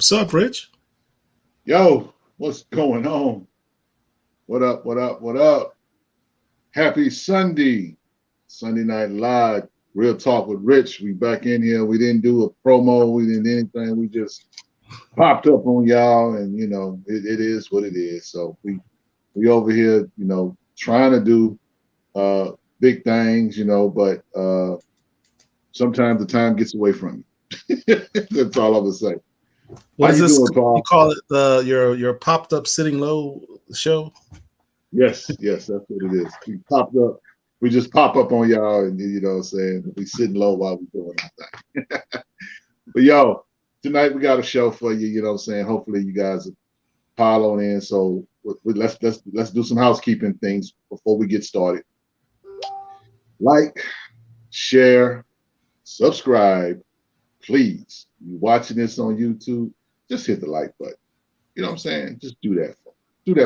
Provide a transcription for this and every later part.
What's up, Rich? Yo, what's going on? What up? What up? What up? Happy Sunday. Sunday Night Live. Real Talk with Rich. We back in here. We didn't do a promo. We didn't do anything. We just popped up on y'all, and it is what it is. So we over here, trying to do big things, but sometimes the time gets away from you. That's all I'm gonna say. What How is you this? doing, You Paul? call it your popped up sitting low show? Yes, yes, that's what it is. We popped up. We just pop up on y'all, and what I'm saying, we sitting low while we doing our thing. But yo, tonight we got a show for you. You know what I'm saying. Hopefully you guys pile on in. So let's do some housekeeping things before we get started. Like, share, subscribe, please. You watching this on YouTube? Just hit the like button. You know what I'm saying? Just do that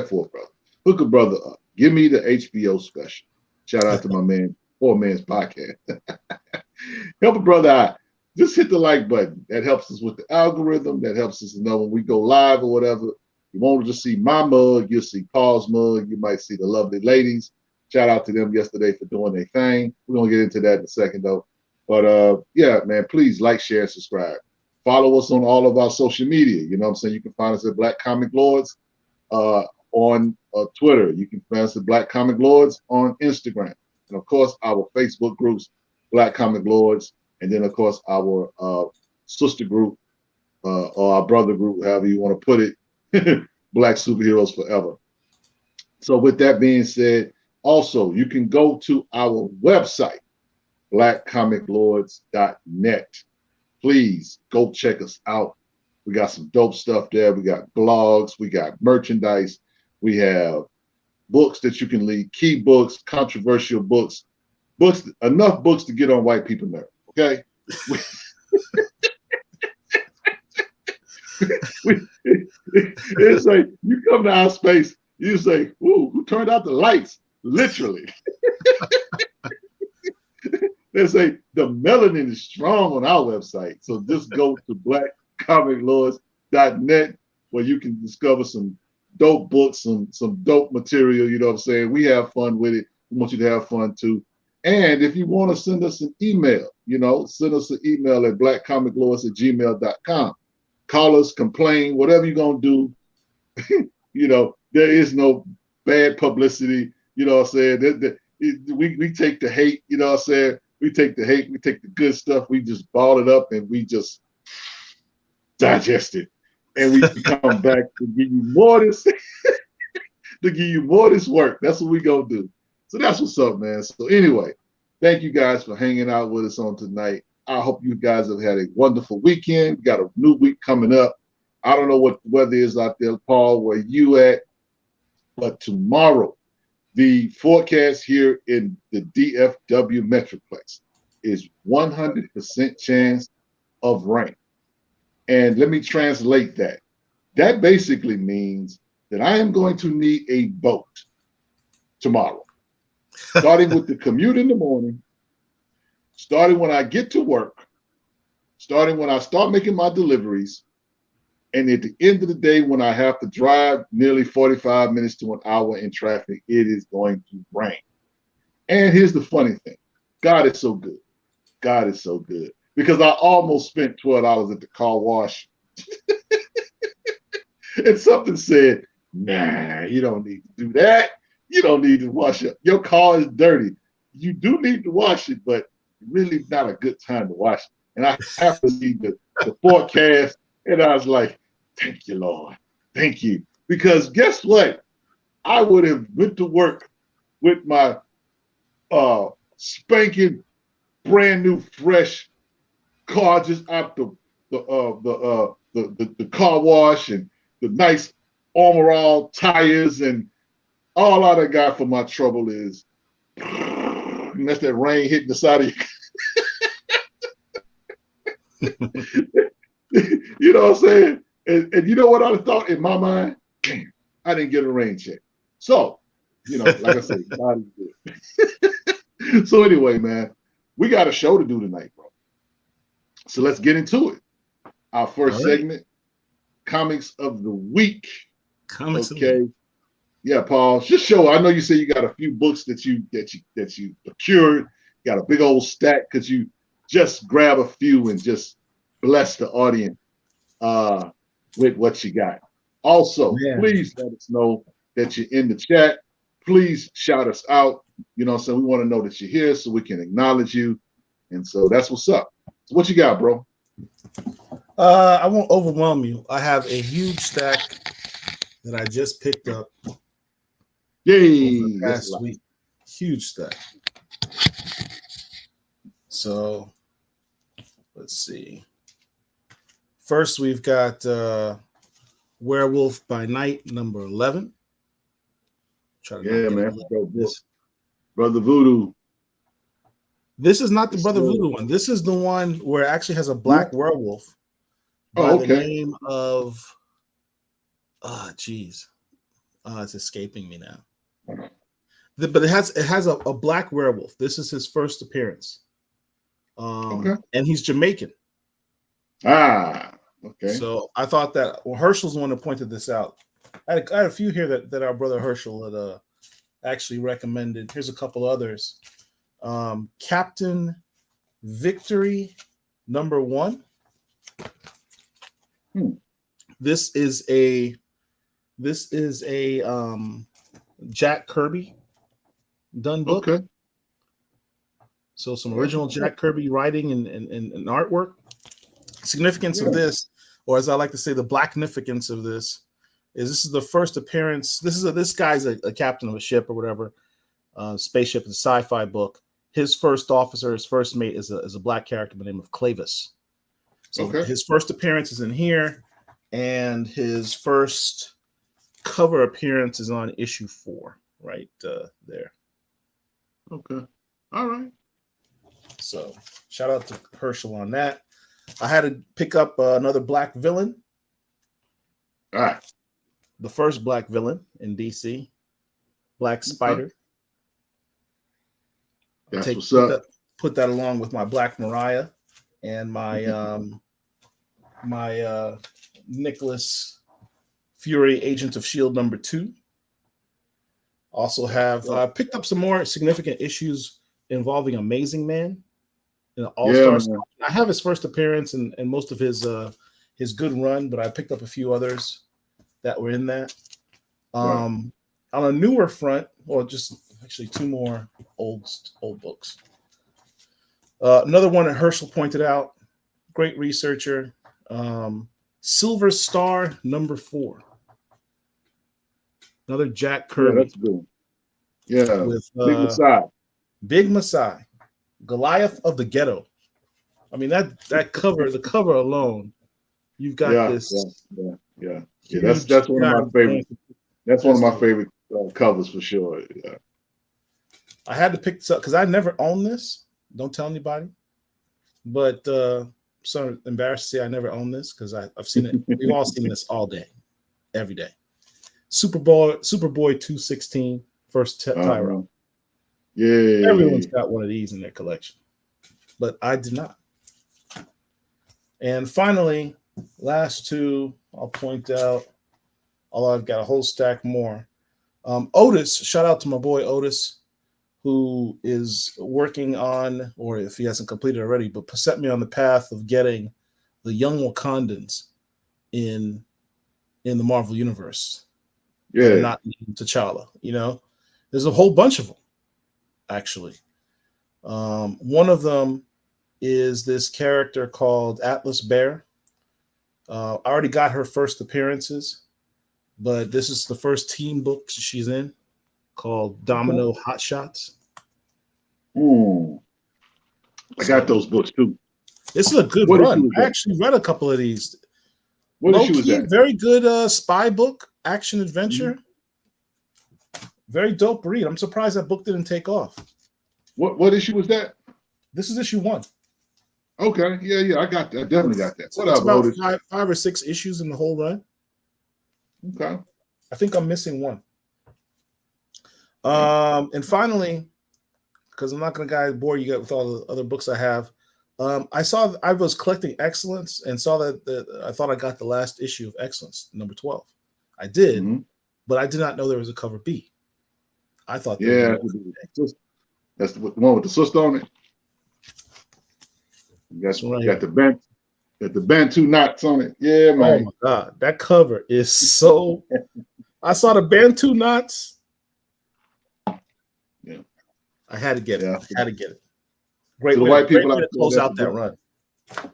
for a brother. Hook a brother up. Give me the HBO special. Shout out to my man, Poor Man's Podcast. Help a brother out. Just hit the like button. That helps us with the algorithm. That helps us to know when we go live or whatever. You won't just see my mug. You'll see Paul's mug. You might see the lovely ladies. Shout out to them yesterday for doing their thing. We're going to get into that in a second, though. But yeah, man, please like, share, subscribe. Follow us on all of our social media. You know what I'm saying? You can find us at Black Comic Lords on Twitter. You can find us at Black Comic Lords on Instagram. And of course, our Facebook groups, Black Comic Lords. And then, of course, our sister group or our brother group, however you want to put it, Black Superheroes Forever. So with that being said, also, you can go to our website, blackcomiclords.net. Please go check us out. We got some dope stuff there. We got blogs. We got merchandise. We have books that you can read, key books, controversial books, enough books to get on white people nerve. Okay. It's like you come to our space, you say, "Ooh, who turned out the lights?" Literally. They say the melanin is strong on our website. So just go to blackcomiclords.net where you can discover some dope books, some dope material. You know what I'm saying? We have fun with it. We want you to have fun too. And if you want to send us an email, send us an email at blackcomiclords@gmail.com. Call us, complain, whatever you're going to do. There is no bad publicity. You know what I'm saying? We take the hate, you know what I'm saying? We take the hate, we take the good stuff, we just ball it up and we just digest it. And we come back to give you more this to give you more this work. That's what we gonna do. So that's what's up, man. So anyway, thank you guys for hanging out with us on tonight. I hope you guys have had a wonderful weekend. We got a new week coming up. I don't know what the weather is out there, Paul, where you at, but tomorrow the forecast here in the DFW Metroplex is 100% chance of rain. And let me translate that. That basically means that I am going to need a boat tomorrow, starting with the commute in the morning, starting when I get to work, starting when I start making my deliveries, and at the end of the day, when I have to drive nearly 45 minutes to an hour in traffic, it is going to rain. And here's the funny thing. God is so good. God is so good. Because I almost spent $12 at the car wash. And something said, nah, you don't need to do that. You don't need to wash it. Your car is dirty. You do need to wash it, but really not a good time to wash it. And I have to see the forecast. And I was like, thank you, Lord. Thank you. Because guess what? I would have went to work with my spanking brand new fresh car just out the car wash and the nice Armor All tires, and all I got for my trouble is and that's that rain hitting the side of you know what I'm saying? And you know what I thought in my mind? Damn, I didn't get a rain check. So, like I said, God is good. So anyway, man, we got a show to do tonight, bro. So let's get into it. Our first segment, comics of the week. Comics. Okay. Yeah, Paul. Just show. I know you say you got a few books that you procured. Got a big old stack. Could you just grab a few and just bless the audience with what you got? Also, please let us know that you're in the chat. Please shout us out. You know what I'm saying? We want to know that you're here so we can acknowledge you. And so that's what's up. So what you got, bro? I won't overwhelm you. I have a huge stack that I just picked up. Yay! Last week. Huge stack. So let's see. First, we've got Werewolf by Night, number 11. Yeah, man. This. Brother Voodoo. This is not the Brother Voodoo one. This is the one where it actually has a black werewolf by the name of it's escaping me now. But it has a black werewolf. This is his first appearance. And he's Jamaican. Okay. So I thought that Herschel's the one who pointed this out. I had a few here that our brother Herschel had actually recommended. Here's a couple others. Captain Victory number 1. This is a Jack Kirby done book. Okay. So some original Jack Kirby writing and artwork. Significance of this, or as I like to say, the blacknificance of this is the first appearance. This guy's a captain of a ship or whatever, spaceship. It's a sci-fi book. His first officer, his first mate, is a black character by the name of Clavis. So his first appearance is in here, and his first cover appearance is on issue 4, right there. Okay. All right. So shout out to Herschel on that. I had to pick up another black villain. All right. The first black villain in DC, Black Spider. That's what's up. Put that along with my Black Mariah and my my Nicholas Fury, Agent of S.H.I.E.L.D. number 2. Also have picked up some more significant issues involving Amazing Man. All-Star. I have his first appearance and most of his good run, but I picked up a few others that were in that. On a newer front, or just actually 2 more old books. Another one that Herschel pointed out, great researcher, Silver Star number 4. Another Jack Kirby. Yeah, that's good. Yeah, with Big Masai. Goliath of the Ghetto. I mean that cover, the cover alone, you've got this. Yeah. That's one of my favorite. That's one of my favorite covers for sure. Yeah. I had to pick this up because I never owned this. Don't tell anybody. But so embarrassed to say I never owned this because I've seen it. We've all seen this all day, every day. Superboy 216 first Tyro. Yeah, everyone's got one of these in their collection, but I did not. And finally, last 2 I'll point out, although I've got a whole stack more. Otis, shout out to my boy Otis, who is working on, or if he hasn't completed already, but set me on the path of getting the Young Wakandans in the Marvel Universe. Yeah, not T'Challa. There's a whole bunch of them. Actually, one of them is this character called Atlas Bear. I already got her first appearances, but this is the first team book she's in, called Domino Hot Shots. I got those books too. This is a good run. I actually read a couple of these. What issue was that? Very good spy book, action adventure. Mm-hmm. Very dope read. I'm surprised that book didn't take off. What issue was that? This is issue 1. Okay. Yeah. I got that. I definitely got that. What it's about 5 or 6 issues in the whole run. Okay. I think I'm missing one. And finally, because I'm not going to bore you with all the other books I have, I was collecting Excellence and saw that I thought I got the last issue of Excellence, number 12. I did, Mhm. but I did not know there was a cover B. I thought there was Yeah, that's the one with the sister on it. this one right Got here. the Bantu knots on it. Yeah, Oh man. my God, that cover is so. I saw the Bantu knots. Yeah. I had to get it. Yeah. I had to get it. Great To the way, white great people way out to there, close out that run.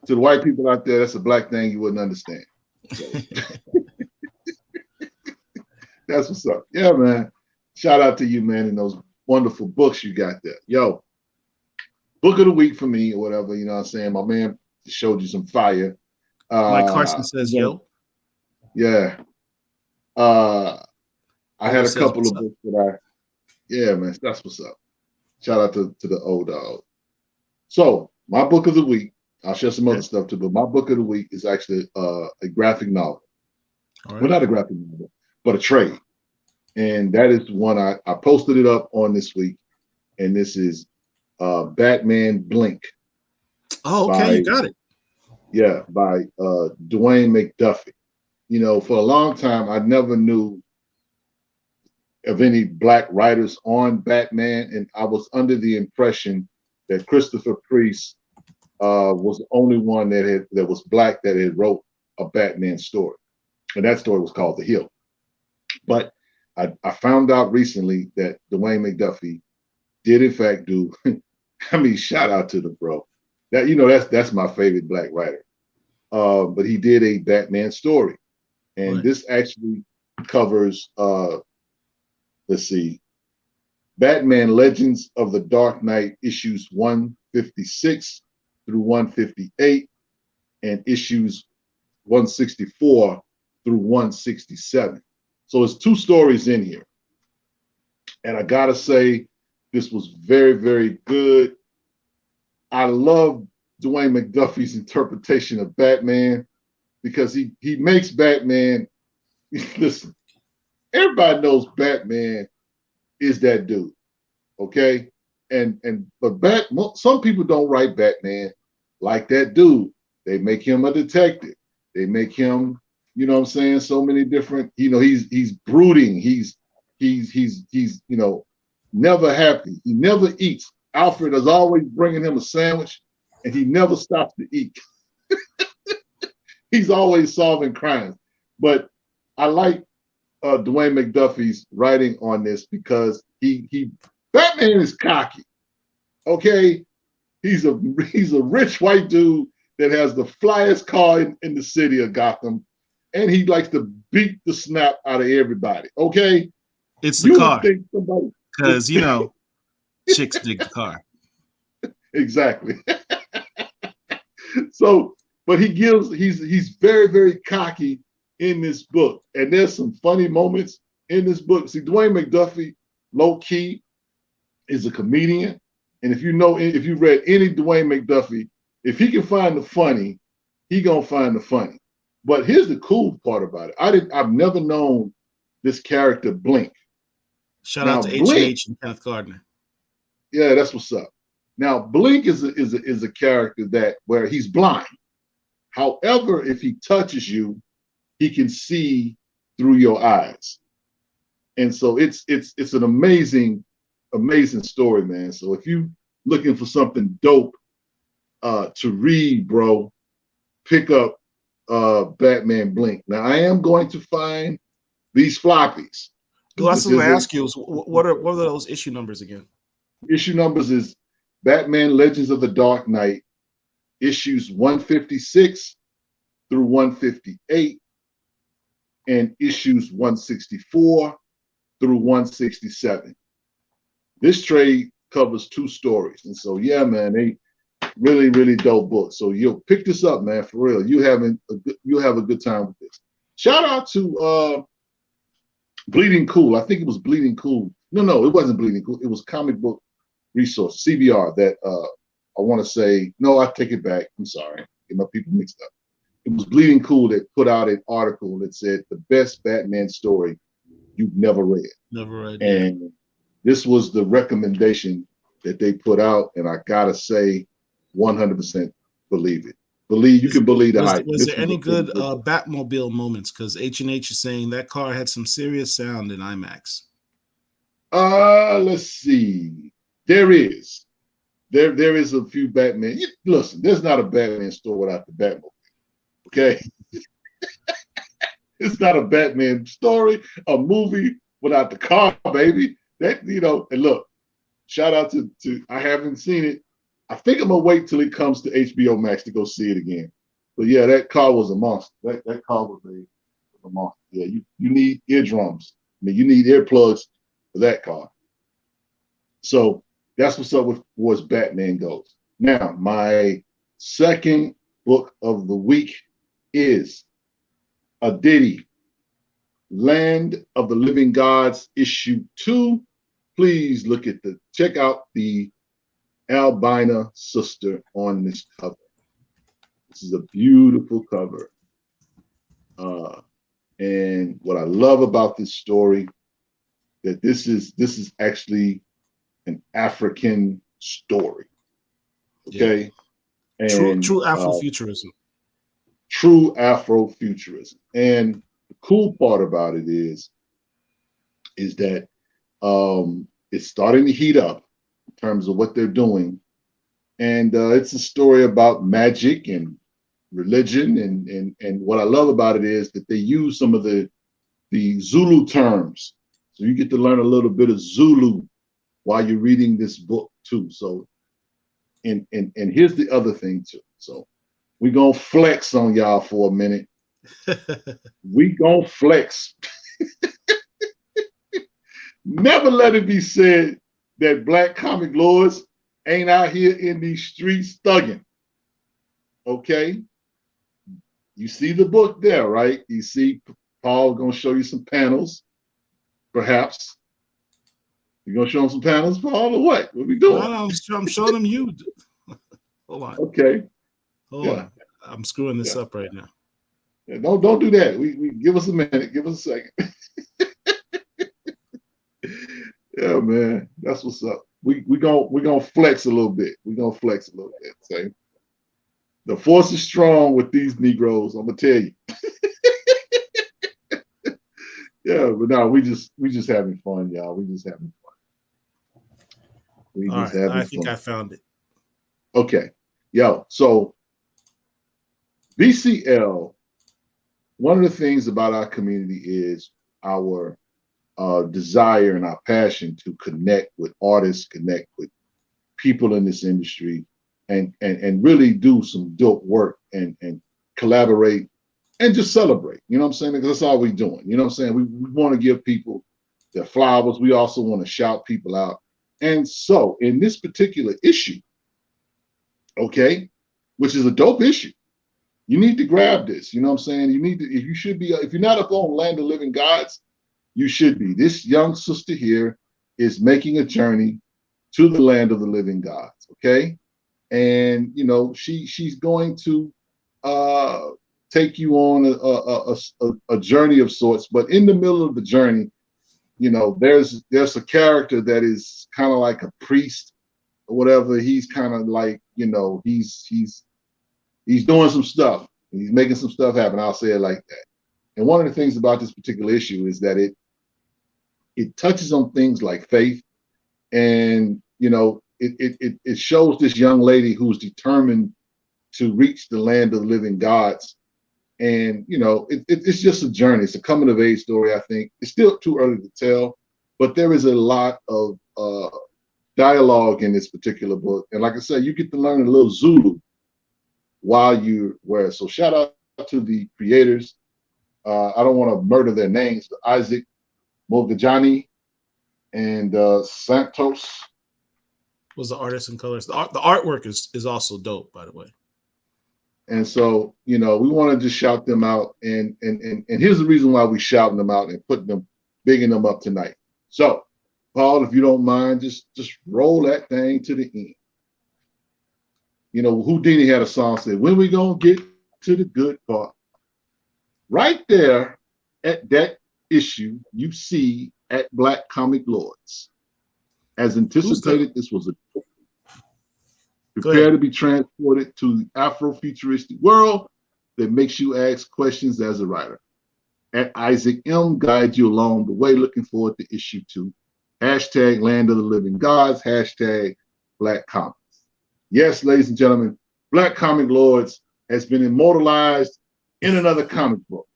to the white people out there, that's a black thing you wouldn't understand. So. That's what's up. Yeah, man. Shout out to you, man, and those wonderful books you got there. Yo, book of the week for me or whatever, you know what I'm saying? My man showed you some fire. Mike Carson says, yo. Yeah. I had a couple of books yeah, man, that's what's up. Shout out to the old dog. So my book of the week, I'll share some other stuff too, but my book of the week is actually a graphic novel. Well, not a graphic novel, but a trade. And that is one I posted it up on this week. And this is Batman Blink. Oh, okay, you got it. Yeah, by Dwayne McDuffie. You know, for a long time, I never knew of any black writers on Batman, and I was under the impression that Christopher Priest was the only one that was black that had wrote a Batman story, and that story was called The Hill. But I found out recently that Dwayne McDuffie did in fact do. I mean, shout out to the bro. That's my favorite black writer. But he did a Batman story, and this actually covers. Let's see, Batman Legends of the Dark Knight issues 156 through 158, and issues 164 through 167. So it's 2 stories in here. And I gotta say, this was very, very good. I love Dwayne McDuffie's interpretation of Batman because he makes Batman, listen, everybody knows Batman is that dude, okay? But some people don't write Batman like that dude. They make him a detective. They make him, you know what I'm saying, so many different, he's brooding. He's never happy. He never eats. Alfred is always bringing him a sandwich, and he never stops to eat. He's always solving crimes. But I like Dwayne McDuffie's writing on this because Batman is cocky. Okay, he's a rich white dude that has the flyest car in the city of Gotham, and he likes to beat the snap out of everybody. Okay, it's the car because chicks dig the car. Exactly. So, but he's very, very cocky in this book, and there's some funny moments in this book. See, Dwayne McDuffie, low key, is a comedian, and if you read any Dwayne McDuffie, if he can find the funny, he gonna find the funny. But here's the cool part about it: I've never known this character Blink. Shout out to H&H and Kenneth Gardner. Yeah, that's what's up. Now, Blink is a character where he's blind. However, if he touches you, he can see through your eyes. And so it's an amazing story, man. So if you looking for something dope to read, bro, pick up Batman Blink. Now I am going to find these floppies. Well, that's what I ask you is what are those issue numbers again? Issue numbers is Batman Legends of the Dark Knight, issues 156 through 158, and issues 164 through 167. This trade covers 2 stories. And so, yeah, man, they really, really dope books. So you'll pick this up, man, for real. You'll have a good time with this. Shout out to Bleeding Cool. I think it was Bleeding Cool. No, it wasn't Bleeding Cool. It was Comic Book Resource, CBR, that I want to say, no, I take it back. I'm sorry. Get my people mixed up. It was Bleeding Cool that put out an article that said the best Batman story you've never read. Never read. And this was the recommendation that they put out. And I gotta say, 100% believe it. Believe, you can believe the hype. Was there any good Batmobile moments? Because H&H is saying that car had some serious sound in IMAX. Let's see. There is a few Batman. Listen, there's not a Batman store without the Batmobile. Okay. It's not a Batman story, a movie without the car, baby. That, and look, shout out to I haven't seen it. I think I'm gonna wait till it comes to HBO Max to go see it again. But yeah, that car was a monster. That car was a monster. Yeah, you need eardrums. I mean, you need earplugs for that car. So that's what's up with Batman goes. Now, my second book of the week is a Diddy, Land of the Living Gods, issue 2. Please check out the albina sister on this cover. This is a beautiful cover. And what I love about this story, that this is actually an African story. Okay. Yeah. And true Afrofuturism. True Afrofuturism. And the cool part about it is that it's starting to heat up in terms of what they're doing. And it's a story about magic and religion. And what I love about it is that they use some of the Zulu terms. So you get to learn a little bit of Zulu while you're reading this book too. So, and here's the other thing too. So we're gonna flex on y'all for a minute. We gonna flex. Never let it be said that Black comic lords ain't out here in these streets thugging. Okay? You see the book there, right? You see Paul gonna show you some panels, perhaps. You gonna show him some panels, Paul, or what? What we doing? No, I'm showing them you. Hold on. Okay. Hold on. I'm screwing this up right now. Yeah, don't do that. We give us a minute. Give us a second. Yeah, man, that's what's up. We're gonna flex a little bit. We're gonna flex a little bit. Say, the force is strong with these Negroes. I'm gonna tell you. Yeah, but no, we just having fun, y'all. We just having fun. I think I found it. Okay, yo. So BCL. One of the things about our community is our desire and our passion to connect with artists, connect with people in this industry, and really do some dope work and collaborate and just celebrate. You know what I'm saying? Because that's all we're doing. You know what I'm saying? We want to give people their flowers. We also want to shout people out. And so in this particular issue, okay, which is a dope issue, you need to grab this. You know what I'm saying? You should be, if you're not up on Land of Living Gods, you should be. This young sister here is making a journey to the land of the living gods, okay? And, she's going to take you on a journey of sorts, but in the middle of the journey, there's a character that is kind of like a priest or whatever. He's kind of like, he's doing some stuff. He's making some stuff happen. I'll say it like that. And one of the things about this particular issue is that it touches on things like faith, and it shows this young lady who's determined to reach the land of the living gods. And it's just a journey. It's a coming of age story. I think it's still too early to tell, but there is a lot of dialogue in this particular book. And like I said, you get to learn a little Zulu while you're where. So shout out to the creators. I don't want to murder their names, but Isaac Mogajani and Santos was the artist and colors. The artwork is also dope, by the way. And so, we want to just shout them out. And here's the reason why we shouting them out and putting them, bigging them up tonight. So, Paul, if you don't mind, just roll that thing to the end. Houdini had a song said, "When we gonna get to the good part?" Right there at that issue, you see at Black Comic Lords. As anticipated, this was a Prepare to be transported to the Afrofuturistic world that makes you ask questions as a writer. At Isaac M. guides you along the way. Looking forward to issue 2. Hashtag Land of the Living Gods. Hashtag Black Comics. Yes, ladies and gentlemen, Black Comic Lords has been immortalized in another comic book.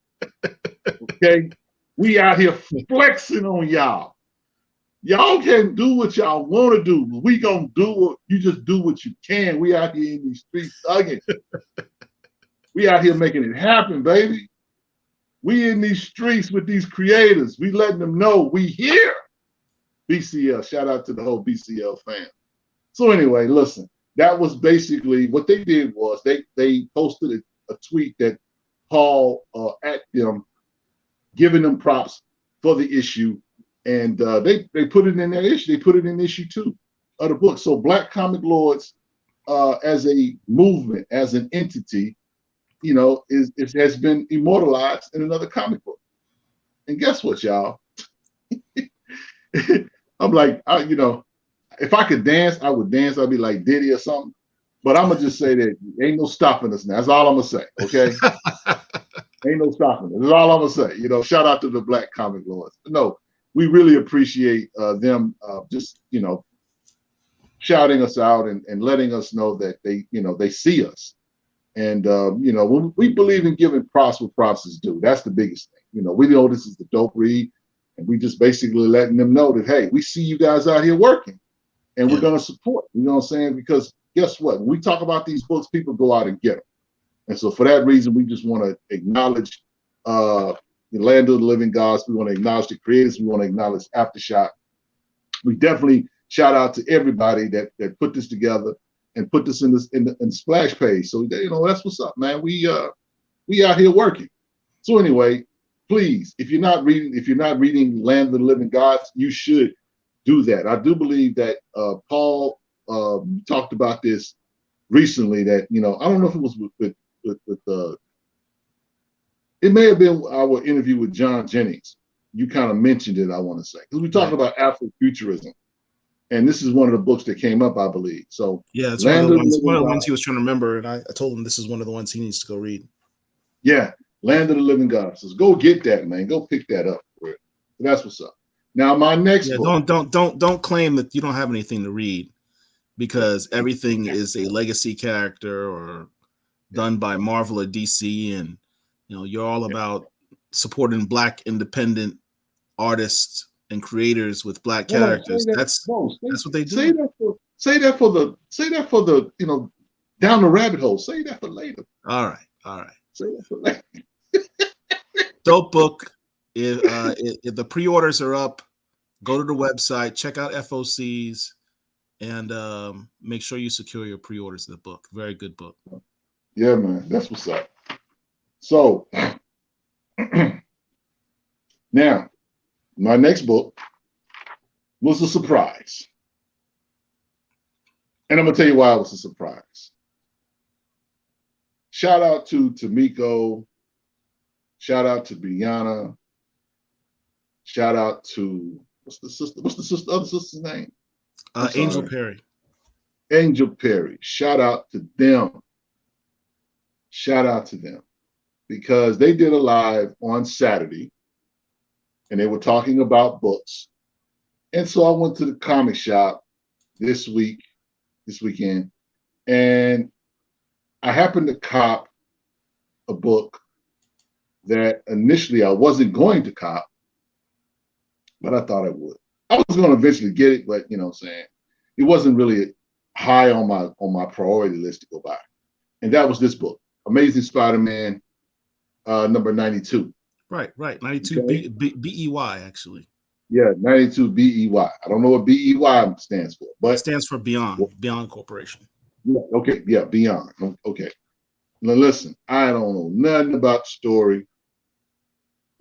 Okay? We out here flexing on y'all. Y'all can do what y'all want to do, but we gonna do what you just do what you can. We out here in these streets thugging. We out here making it happen, baby. We in these streets with these creators. We letting them know we here. BCL, shout out to the whole BCL fam. So anyway, listen, that was basically what they did was they posted a tweet that Paul at them, giving them props for the issue. And they put it in their issue. They put it in issue 2 of the book. So Black Comic Lords, as a movement, as an entity, you know, it has been immortalized in another comic book. And guess what, y'all? I'm like, you know, if I could dance, I would dance. I'd be like Diddy or something. But I'm gonna just say that ain't no stopping us now. That's all I'm gonna say. Okay. Ain't no stopping us. That's all I'm gonna say. You know, shout out to the Black Comic Lords. No. We really appreciate them just, you know, shouting us out and letting us know that they, you know, they see us. And, you know, we believe in giving props what props is due. That's the biggest thing. You know, we know this is the dope read, and we just basically letting them know that, hey, we see you guys out here working, and we're going to support. You know what I'm saying? Because guess what? When we talk about these books, people go out and get them. And so for that reason, we just want to acknowledge the Land of the Living Gods. We want to acknowledge the creators. We want to acknowledge Aftershock. We definitely shout out to everybody that put this together and put this in the splash page. So you know, that's what's up, man. We out here working. So anyway, please, if you're not reading Land of the Living Gods, you should do that. I do believe that Paul talked about this recently. That, you know, I don't know if it was with it may have been our interview with John Jennings. You kind of mentioned it, I want to say, because we talked about Afrofuturism, and this is one of the books that came up, I believe. So yeah, it's one of the ones he was trying to remember, and I told him this is one of the ones he needs to go read. Yeah, Land of the Living Gods. So go get that, man. Go pick that up. So that's what's up. Now, my next book. Don't claim that you don't have anything to read, because everything is a legacy character or done by Marvel or DC, and you know, you're all about supporting Black independent artists and creators with Black characters. That's what they do. Say that for the you know, down the rabbit hole. Say that for later. All right. Say that for later. Dope book. If the pre-orders are up, go to the website, check out FOCs, and make sure you secure your pre-orders of the book. Very good book. Yeah, man, that's what's up. So now, my next book was a surprise. And I'm going to tell you why it was a surprise. Shout out to Tamiko. Shout out to Brianna. Shout out to, what's the other sister's name? Angel Perry. Angel Perry. Shout out to them. Shout out to them. Because they did a live on Saturday and they were talking about books. And so I went to the comic shop this weekend, and I happened to cop a book that initially I wasn't going to cop, but I thought I would. I was going to eventually get it, but you know what I'm saying, it wasn't really high on my priority list to go buy. And that was this book, Amazing Spider-Man, number 92. Right. 92 okay. BEY, actually. Yeah, 92 BEY. I don't know what BEY stands for, but it stands for Beyond Corporation. Yeah, okay, yeah, Beyond. Okay. Now listen, I don't know nothing about the story.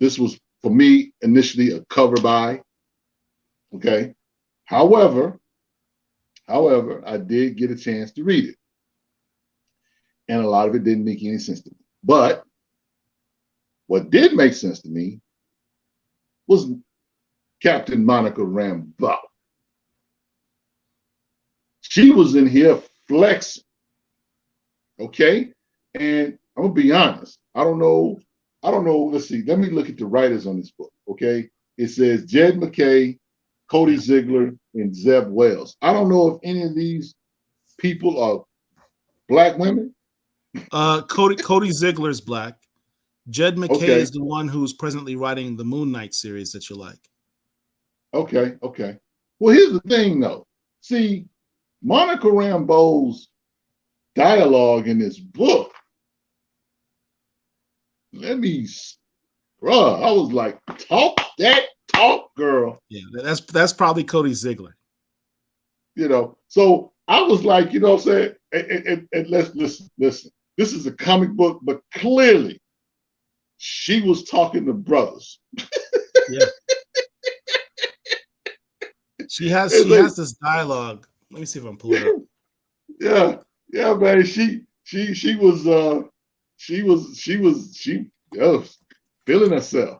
This was, for me, initially a cover buy. Okay. However, I did get a chance to read it. And a lot of it didn't make any sense to me. But what did make sense to me was Captain Monica Rambeau. She was in here flexing. Okay, and I'm gonna be honest. I don't know. Let's see. Let me look at the writers on this book. Okay, it says Jed MacKay, Cody Ziegler, and Zeb Wells. I don't know if any of these people are black women. Cody Ziegler's black. Jed MacKay Okay. is the one who's presently writing the Moon Knight series that you like. Okay. Well, here's the thing, though. See, Monica Rambeau's dialogue in this book. I was like, talk that talk, girl. Yeah, that's probably Cody Ziegler. So I was like, what I'm saying? And let's listen. This is a comic book, but clearly she was talking to brothers. Yeah. She has this dialogue. Let me see if I'm pulling it up. Yeah, man. She was feeling herself.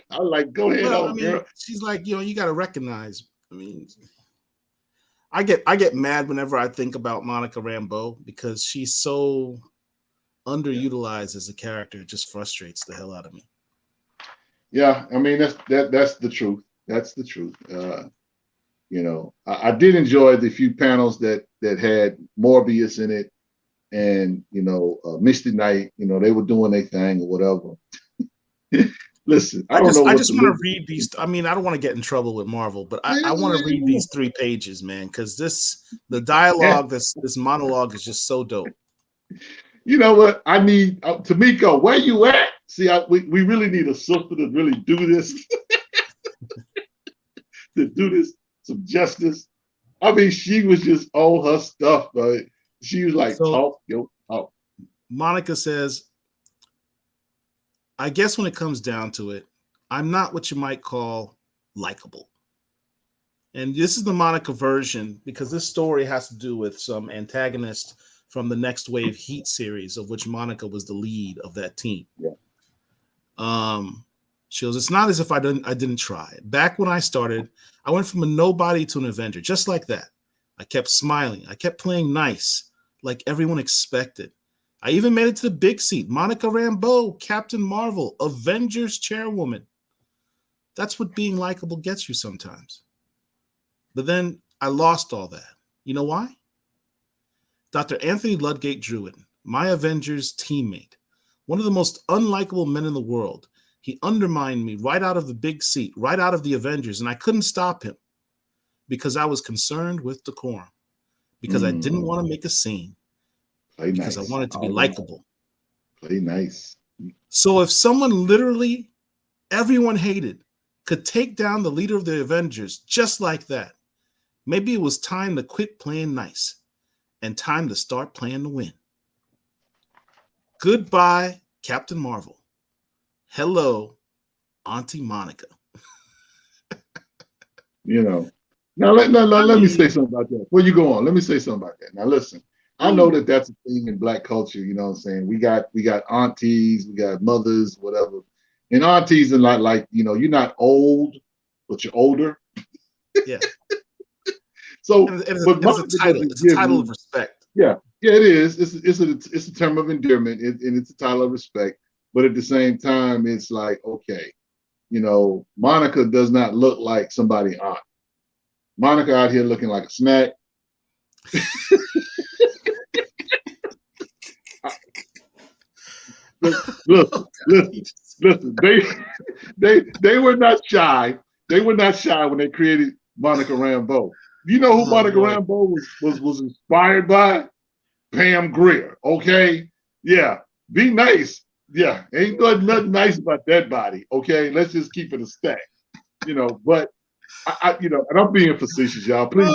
I was like, go ahead, girl. She's like, you got to recognize. I mean, I get mad whenever I think about Monica Rambeau because she's so underutilized as a character. It just frustrates the hell out of me. Yeah, I mean that's the truth. That's the truth. I did enjoy the few panels that had Morbius in it, and Misty Knight. They were doing their thing or whatever. Listen, I just want to read these. I mean, I don't want to get in trouble with Marvel, but I want to read these 3 pages, man, because the dialogue, this monologue is just so dope. You know what? I need Tamika. Where you at? See, we really need a sister to really do this, to do this some justice. I mean, she was just on her stuff, but she was like, talk. Monica says, I guess when it comes down to it, I'm not what you might call likable. And this is the Monica version because this story has to do with some antagonist from the Next Wave Heat series, of which Monica was the lead of that team. Yeah. She goes, it's not as if I didn't try. Back when I started, I went from a nobody to an Avenger, just like that. I kept smiling. I kept playing nice, like everyone expected. I even made it to the big seat. Monica Rambeau, Captain Marvel, Avengers chairwoman. That's what being likable gets you sometimes. But then I lost all that. You know why? Dr. Anthony Ludgate Druid, my Avengers teammate, one of the most unlikable men in the world. He undermined me right out of the big seat, right out of the Avengers, and I couldn't stop him because I was concerned with decorum, because I didn't want to make a scene, because I wanted to be likable. Play nice. So if someone literally everyone hated could take down the leader of the Avengers just like that, maybe it was time to quit playing nice and time to start playing to win. Goodbye, Captain Marvel. Hello, Auntie Monica. Now let me say something about that. Before you go on, let me say something about that. Now listen, I know that that's a thing in Black culture. You know what I'm saying? We got aunties, we got mothers, whatever. And aunties are like you're not old, but you're older. Yeah. So, it's a title. It's a title of respect. Yeah, it is. It's a term of endearment, and it's a title of respect. But at the same time, it's like, okay, Monica does not look like somebody's aunt. Monica out here looking like a snack. Listen. They were not shy. They were not shy when they created Monica Rambeau. You know who Monica Rambeau was inspired by? Pam Grier. Okay, yeah. Be nice. Yeah, ain't nothing nice about that body. Okay, let's just keep it a stack. But I and I'm being facetious, y'all. Please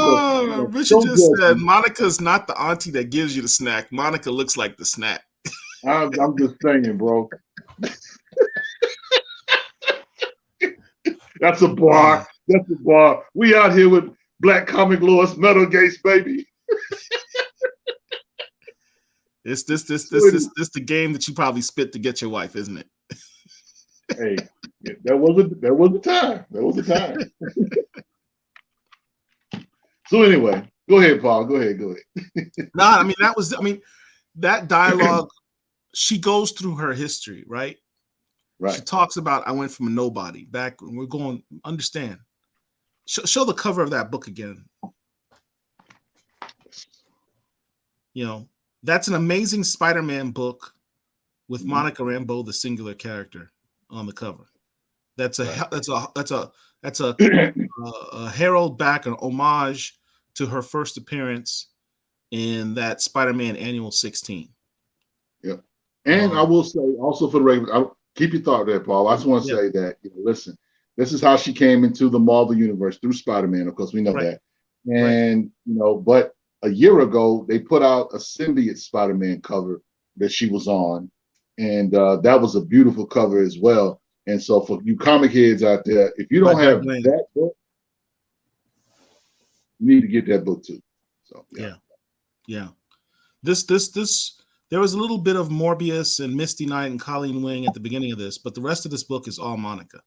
Richard just said Monica's not the auntie that gives you the snack. Monica looks like the snack. I'm just saying, bro. That's a bar. That's a bar. We out here with Black Comic Lords, Metal Gates, baby. This the game that you probably spit to get your wife, isn't it? Hey, there was a time. So anyway, Go ahead, Paul. Go ahead. Nah, I mean, that dialogue, she goes through her history, right? Right. She talks about, I went from a nobody back when we're going, understand. Show the cover of that book again. You know, that's an amazing Spider-Man book with Monica Rambeau, the singular character, on the cover. That's a herald back, an homage to her first appearance in that Spider-Man Annual 16. Yeah, and I will say also for the record, keep your thought there, Paul. I just want to say that listen, this is how she came into the Marvel universe through Spider-Man. Of course, we know that, and but a year ago they put out a symbiote Spider-Man cover that she was on, and that was a beautiful cover as well. And so for you comic heads out there, if you don't have that book, you need to get that book too. So yeah. This there was a little bit of Morbius and Misty Knight and Colleen Wing at the beginning of this, but the rest of this book is all Monica.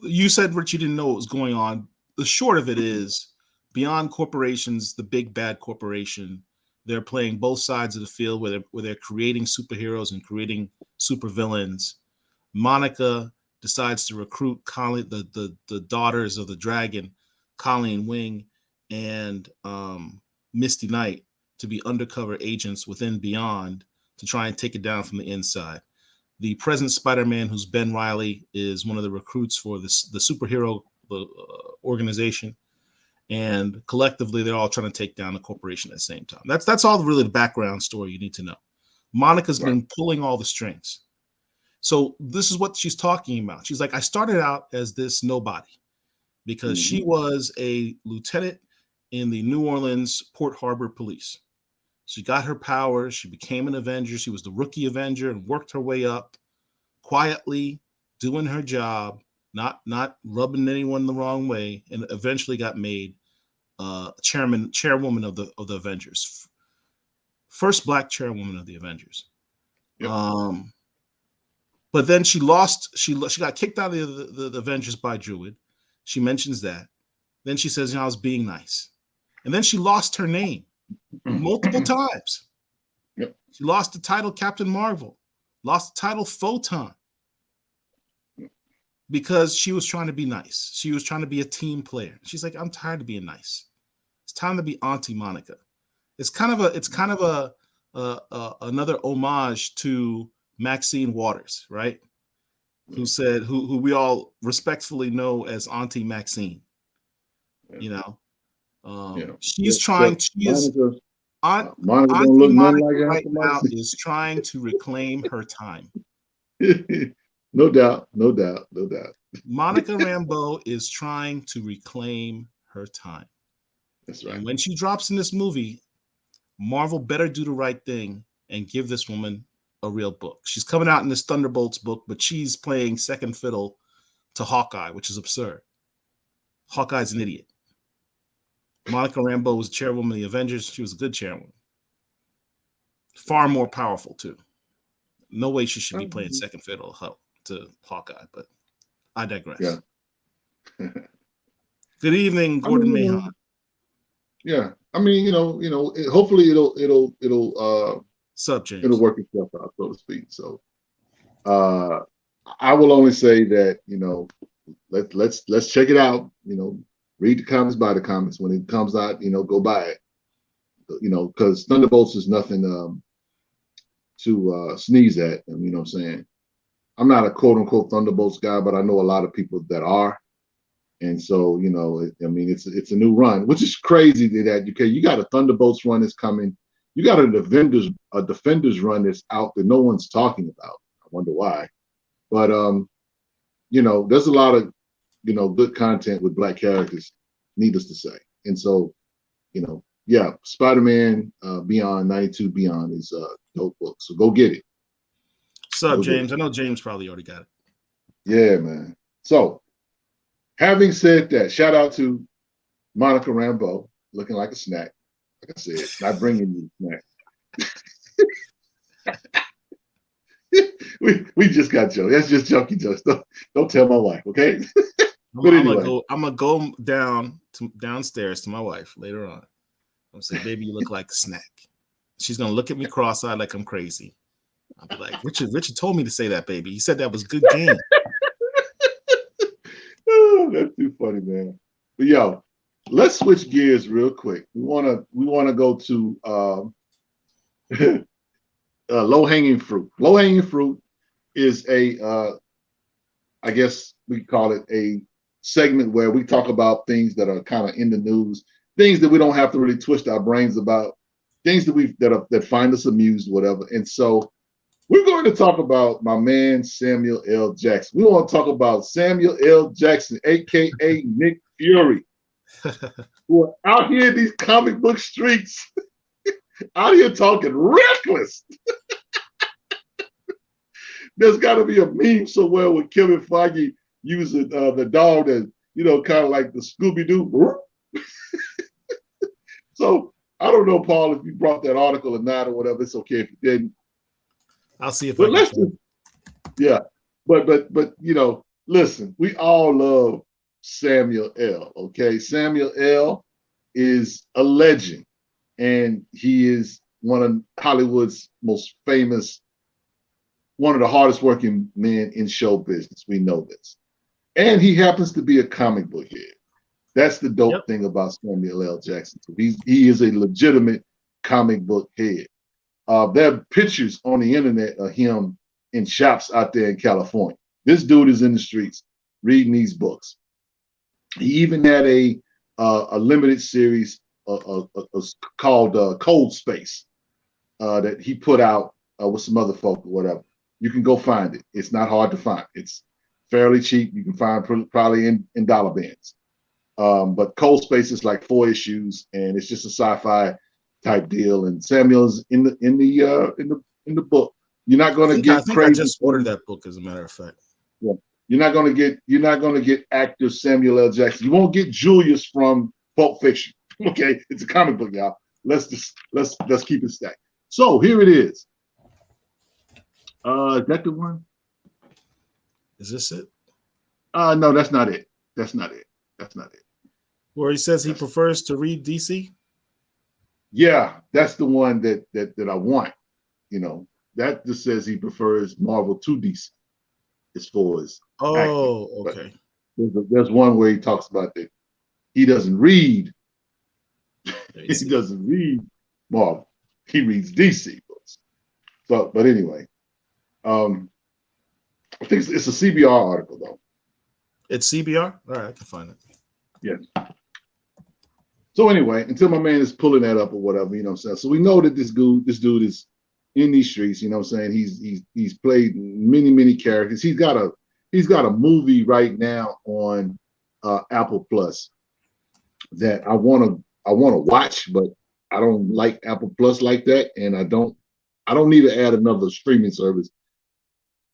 You said, Rich, you didn't know what was going on. The short of it is, beyond corporations, the big bad corporation, they're playing both sides of the field where they're creating superheroes and creating supervillains. Monica decides to recruit the daughters of the dragon, Colleen Wing and Misty Knight, to be undercover agents within Beyond to try and take it down from the inside. The present Spider-Man, who's Ben Reilly, is one of the recruits for the superhero organization. And collectively, they're all trying to take down the corporation at the same time. That's all really the background story you need to know. Monica's been pulling all the strings. So this is what she's talking about. She's like, I started out as this nobody because she was a lieutenant in the New Orleans Port Harbor Police. She got her powers. She became an Avenger. She was the rookie Avenger and worked her way up quietly, doing her job, not rubbing anyone the wrong way, and eventually got made chairwoman of the Avengers. First Black chairwoman of the Avengers. Yep. But then she lost. She got kicked out of the Avengers by Druid. She mentions that. Then she says, I was being nice. And then she lost her name multiple times. Yep. She lost the title Captain Marvel, lost the title Photon, because she was trying to be nice. She was trying to be a team player. She's like, I'm tired of being nice. It's time to be Auntie Monica. It's kind of another homage to Maxine Waters, right? Who we all respectfully know as Auntie Maxine. She's trying. She is. Auntie Monica right now is trying to reclaim her time. No doubt. Monica Rambeau is trying to reclaim her time. That's right. And when she drops in this movie, Marvel better do the right thing and give this woman a real book. She's coming out in this Thunderbolts book, but she's playing second fiddle to Hawkeye, which is absurd. Hawkeye's an idiot. Monica Rambeau was chairwoman of the Avengers. She was a good chairwoman. Far more powerful, too. No way she should be playing second fiddle to Hawkeye, but I digress. Yeah. Good evening, Gordon Mahon. Yeah. I mean, hopefully it'll Sub James. It'll work itself out, so to speak. So I will only say that, let's check it out. Read the comics, buy the comics. When it comes out, go buy it. Because Thunderbolts is nothing to sneeze at. You know what I'm saying? I'm not a quote unquote Thunderbolts guy, but I know a lot of people that are. And so, it's a new run, which is crazy that you got a Thunderbolts run that's coming. You got a Defenders run that's out that no one's talking about. I wonder why. But there's a lot of good content with Black characters, needless to say. And so, Spider-Man Beyond 92 Beyond is a dope book. So go get it. What's up, James? I know James probably already got it. Yeah, man. So, having said that, shout out to Monica Rambeau, looking like a snack. Like I said, not bringing you a snack. we just got jokes. That's just junky jokes. Don't tell my wife, okay? I'm gonna go down downstairs to my wife later on. I'm saying, baby, you look like a snack. She's gonna look at me cross-eyed like I'm crazy. I'll be like, Richard told me to say that, baby. He said that was good game. Oh, that's too funny, man. But yo, let's switch gears real quick. We wanna go to low hanging fruit. Low hanging fruit is I guess we call it a segment where we talk about things that are kind of in the news, things that we don't have to really twist our brains about, things that find us amused, whatever. And so we're going to talk about my man Samuel L. Jackson. We want to talk about Samuel L. Jackson, aka Nick Fury, who are out here in these comic book streets, out here talking reckless. There's got to be a meme somewhere with Kevin Feige using the dog that, kind of like the Scooby-Doo. So I don't know, Paul, if you brought that article or not or whatever. It's okay if you didn't. I'll see if but I let's can. just, yeah. But listen, we all love Samuel L. Okay. Samuel L. is a legend, and he is one of Hollywood's most famous, one of the hardest working men in show business. We know this. And he happens to be a comic book head. That's the dope thing about Samuel L. Jackson. He is a legitimate comic book head. There are pictures on the internet of him in shops out there in California. This dude is in the streets reading these books. He even had a limited series called Cold Space that he put out with some other folk or whatever. You can go find it. It's not hard to find. It's fairly cheap. You can find probably in dollar bins. But Cold Space is like 4 issues, and it's just a sci-fi type deal. And Samuel's in the book. You're not going to get crazy. I just ordered that book, as a matter of fact. Yeah, you're not going to get actor Samuel L. Jackson. You won't get Julius from Pulp Fiction. Okay, it's a comic book, y'all. Let's keep it stacked. So here it is. Is that the one? Is this it? No, that's not it. That's not it. Where he says he prefers to read DC? Yeah, that's the one that I want. That just says he prefers Marvel to DC as far as acting. Okay. There's one where he talks about that he doesn't read. He doesn't read Marvel. He reads DC books. So, but anyway, I think it's a CBR article though. It's CBR? All right, I can find it. Yes. So anyway, until my man is pulling that up or whatever, you know what I'm saying? So we know that this dude is in these streets, you know what I'm saying? He's played many characters. He's got a movie right now on Apple Plus that I want to watch, but I don't like Apple Plus like that, and I don't need to add another streaming service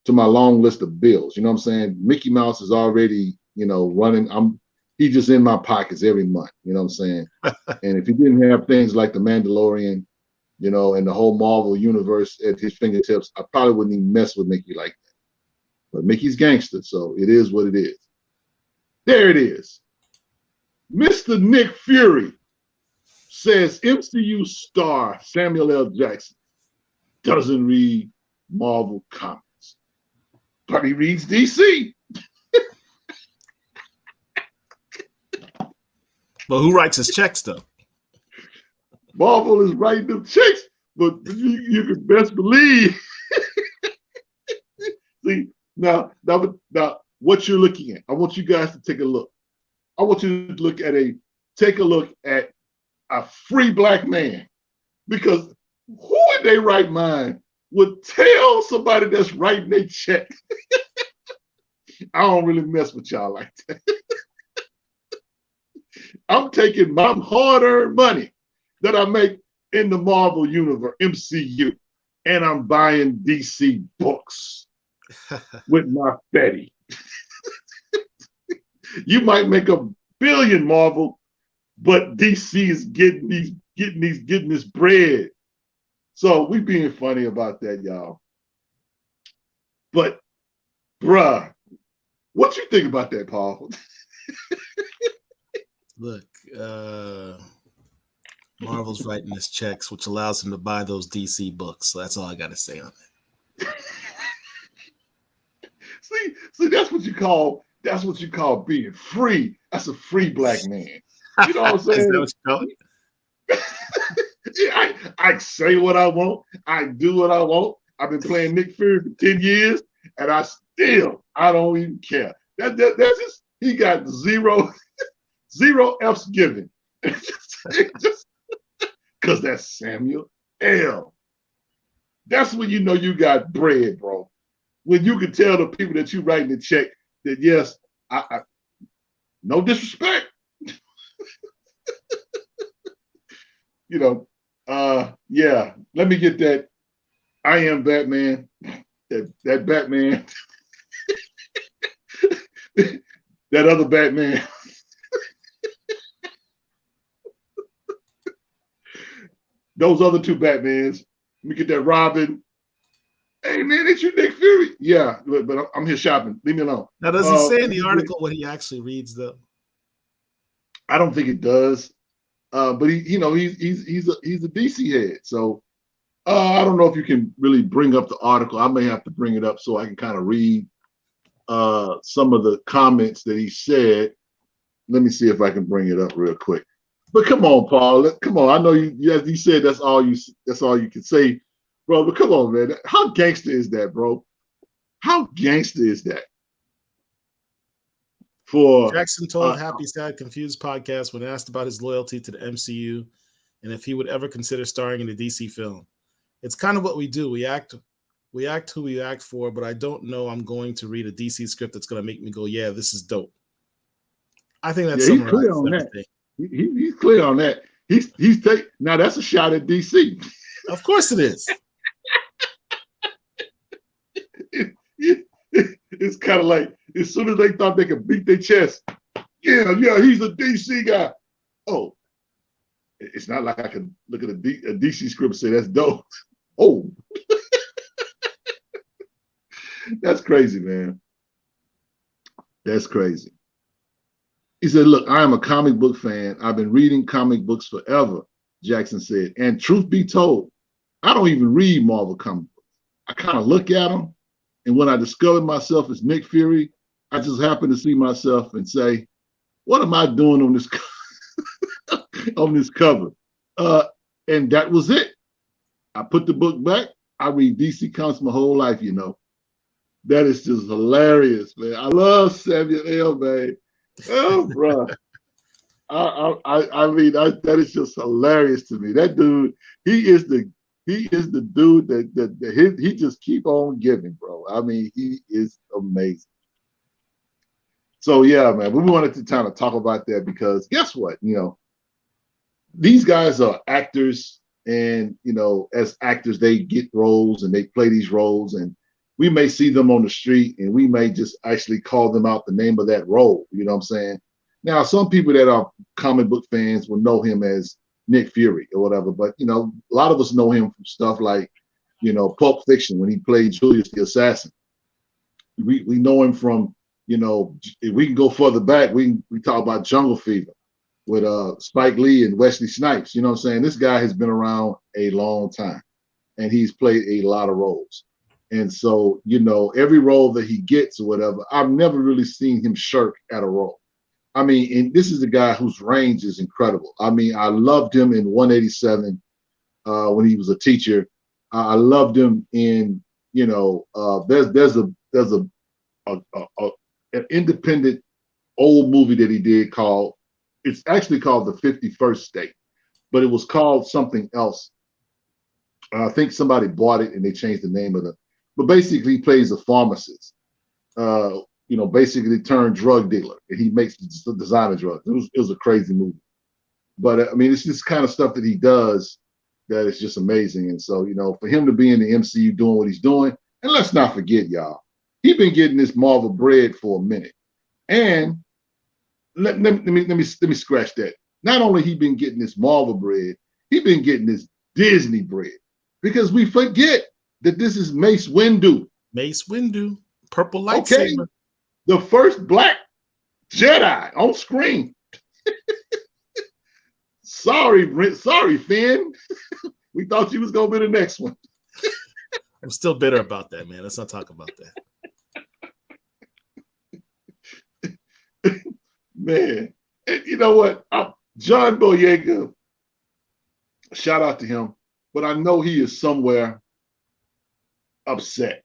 to my long list of bills. You know what I'm saying? Mickey Mouse is already, running. He's just in my pockets every month. You know what I'm saying? And if he didn't have things like The Mandalorian, and the whole Marvel universe at his fingertips, I probably wouldn't even mess with Mickey like that. But Mickey's gangster, so it is what it is. There it is. Mr. Nick Fury says MCU star Samuel L. Jackson doesn't read Marvel comics, but he reads DC. But who writes his checks, though? Marvel is writing them checks, but you can best believe. See, now, what you're looking at, I want you guys to take a look. I want you to take a look at a free black man, because who in their right mind would tell somebody that's writing a check? I don't really mess with y'all like that. I'm taking my hard-earned money that I make in the Marvel universe, MCU, and I'm buying DC books with my Betty. You might make $1 billion, Marvel, but DC is getting this bread. So we being funny about that, y'all. But, bruh, what you think about that, Paul? Look, Marvel's writing his checks, which allows him to buy those DC books. So that's all I got to say on it. See, that's what you call being free. That's a free black man. You know what I'm saying? Is that what you call it? I say what I want. I do what I want. I've been playing Nick Fury for 10 years, and I don't even care. That's just he got zero F's given. just because that's Samuel L. That's when you know you got bread, bro. When you can tell the people that you writing the check that yes, I no disrespect. You know, yeah, let me get that. I am Batman. That Batman. That other Batman. Those other two Batmans. Let me get that Robin. Hey man, it's you, Nick Fury. Yeah, but I'm here shopping. Leave me alone. Now, does he say in the article what he actually reads, though? I don't think it does. But he's a DC head. So I don't know if you can really bring up the article. I may have to bring it up so I can kind of read some of the comments that he said. Let me see if I can bring it up real quick. But come on, Paul. Come on. I know you. As you said, that's all you can say, bro. But come on, man. How gangster is that, bro? How gangster is that? For Jackson told Happy Sad Confused podcast when asked about his loyalty to the MCU and if he would ever consider starring in a DC film. It's kind of what we do. We act who we act for, but I don't know I'm going to read a DC script that's going to make me go, yeah, this is dope. I think that's he's clear on that. He's clear on that. Now that's a shot at DC. Of course it is. It's kind of like as soon as they thought they could beat their chest, yeah, he's a DC guy. Oh, it's not like I can look at a DC script and say that's dope. Oh, that's crazy, man. That's crazy. He said, look, I am a comic book fan. I've been reading comic books forever, Jackson said. And truth be told, I don't even read Marvel comic books. I kind of look at them. And when I discovered myself as Nick Fury, I just happen to see myself and say, what am I doing on this on this cover? And that was it. I put the book back. I read DC comics my whole life, you know. That is just hilarious, man. I love Samuel L., man. Oh, bro. I mean, that is just hilarious to me. That dude, he is the dude that he just keep on giving, bro. I mean, he is amazing. So yeah, man, we wanted to kind of talk about that because guess what? You know, these guys are actors, and you know, as actors, they get roles and they play these roles, and we may see them on the street and we may just actually call them out the name of that role. You know what I'm saying? Now, some people that are comic book fans will know him as Nick Fury or whatever, but you know, a lot of us know him from stuff like, you know, Pulp Fiction when he played Julius the Assassin. We know him from, you know, if we can go further back, we talk about Jungle Fever with Spike Lee and Wesley Snipes. You know what I'm saying? This guy has been around a long time and he's played a lot of roles. And so, you know, every role that he gets or whatever, I've never really seen him shirk at a role. I mean, and this is a guy whose range is incredible. I mean, I loved him in 187 when he was a teacher. I loved him in, you know, there's an independent old movie that he did called, it's actually called The 51st State, but it was called something else. I think somebody bought it and they changed the name of it. But basically, he plays a pharmacist. You know, basically turned drug dealer, and he makes the designer drugs. It was a crazy movie. But I mean, it's this kind of stuff that he does that is just amazing. And so, you know, for him to be in the MCU doing what he's doing, and let's not forget, y'all, he's been getting this Marvel bread for a minute. And let me scratch that. Not only he been getting this Marvel bread, he been getting this Disney bread, because we forget that this is Mace Windu. Mace Windu, purple lightsaber. Okay. The first black Jedi on screen. sorry, Finn. We thought you was gonna be the next one. I'm still bitter about that, man. Let's not talk about that. Man, and you know what? John Boyega, shout out to him, but I know he is somewhere upset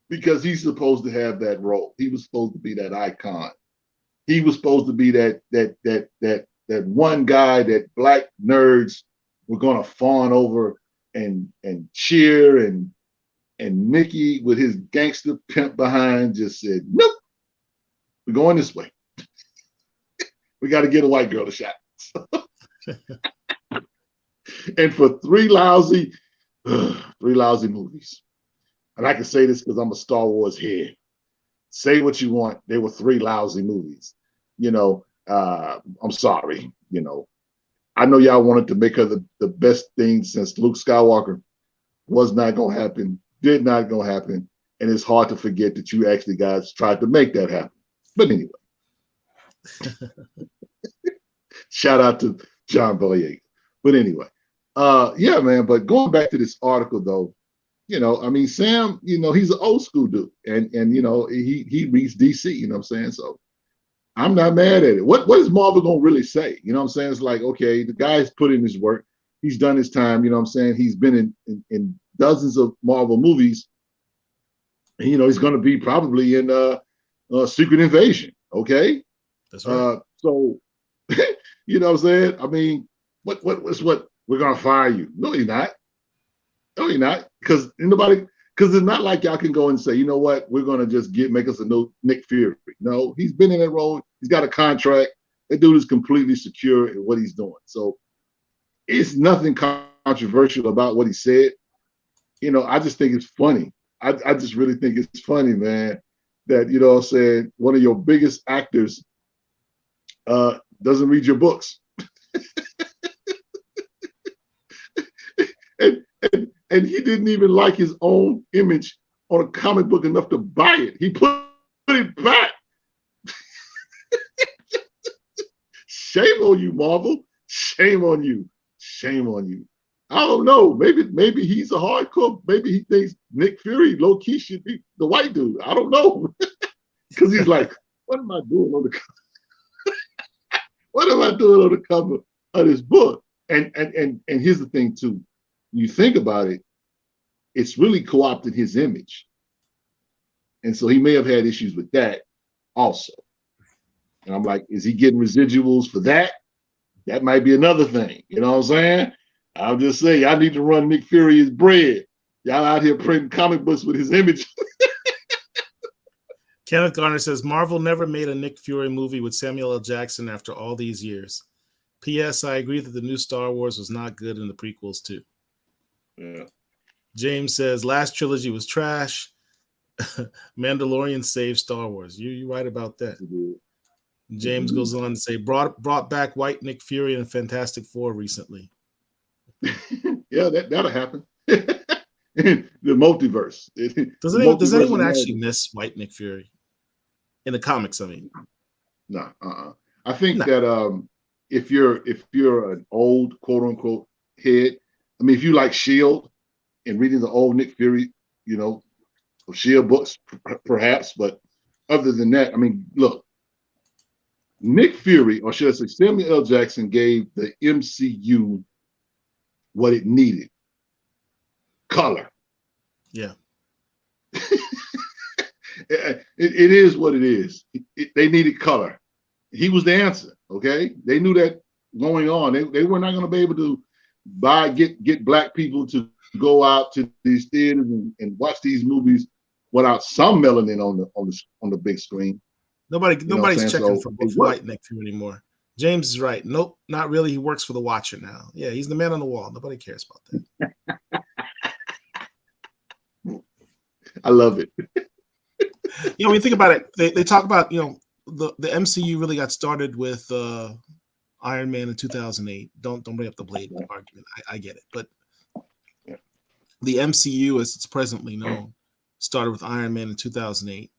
because he's supposed to have that role. He was supposed to be that icon. He was supposed to be that one guy that black nerds were gonna fawn over and cheer, and Mickey with his gangster pimp behind just said, nope, we're going this way. We got to get a white girl a shot. And for three lousy movies, and I can say this because I'm a Star Wars head. Say what you want, they were three lousy movies. You know, I'm sorry. You know, I know y'all wanted to make her the best thing since Luke Skywalker. Was not gonna happen. Did not gonna happen. And it's hard to forget that you actually guys tried to make that happen. But anyway. Shout out to John Boyega. But anyway, yeah, man. But going back to this article, though, you know, I mean, Sam, you know, he's an old school dude, and you know, he reads DC. You know what I'm saying? So I'm not mad at it. What is Marvel gonna really say? You know what I'm saying? It's like, okay, the guy's put in his work. He's done his time. You know what I'm saying? He's been in dozens of Marvel movies. And, you know, he's going to be probably in Secret Invasion. Okay. That's right. So, you know what I'm saying? I mean, what we're going to fire you? No, you're not. No, you're not. Because it's not like y'all can go and say, you know what, we're going to just make us a new Nick Fury. No, he's been in that role. He's got a contract. That dude is completely secure in what he's doing. So it's nothing controversial about what he said. You know, I just think it's funny. I just really think it's funny, man, that, you know what I'm saying, one of your biggest actors doesn't read your books. and he didn't even like his own image on a comic book enough to buy it. He put it back. Shame on you, Marvel. Shame on you. Shame on you. I don't know. Maybe he's a hardcore. Maybe he thinks Nick Fury low-key should be the white dude. I don't know. Because he's like, what am I doing on the cover? What am I doing on the cover of this book? And here's the thing, too. You think about it, it's really co-opted his image. And so he may have had issues with that also. And I'm like, is he getting residuals for that? That might be another thing. You know what I'm saying? I'll just say, I need to run Nick Fury his bread. Y'all out here printing comic books with his image. Kenneth Garner says, Marvel never made a Nick Fury movie with Samuel L. Jackson after all these years. P.S. I agree that the new Star Wars was not good in the prequels, too. Yeah. James says, last trilogy was trash. Mandalorian saved Star Wars. You're right about that. James goes on to say, brought back white Nick Fury in Fantastic Four recently. Yeah, that'll happen. The multiverse. Does anyone actually miss white Nick Fury in the comics? I mean, no. I think that if you're an old quote unquote head, I mean, if you like Shield and reading the old Nick Fury, you know, Shield books, perhaps, but other than that, I mean, look, Nick Fury, or should I say, Samuel L. Jackson gave the MCU what it needed. Color. Yeah. It is what it is. They needed color. He was the answer, okay? They knew that going on. They were not going to be able to get black people to go out to these theaters and watch these movies without some melanin on the big screen. Nobody's checking for white Nick Fury anymore. James is right. Nope, not really. He works for the Watcher now. Yeah, he's the man on the wall. Nobody cares about that. I love it. You know, when you think about it, they talk about, you know, the MCU really got started with Iron Man in 2008. Don't bring up the Blade argument. I get it, but the MCU, as it's presently known, started with Iron Man in 2008.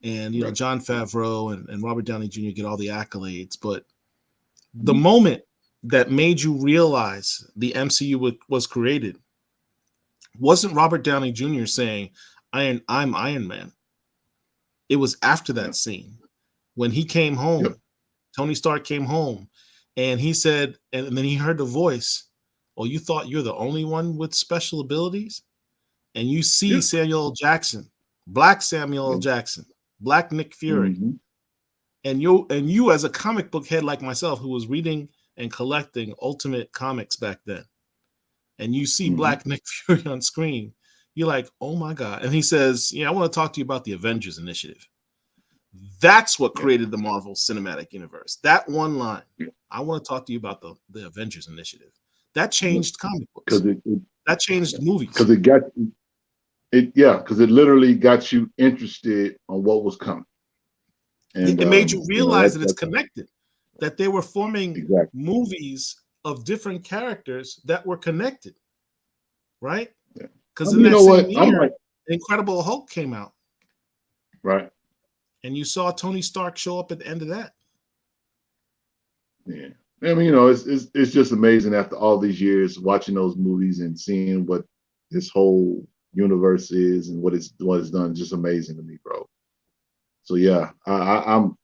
And, you know, Jon Favreau and Robert Downey Jr. get all the accolades. But the moment that made you realize the MCU was created wasn't Robert Downey Jr. saying, I'm Iron Man. It was after that scene when he came home. Yep. Tony Stark came home and he said, and then he heard the voice, "Oh, you thought you're the only one with special abilities?" And you see Samuel L. Jackson, Black Samuel L. Jackson, Black Nick Fury. Mm-hmm. And you as a comic book head like myself who was reading and collecting Ultimate Comics back then, and you see Black Nick Fury on screen, you're like, oh my God. And he says, I want to talk to you about the Avengers Initiative. That's what created the Marvel Cinematic Universe. That one line. I want to talk to you about the Avengers Initiative. That changed comic books. That changed movies. Because it got it, because it literally got you interested on what was coming. And it made you realize that it's connected, that they were forming movies of different characters that were connected, right? Because in that same year, Incredible Hulk came out. Right. And you saw Tony Stark show up at the end of that. Yeah. I mean, it's just amazing after all these years watching those movies and seeing what this whole universe is and what it's done. Just amazing to me, bro. So yeah, I'm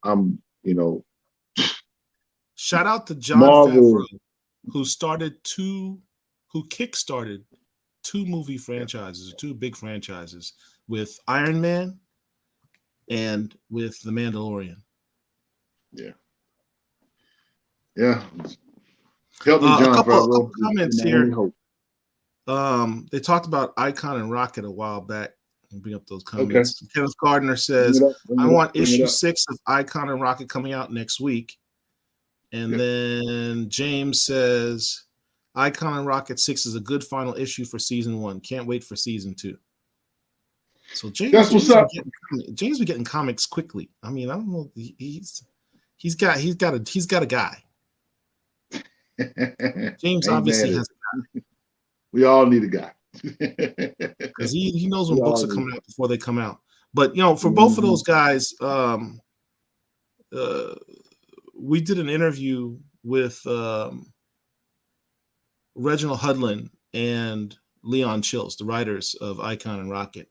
shout out to Jon Favreau, who kickstarted two movie franchises, two big franchises with Iron Man and with The Mandalorian. Yeah. Help me, Jon Favreau. A couple comments here. They talked about Icon and Rocket a while back. I'll bring up those comments. Okay. Kenneth Gardner says, I want issue 6 of Icon and Rocket coming out next week. And then James says, Icon and Rocket 6 is a good final issue for season 1. Can't wait for season 2. So James be getting comics quickly. I mean, I don't know. He's got a guy. James obviously has a guy. We all need a guy. Because he knows when books are coming out before they come out. But for both of those guys, we did an interview with Reginald Hudlin and Leon Chills, the writers of Icon and Rocket.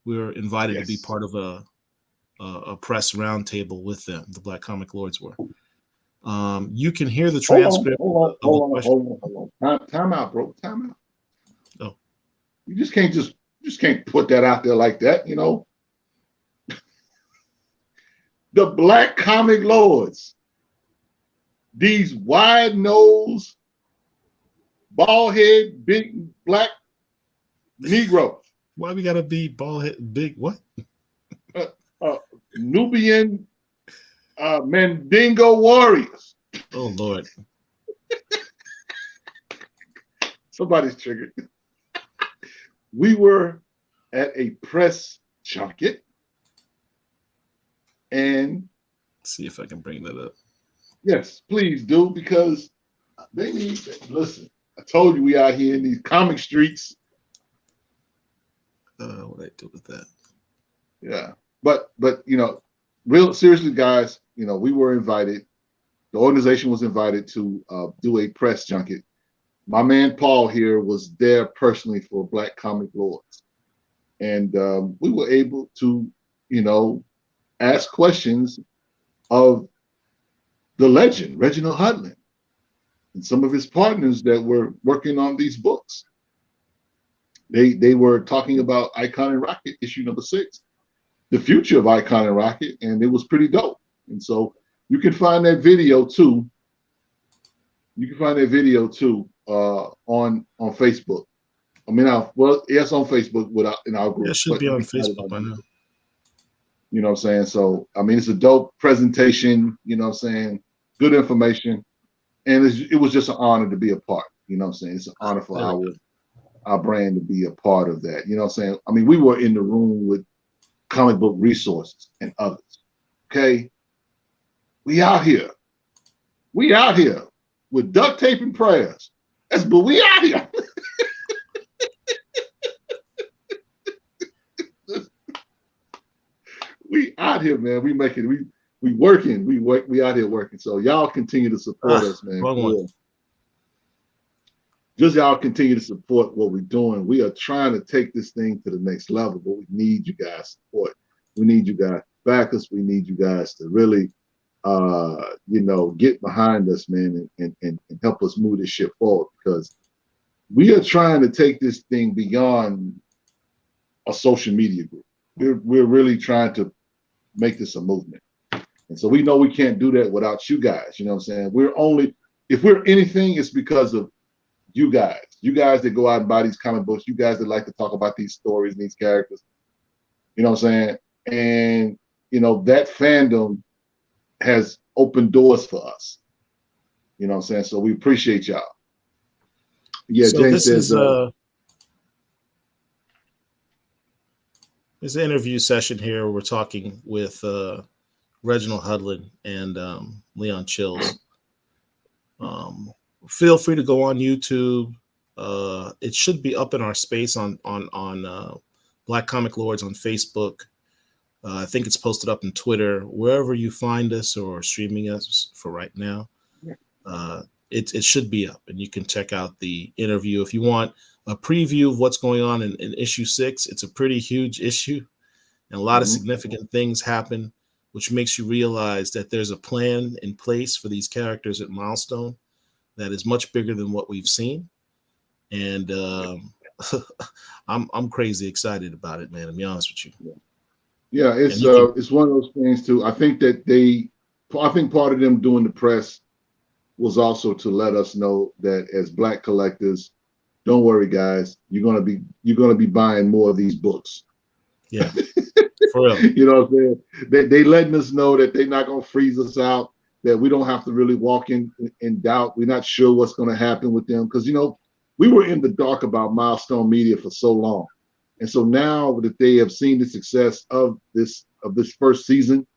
We were invited to be part of a press roundtable with them. The Black Comic Lords were. You can hear the transcript. Hold on. Time out, bro. Time out. Oh, you just can't put that out there like that. The Black Comic Lords, these wide-nosed, bald-head, big black Negroes. Why we gotta be bald-head, big what? Nubian Mandingo warriors. Oh Lord. Somebody's triggered. We were at a press junket and see if I can bring that up. Yes, please do, because they need listen. I told you we out here in these comic streets. What I do with that? Yeah. But real seriously, guys, we were invited. The organization was invited to do a press junket. My man Paul here was there personally for Black Comic Lords. And we were able to, ask questions of the legend, Reginald Hudlin, and some of his partners that were working on these books. They were talking about Icon and Rocket issue number 6, the future of Icon and Rocket, and it was pretty dope. And so you can find that video too. On Facebook. I mean, on Facebook in our group. It should be on Facebook by now. You know what I'm saying? So, I mean, it's a dope presentation, you know what I'm saying? Good information. And it was just an honor to be a part. You know what I'm saying? It's an honor for our brand to be a part of that. You know what I'm saying? I mean, we were in the room with Comic Book Resources and others. Okay? We out here with duct tape and prayers. But we out here. We out here, man. We working. We out here working. So y'all continue to support us, man. just y'all continue to support what we're doing. We are trying to take this thing to the next level, but we need you guys' support. We need you guys to back us. We need you guys to really, get behind us, man, and help us move this shit forward, because we are trying to take this thing beyond a social media group. We're really trying to make this a movement. And so we know we can't do that without you guys. You know what I'm saying? If we're anything, it's because of you guys that go out and buy these comic books, you guys that like to talk about these stories and these characters. You know what I'm saying? And, that fandom has opened doors for us. You know what I'm saying? So we appreciate y'all. Yeah, so James says, this is an interview session here where we're talking with Reginald Hudlin and Leon Chills. Feel free to go on YouTube. It should be up in our space on Black Comic Lords on Facebook. I think it's posted up on Twitter, wherever you find us or streaming us for right now. It should be up, and you can check out the interview. If you want a preview of what's going on in issue 6, it's a pretty huge issue, and a lot of significant things happen, which makes you realize that there's a plan in place for these characters at Milestone that is much bigger than what we've seen. And I'm crazy excited about it, man, to be honest with you. Yeah, it's one of those things too. I think part of them doing the press was also to let us know that as Black collectors, don't worry, guys, you're gonna be buying more of these books. Yeah, for real. You know what I'm saying? They letting us know that they're not gonna freeze us out, that we don't have to really walk in doubt. We're not sure what's gonna happen with them, because we were in the dark about Milestone Media for so long. And so now that they have seen the success of this first season,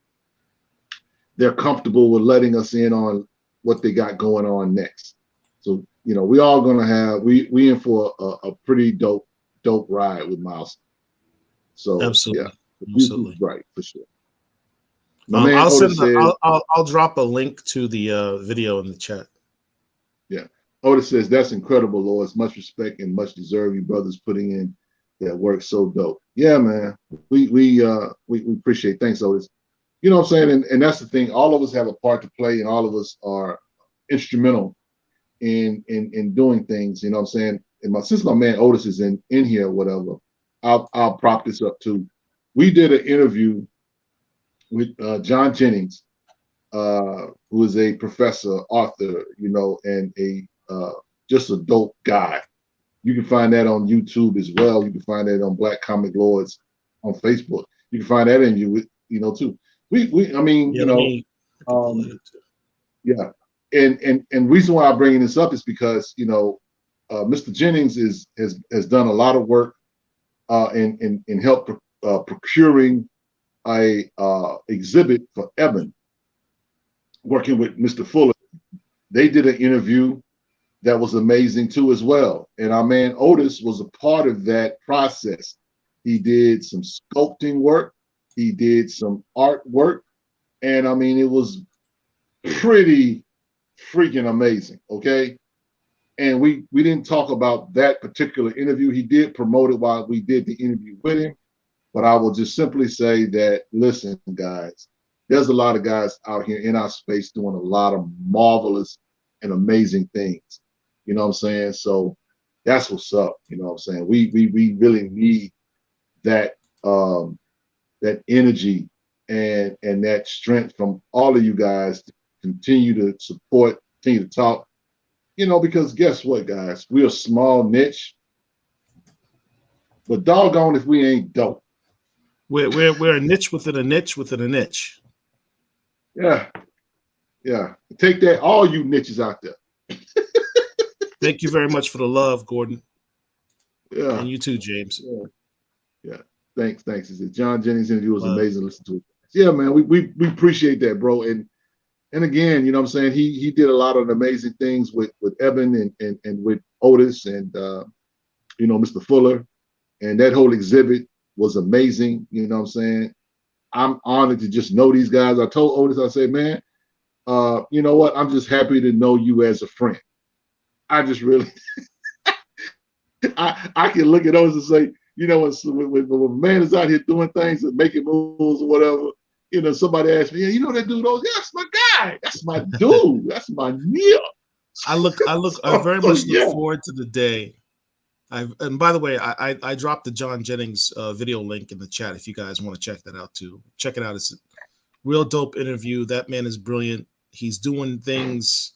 they're comfortable with letting us in on what they got going on next. So, we all gonna we in for a pretty dope ride with Milestone. So absolutely, yeah, absolutely, right, for sure. I'll drop a link to the video in the chat. Yeah, Otis says that's incredible, Lords. Much respect and much deserved. You brothers putting in that work so dope. Yeah, man. We appreciate. Thanks, Otis. You know what I'm saying? And that's the thing. All of us have a part to play, and all of us are instrumental in doing things. You know what I'm saying? And since my man Otis is in here or whatever, I'll prop this up too. We did an interview with John Jennings, who is a professor, author, and just a dope guy. You can find that on YouTube as well. You can find that on Black Comic Lords on Facebook. You can find that in too. Yeah. And reason why I'm bringing this up is because Mr. Jennings has done a lot of work in help procuring a exhibit for Eben, working with Mr. Fuller. They did an interview that was amazing too as well. And our man Otis was a part of that process. He did some sculpting work, he did some artwork, and it was pretty freaking amazing, okay? And we didn't talk about that particular interview. He did promote it while we did the interview with him, but I will just simply say that, listen, guys, there's a lot of guys out here in our space doing a lot of marvelous and amazing things. You know what I'm saying? So that's what's up. You know what I'm saying? We really need that that energy and that strength from all of you guys to continue to support, continue to talk. Because guess what, guys? We're a small niche, but doggone if we ain't dope. We're a niche within a niche within a niche. Yeah. Take that, all you niches out there. Thank you very much for the love, Gordon. Yeah. And you too, James. Yeah. Thanks. He said John Jennings' interview was amazing. Listen to it. Yeah, man. We appreciate that, bro. And again, you know what I'm saying? He did a lot of amazing things with Eben and with Otis and Mr. Fuller. And that whole exhibit was amazing. You know what I'm saying? I'm honored to just know these guys. I told Otis, I said, man, you know what? I'm just happy to know you as a friend. I just really, I can look at those and say, you know, when a man is out here doing things and making moves or whatever, you know, somebody asks me, yeah, you know that dude? Oh, yeah, that's my guy. That's my dude. That's my Neil. I very much look yeah. forward to the day. And by the way, I dropped the John Jennings video link in the chat if you guys want to check that out too. Check it out. It's a real dope interview. That man is brilliant. He's doing things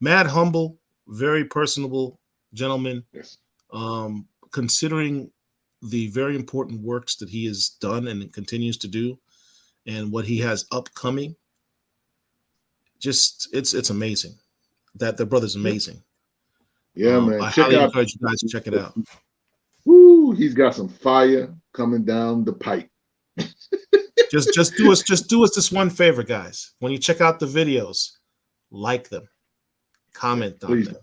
mad humble, very personable gentleman. Yes. Considering the very important works that he has done and continues to do, and what he has upcoming, just it's amazing. That the brother's amazing. Yeah, man. I highly encourage you guys to check it out. Woo, he's got some fire coming down the pipe. just do us this one favor, guys. When you check out the videos, like them, comment on them.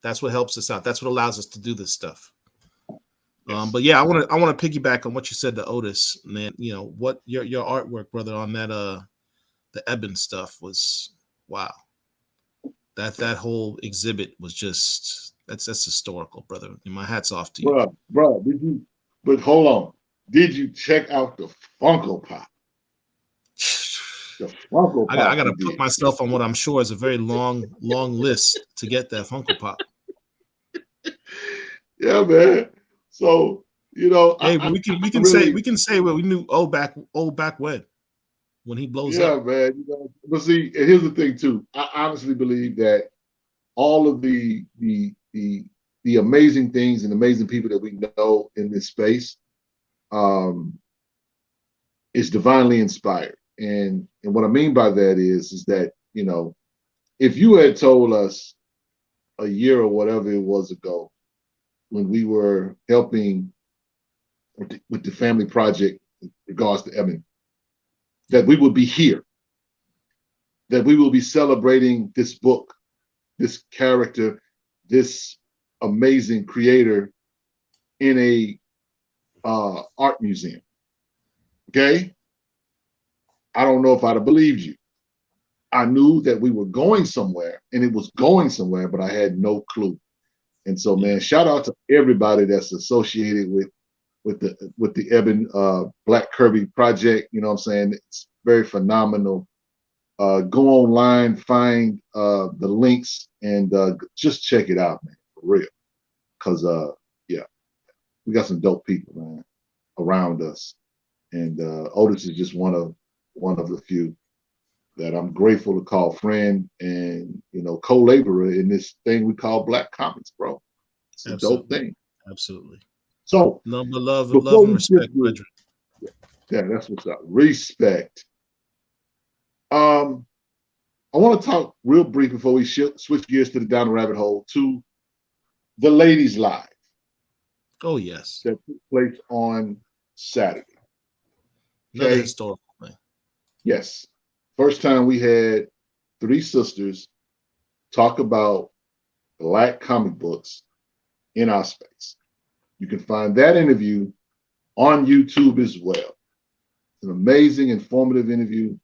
That's what helps us out. That's what allows us to do this stuff. But yeah, I want to piggyback on what you said to Otis, man. You know what your artwork, brother, on that the Eben stuff was wow. That whole exhibit was just that's historical, brother. My hat's off to you, bro. Did you? But hold on. Did you check out the Funko Pop? The Funko Pop. I got to put myself on what I'm sure is a very long list to get that Funko Pop. Yeah, man. So you know, hey, we can say what we knew. Back when he blows up. Yeah, man. You know, but see, and here's the thing too. I honestly believe that all of the amazing things and amazing people that we know in this space is divinely inspired. And what I mean by that is that, you know, if you had told us a year or whatever it was ago, when we were helping with the family project in regards to Eben, that we would be here, that we will be celebrating this book, this character, this amazing creator in a art museum. Okay? I don't know if I'd have believed you. I knew that we were going somewhere and it was going somewhere, but I had no clue. And so, man, shout out to everybody that's associated with the Eben Black Kirby project. You know what I'm saying? It's very phenomenal. Go online, find the links, and just check it out, man, for real. Because yeah, we got some dope people, man, around us, and Otis is just one of the few that I'm grateful to call friend and, you know, co-laborer in this thing we call Black Comics, bro. It's a dope thing. Absolutely. So number love and respect, Frederick. Yeah, that's what's up. Respect. I want to talk real brief before we switch gears to the Down the Rabbit Hole to the Ladies Live. Oh yes, that took place on Saturday. Another historical thing. Yes, first time we had 3 sisters talk about Black comic books in our space. You can find that interview on YouTube as well. It's an amazing, informative interview,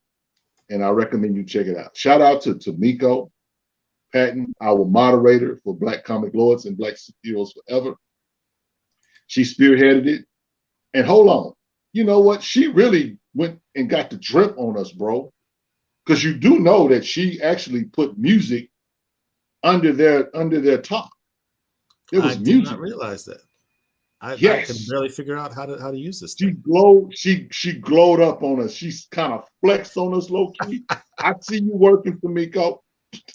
and I recommend you check it out. Shout out to Tamiko Patton, our moderator for Black Comic Lords and Black Heroes Forever. She spearheaded it. And hold on, you know what? She really went and got the drip on us, bro. Because you do know that she actually put music under their talk. There was music. I did not realize that. I can barely figure out how to use this. She glowed. She glowed up on us. She's kind of flexed on us low key. I see you working, Tamiko.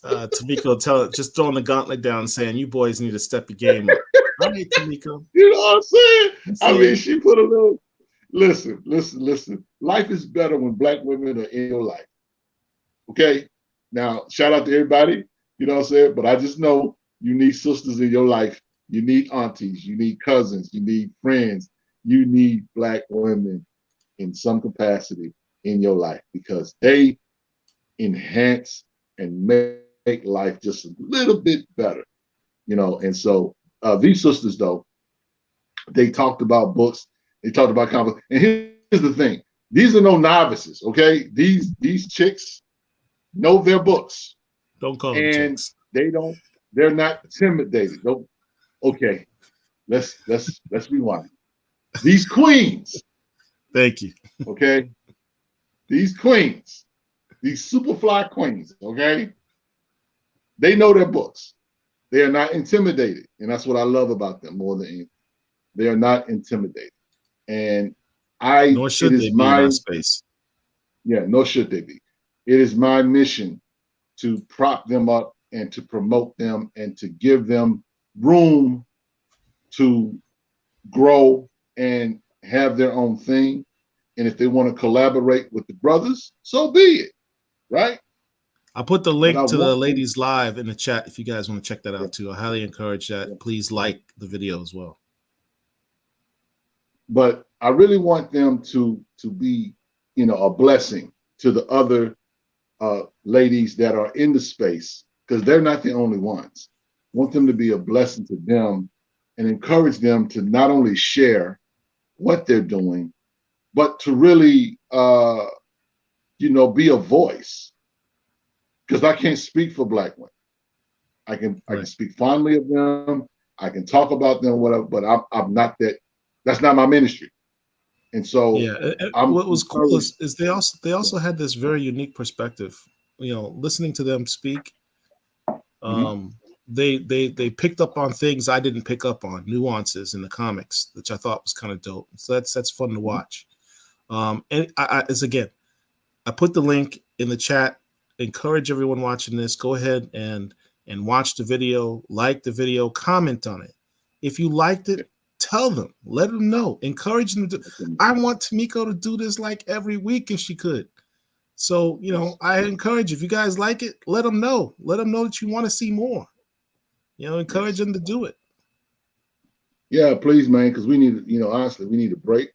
Tamiko, just throwing the gauntlet down, saying you boys need to step your game up. All right, Tamiko. You know what I'm saying? I mean, she put a little. Listen. Life is better when Black women are in your life. Okay. Now, shout out to everybody. You know what I'm saying? But I just know you need sisters in your life. You need aunties, you need cousins, you need friends, you need Black women in some capacity in your life because they enhance and make life just a little bit better, you know. And so these sisters, though, they talked about books, they talked about comics. And here's the thing: these are no novices, okay? These chicks know their books. Don't call them chicks. They're not intimidated. Okay. let's rewind. These queens, Thank you. okay? These queens, these Superfly queens, okay? They know their books. They are not intimidated. And that's what I love about them more than anything. They are not intimidated. And Nor should they be in our space. Yeah, nor should they be. It is my mission to prop them up and to promote them and to give them room to grow and have their own thing. And if they want to collaborate with the brothers, so be it, right? I put the link to the ladies live in the chat if you guys want to check that out too. I highly encourage that. Yeah. Please like the video as well. But I really want them to be, a blessing to the other ladies that are in the space, because they're not the only ones. I want them to be a blessing to them and encourage them to not only share what they're doing, but to really, be a voice. Because I can't speak for Black women. I can speak fondly of them. I can talk about them, whatever, but I'm not that. That's not my ministry. And so, what was cool is they also had this very unique perspective. Listening to them speak, they picked up on things I didn't pick up on, nuances in the comics, which I thought was kind of dope. So that's fun to watch. And I put the link in the chat. Encourage everyone watching this. Go ahead and watch the video, like the video, comment on it. If you liked it, tell them, let them know, encourage them to. I want Tomiko to do this like every week if she could. So, I encourage, if you guys like it, let them know. Let them know that you want to see more. Encourage them to do it. Yeah, please, man, because we need, honestly, we need a break.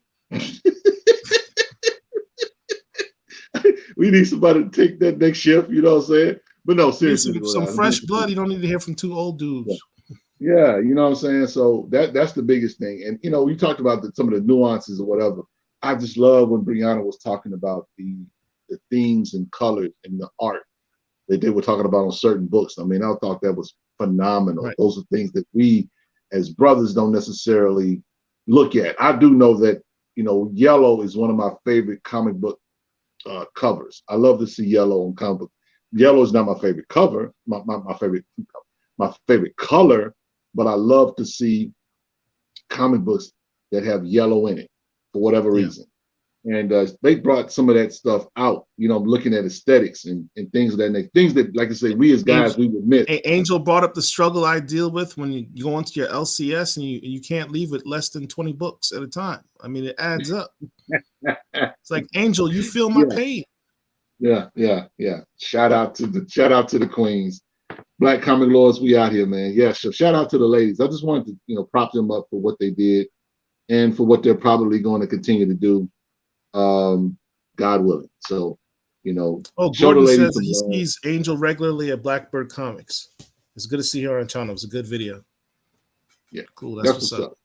We need somebody to take that next shift, you know what I'm saying? But no, seriously. Some fresh blood. You don't need to hear from two old dudes. Yeah, you know what I'm saying? So that's the biggest thing. And, we talked about some of the nuances or whatever. I just love when Brianna was talking about the themes and colors and the art that they were talking about on certain books. I mean, I thought that was phenomenal. Right. Those are things that we as brothers don't necessarily look at. I do know that, yellow is one of my favorite comic book covers. I love to see yellow on comic book. Yellow is not my favorite cover, my favorite color, but I love to see comic books that have yellow in it for whatever reason. And they brought some of that stuff out, looking at aesthetics and things of that nature. Things that, like I say, we as guys, we would miss. Angel brought up the struggle I deal with when you go into your LCS and you can't leave with less than 20 books at a time. I mean, it adds up. It's like, Angel, you feel my pain. Yeah. Shout out to the queens. Black Comic Lords, we out here, man. Yeah, so shout out to the ladies. I just wanted to, prop them up for what they did and for what they're probably going to continue to do, God willing. So, Gordon says he sees Angel regularly at Blackbird Comics. It's good to see her on channel. It was a good video. Yeah, cool. That's what's up.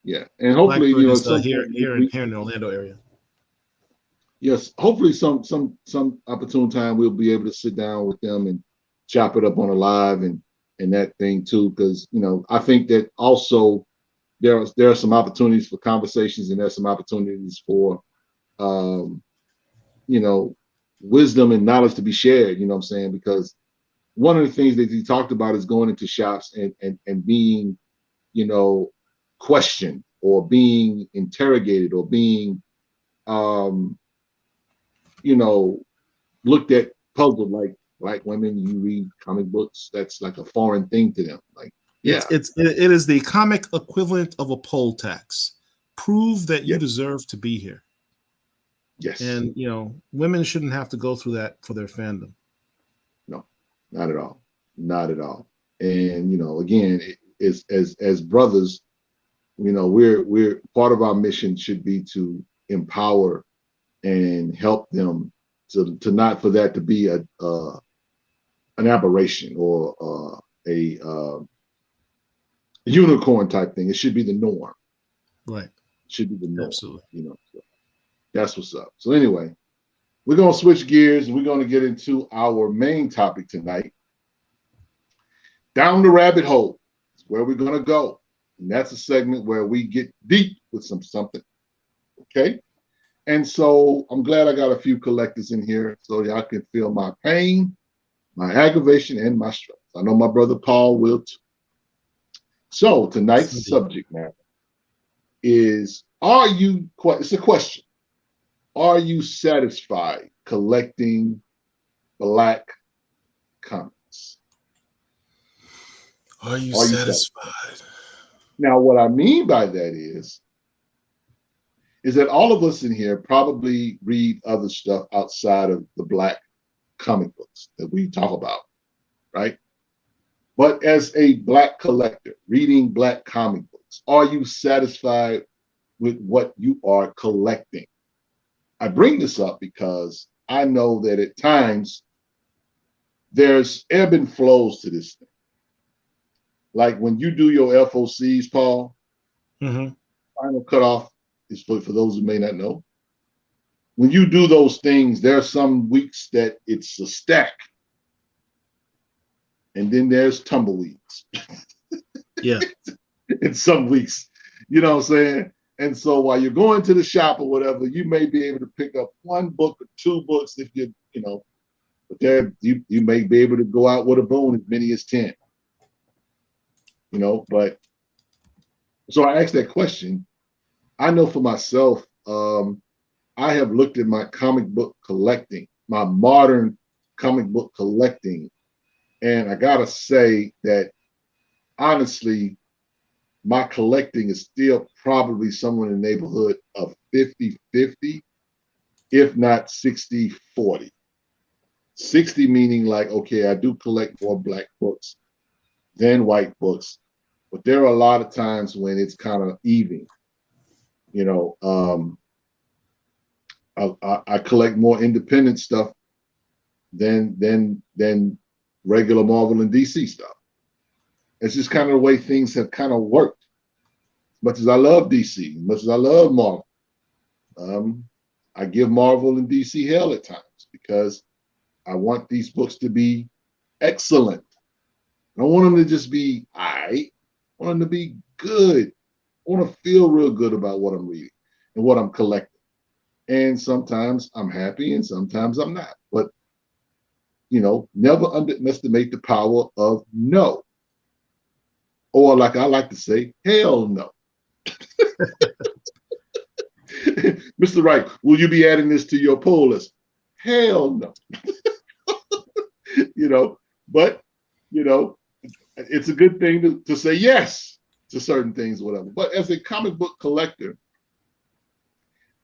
Yeah, and hopefully, here in the Orlando area. Yes, hopefully, some opportune time we'll be able to sit down with them and chop it up on a live and that thing too, because I think that also there are some opportunities for conversations and there's some opportunities for wisdom and knowledge to be shared, you know what I'm saying? Because one of the things that he talked about is going into shops and being, questioned or being interrogated or being, looked at, puzzled, like Black women, you read comic books, that's like a foreign thing to them. Like, yeah. It is the comic equivalent of a poll tax. Prove that you deserve to be here. Yes. And, women shouldn't have to go through that for their fandom. No, not at all. Not at all. And, again, as brothers, we're part of our mission should be to empower and help them to not for that to be an aberration or a unicorn type thing. It should be the norm. Right. It should be the norm. Absolutely. So that's what's up. So anyway, we're going to switch gears. We're going to get into our main topic tonight. Down the rabbit hole is where we're going to go. And that's a segment where we get deep with something. Okay. And so I'm glad I got a few collectors in here so y'all can feel my pain, my aggravation, and my stress. I know my brother Paul will too. So tonight's subject matter is, it's a question. Are you satisfied collecting Black comics? Are you satisfied? Now, what I mean by that is that all of us in here probably read other stuff outside of the Black comic books that we talk about, right? But as a Black collector reading Black comic books, are you satisfied with what you are collecting? I bring this up because I know that at times there's ebb and flows to this thing. Like when you do your FOCs, Paul, final cutoff is for those who may not know. When you do those things, there are some weeks that it's a stack. And then there's tumbleweeds. Yeah. In some weeks, you know what I'm saying? And so while you're going to the shop or whatever, you may be able to pick up one book or two books if but there you may be able to go out with a boon as many as 10. But so I asked that question. I know for myself, I have looked at my comic book collecting, my modern comic book collecting, and I gotta say that honestly, my collecting is still probably somewhere in the neighborhood of 50-50, if not 60-40. 60 meaning like, okay, I do collect more Black books than white books, but there are a lot of times when it's kind of even. I collect more independent stuff than regular Marvel and DC stuff. It's just kind of the way things have kind of worked. As much as I love DC, as much as I love Marvel, I give Marvel and DC hell at times because I want these books to be excellent. I don't want them to just be all right. I want them to be good. I want to feel real good about what I'm reading and what I'm collecting. And sometimes I'm happy and sometimes I'm not. But, never underestimate the power of no. Or like I like to say, hell no. Mr. Wright, will you be adding this to your poll list? Hell no. But, it's a good thing to say yes to certain things, whatever. But as a comic book collector,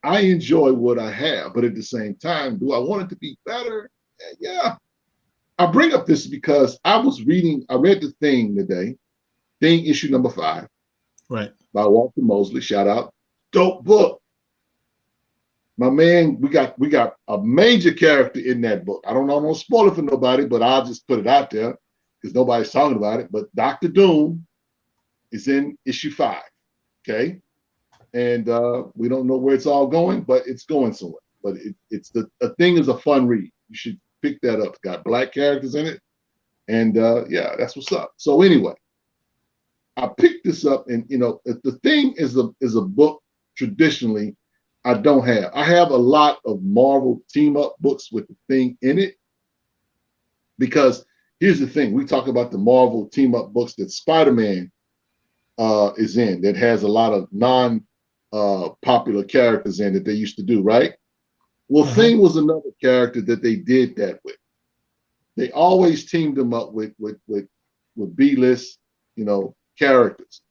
I enjoy what I have, but at the same time, do I want it to be better? Yeah. I bring up this because I read The Thing today, Thing issue number 5. Right. By Walter Mosley. Shout out. Dope book. My man, we got a major character in that book. I don't spoil it for nobody, but I'll just put it out there because nobody's talking about it. But Dr. Doom is in issue 5. Okay. And we don't know where it's all going, but it's going somewhere. But The Thing is a fun read. You should pick that up. It's got Black characters in it. And yeah, that's what's up. So anyway, I picked this up, and The Thing is a book traditionally I don't have. I have a lot of Marvel team up books with The Thing in it, because here's the thing: we talk about the Marvel team up books that Spider-Man is in, that has a lot of non-popular characters in that they used to do, right? Well, Thing was another character that they did that with. They always teamed them up with B-list, characters,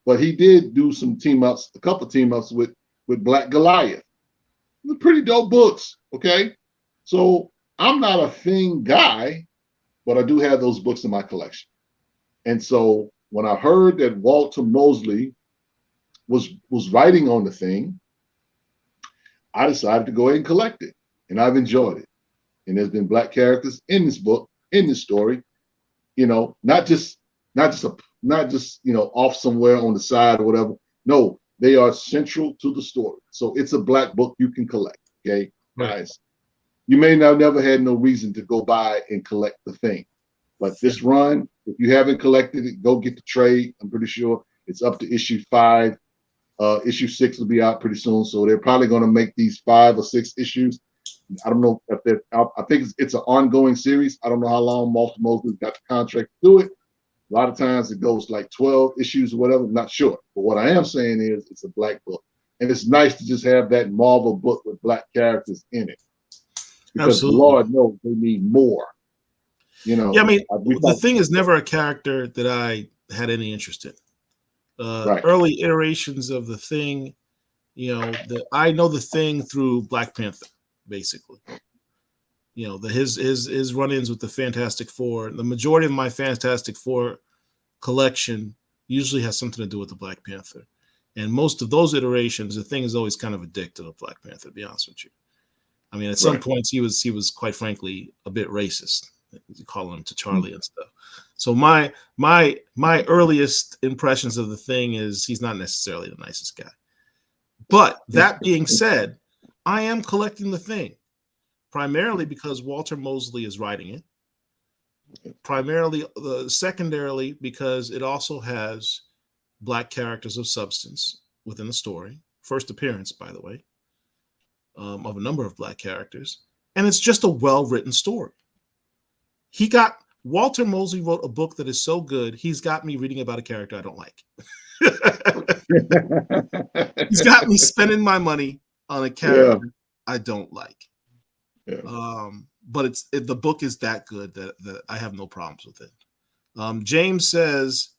But he did do some a couple team ups with Black Goliath. They're pretty dope books, okay? So I'm not a Thing guy, but I do have those books in my collection. And so when I heard that Walter Mosley was writing on The Thing, I decided to go ahead and collect it, and I've enjoyed it. And there's been Black characters in this book, in this story, not just off somewhere on the side or whatever. No, they are central to the story. So it's a Black book you can collect. Okay, guys, you may not never had no reason to go buy and collect The Thing, but this run, if you haven't collected it, go get the trade. I'm pretty sure It's up to issue 5. Issue 6 will be out pretty soon, so they're probably going to make these 5 or 6 issues. I don't know if they're out. I think it's an ongoing series. I don't know how long Mosley's got the contract to do it. A lot of times it goes like 12 issues or whatever. I'm not sure. But what I am saying is it's a black book. And it's nice to just have that Marvel book with black characters in it. Because Absolutely. the Lord knows they need more. You know, yeah, I mean, the thing is never a character that I had any interest in. Right. Early iterations of the Thing, you know, I know the Thing through Black Panther, basically. You know, his run-ins with the Fantastic Four. The majority of my Fantastic Four collection usually has something to do with the Black Panther. And most of those iterations, the Thing is always kind of a dick to the Black Panther, to be honest with you. I mean, at some points he was quite frankly a bit racist. You call him to Charlie and stuff. So my earliest impressions of the Thing is he's not necessarily the nicest guy. But that being said, I am collecting the Thing primarily because Walter Mosley is writing it. Secondarily, because it also has black characters of substance within the story. First appearance, by the way, of a number of black characters. And it's just a well-written story. Walter Mosley wrote a book that is so good, he's got me reading about a character I don't like. He's got me spending my money on a character I don't like. Yeah. But the book is that good that I have no problems with it. James says,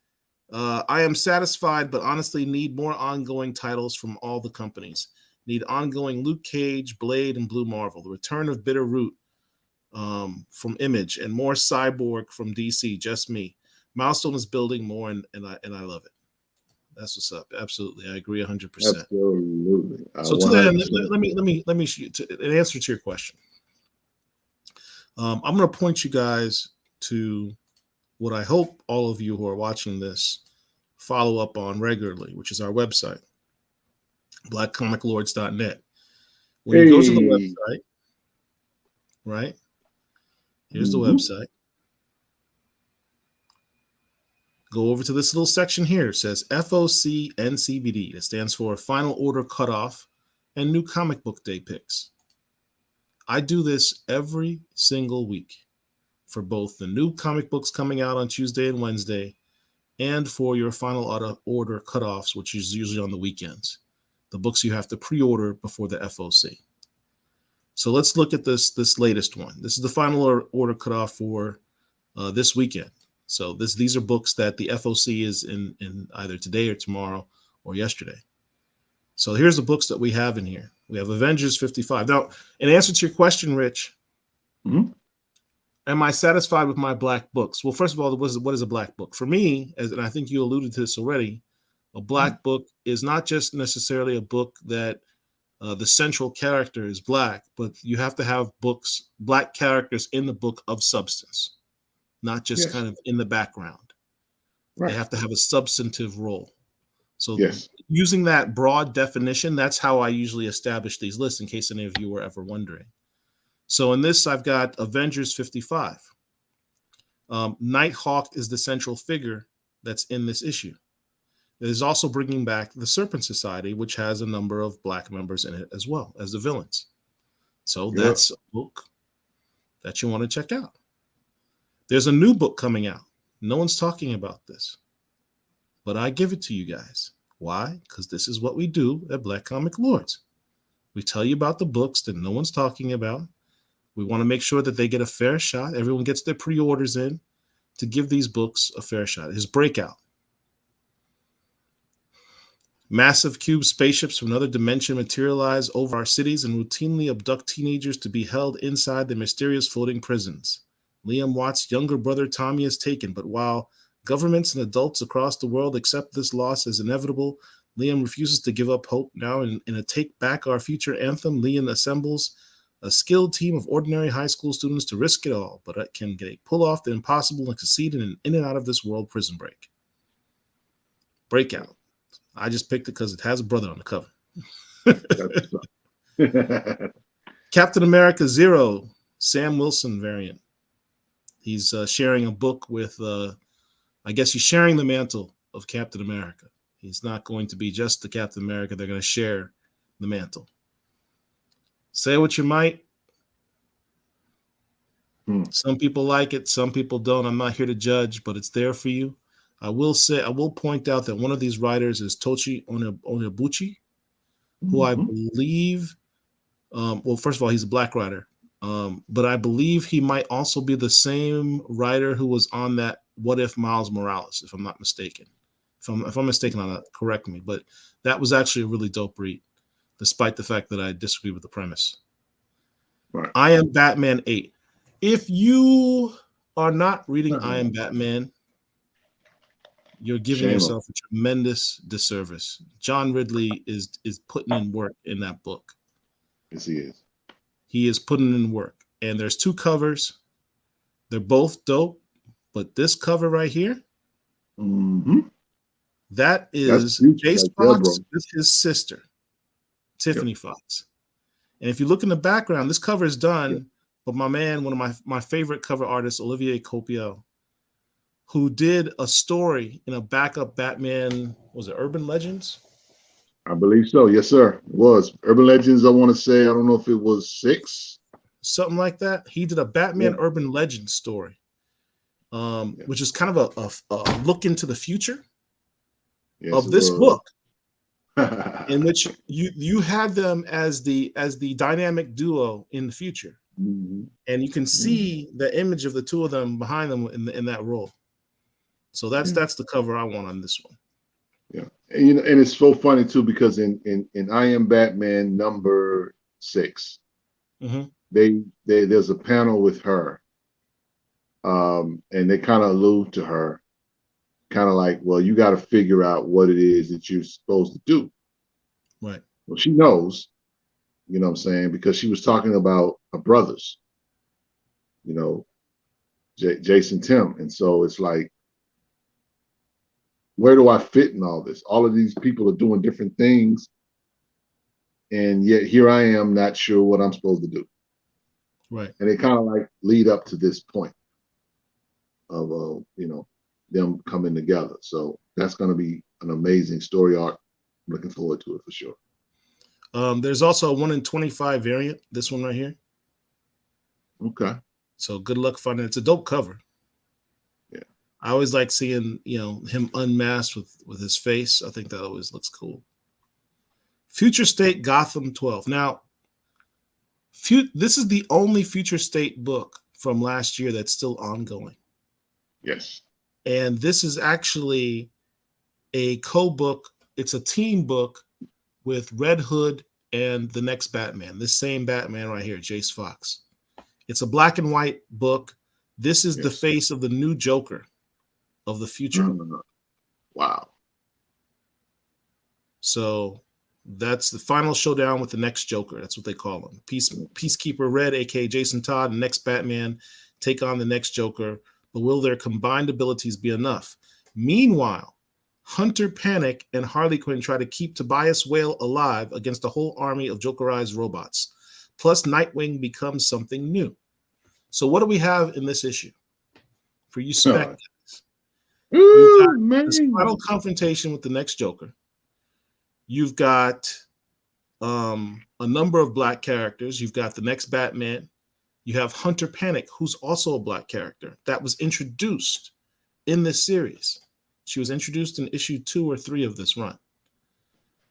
I am satisfied, but honestly need more ongoing titles from all the companies. Need ongoing Luke Cage, Blade, and Blue Marvel. The return of Bitterroot from Image, and more Cyborg from DC. Just me. Milestone is building more, and I love it. That's what's up. Absolutely, I agree 100%. Absolutely. So to that end, let me shoot an answer to your question. I'm going to point you guys to what I hope all of you who are watching this follow up on regularly, which is our website, blackcomiclords.net. When you go to the website, right? Here's the website. Go over to this little section here. It says FOC NCBD. It stands for Final Order Cutoff and New Comic Book Day Picks. I do this every single week for both the new comic books coming out on Tuesday and Wednesday and for your Final Order cutoffs, which is usually on the weekends. The books you have to pre-order before the FOC. So let's look at this latest one. This is the Final Order cutoff for this weekend. So these are books that the FOC is in either today or tomorrow or yesterday. So here's the books that we have in here. We have Avengers 55. Now, in answer to your question, Rich, am I satisfied with my black books? Well, first of all, what is a black book? For me, and I think you alluded to this already, a black book is not just necessarily a book that the central character is black, but you have to have black characters in the book of substance, not just kind of in the background. Right. They have to have a substantive role. So using that broad definition, that's how I usually establish these lists, in case any of you were ever wondering. So in this, I've got Avengers 55. Nighthawk is the central figure that's in this issue. It is also bringing back the Serpent Society, which has a number of black members in it as well as the villains. So that's a book that you want to check out. There's a new book coming out. No one's talking about this, but I give it to you guys. Why? Because this is what we do at Black Comic Lords. We tell you about the books that no one's talking about. We want to make sure that they get a fair shot. Everyone gets their pre-orders in to give these books a fair shot. His Breakout. Massive cube spaceships from another dimension materialize over our cities and routinely abduct teenagers to be held inside the mysterious floating prisons. Liam Watt's younger brother Tommy is taken, but while governments and adults across the world accept this loss as inevitable, Liam refuses to give up hope. Now in a Take Back Our Future anthem, Liam assembles a skilled team of ordinary high school students to risk it all, but can pull off the impossible and succeed in an in and out of this world prison break. Breakout. I just picked it because it has a brother on the cover. Captain America Zero, Sam Wilson variant. He's sharing a book with, I guess he's sharing the mantle of Captain America. He's not going to be just the Captain America. They're going to share the mantle. Say what you might. Some people like it. Some people don't. I'm not here to judge, but it's there for you. I will point out that one of these writers is Tochi Onyebuchi, who I believe, well, first of all, he's a black writer, but I believe he might also be the same writer who was on that What If Miles Morales, if I'm not mistaken. If I'm mistaken on that, correct me. But that was actually a really dope read, despite the fact that I disagree with the premise. Right. I Am Batman 8. If you are not reading I Am Batman, you're giving yourself a tremendous disservice. John Ridley is putting in work in that book. Yes, he is. He is putting in work. And there's 2 covers. They're both dope. But this cover right here, that is Jace Fox with his sister, Tiffany Fox. And if you look in the background, this cover is done by my man, one of my favorite cover artists, Olivier Copiel, who did a story in a backup Batman, was it Urban Legends? I believe so. Yes, sir. It was. Urban Legends, I want to say, I don't know if it was 6. Something like that. He did a Batman Urban Legends story, which is kind of a look into the future of this book, in which you have them as the dynamic duo in the future. And you can see the image of the 2 of them behind them in that role. So that's the cover I want on this one. Yeah, and and it's so funny too, because in I Am Batman number 6, there's a panel with her, and they kind of allude to her, kind of like, well, you got to figure out what it is that you're supposed to do. Right. Well, she knows, you know what I'm saying, because she was talking about her brothers, you know, Jason Tim, and so it's like, where do I fit in all this? All of these people are doing different things, and yet here I am, not sure what I'm supposed to do. Right. And they kind of like lead up to this point of them coming together. So that's going to be an amazing story arc. I'm looking forward to it for sure. There's also a 1 in 25 variant. This one right here. Okay. So good luck finding it. It's a dope cover. I always like seeing, him unmasked with his face. I think that always looks cool. Future State Gotham 12. Now, this is the only Future State book from last year that's still ongoing. Yes. And this is actually a co-book. It's a team book with Red Hood and the next Batman. This same Batman right here, Jace Fox. It's a black and white book. This is the face of the new Joker of the future. Wow. So that's the final showdown with the next Joker. That's what they call him. Peacekeeper Red, aka Jason Todd, and next Batman take on the next Joker. But will their combined abilities be enough? Meanwhile, Hunter Panic and Harley Quinn try to keep Tobias Whale alive against a whole army of Jokerized robots. Plus, Nightwing becomes something new. So what do we have in this issue? For you spec guys, you've got this final confrontation with the next Joker. You've got a number of black characters. You've got the next Batman. You have Hunter Panic, who's also a black character that was introduced in this series. She was introduced in issue 2 or 3 of this run.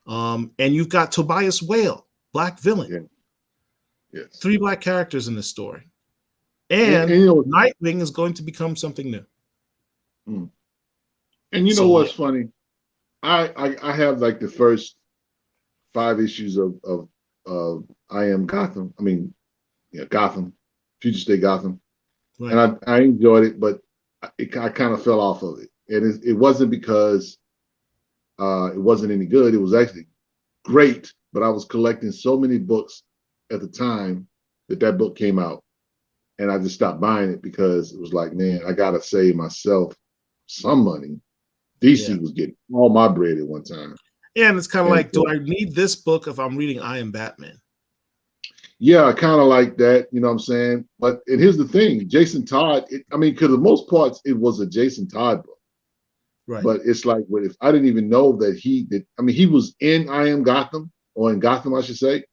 And you've got Tobias Whale, black villain. Yes. 3 black characters in this story. And Nightwing is going to become something new. And you know what's funny? I have like the first 5 issues of I Am Gotham. I mean, Gotham, Future State Gotham. Right. And I enjoyed it, but I kind of fell off of it. And it wasn't because it wasn't any good. It was actually great, but I was collecting so many books at the time that book came out. And I just stopped buying it because it was like, man, I got to save myself some money. DC was getting all my bread at one time. Yeah, and it's kind of like, do I need this book if I'm reading I Am Batman? Yeah, I kind of like that, you know what I'm saying? But here's the thing, Jason Todd, because for the most parts, it was a Jason Todd book. Right. But it's like, what if I didn't even know that he did? I mean, he was in I Am Gotham, or in Gotham, I should say.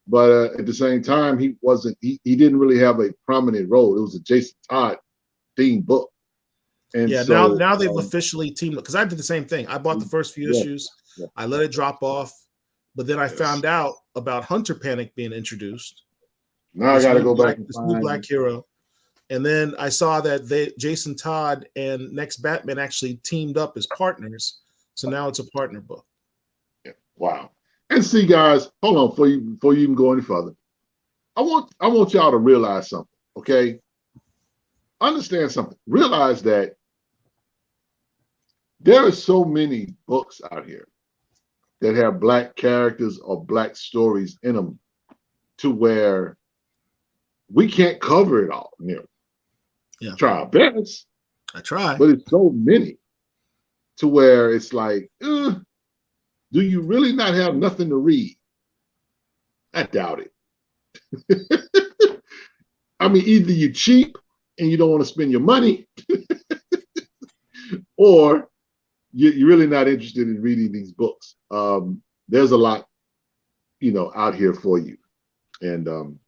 But at the same time, he wasn't. He didn't really have a prominent role. It was a Jason Todd themed book, and Yeah, so now they've officially teamed up because I did the same thing. I bought the first few yeah, issues, yeah, I let it drop off, but then I yes. found out about Hunter Panic being introduced. Now I got to go back and This new find. black hero. And then I saw that Jason Todd and Next Batman actually teamed up as partners. So now it's a partner book. Yeah. Wow. And see, guys, hold on before you even go any further. I want y'all to realize something, okay? Understand something. Realize that there are so many books out here that have black characters or black stories in them, to where we can't cover it all. Yeah. Try our best. I try. But it's so many, to where it's like, do you really not have nothing to read? I doubt it. I mean, either you're cheap and you don't want to spend your money, or you're really not interested in reading these books. There's a lot, out here for you. And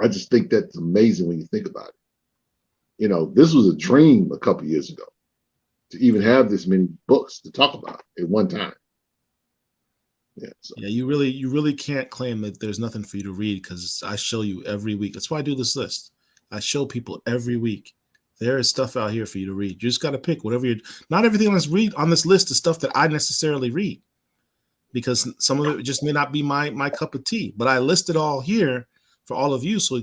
I just think that's amazing when you think about it. This was a dream a couple years ago, to even have this many books to talk about at one time. Yeah. So. Yeah, you really can't claim that there's nothing for you to read, because I show you every week. That's why I do this list. I show people every week there is stuff out here for you to read. You just got to pick whatever you're. Not everything on this list is stuff that I necessarily read, because some of it just may not be my cup of tea. But I list it all here for all of you, so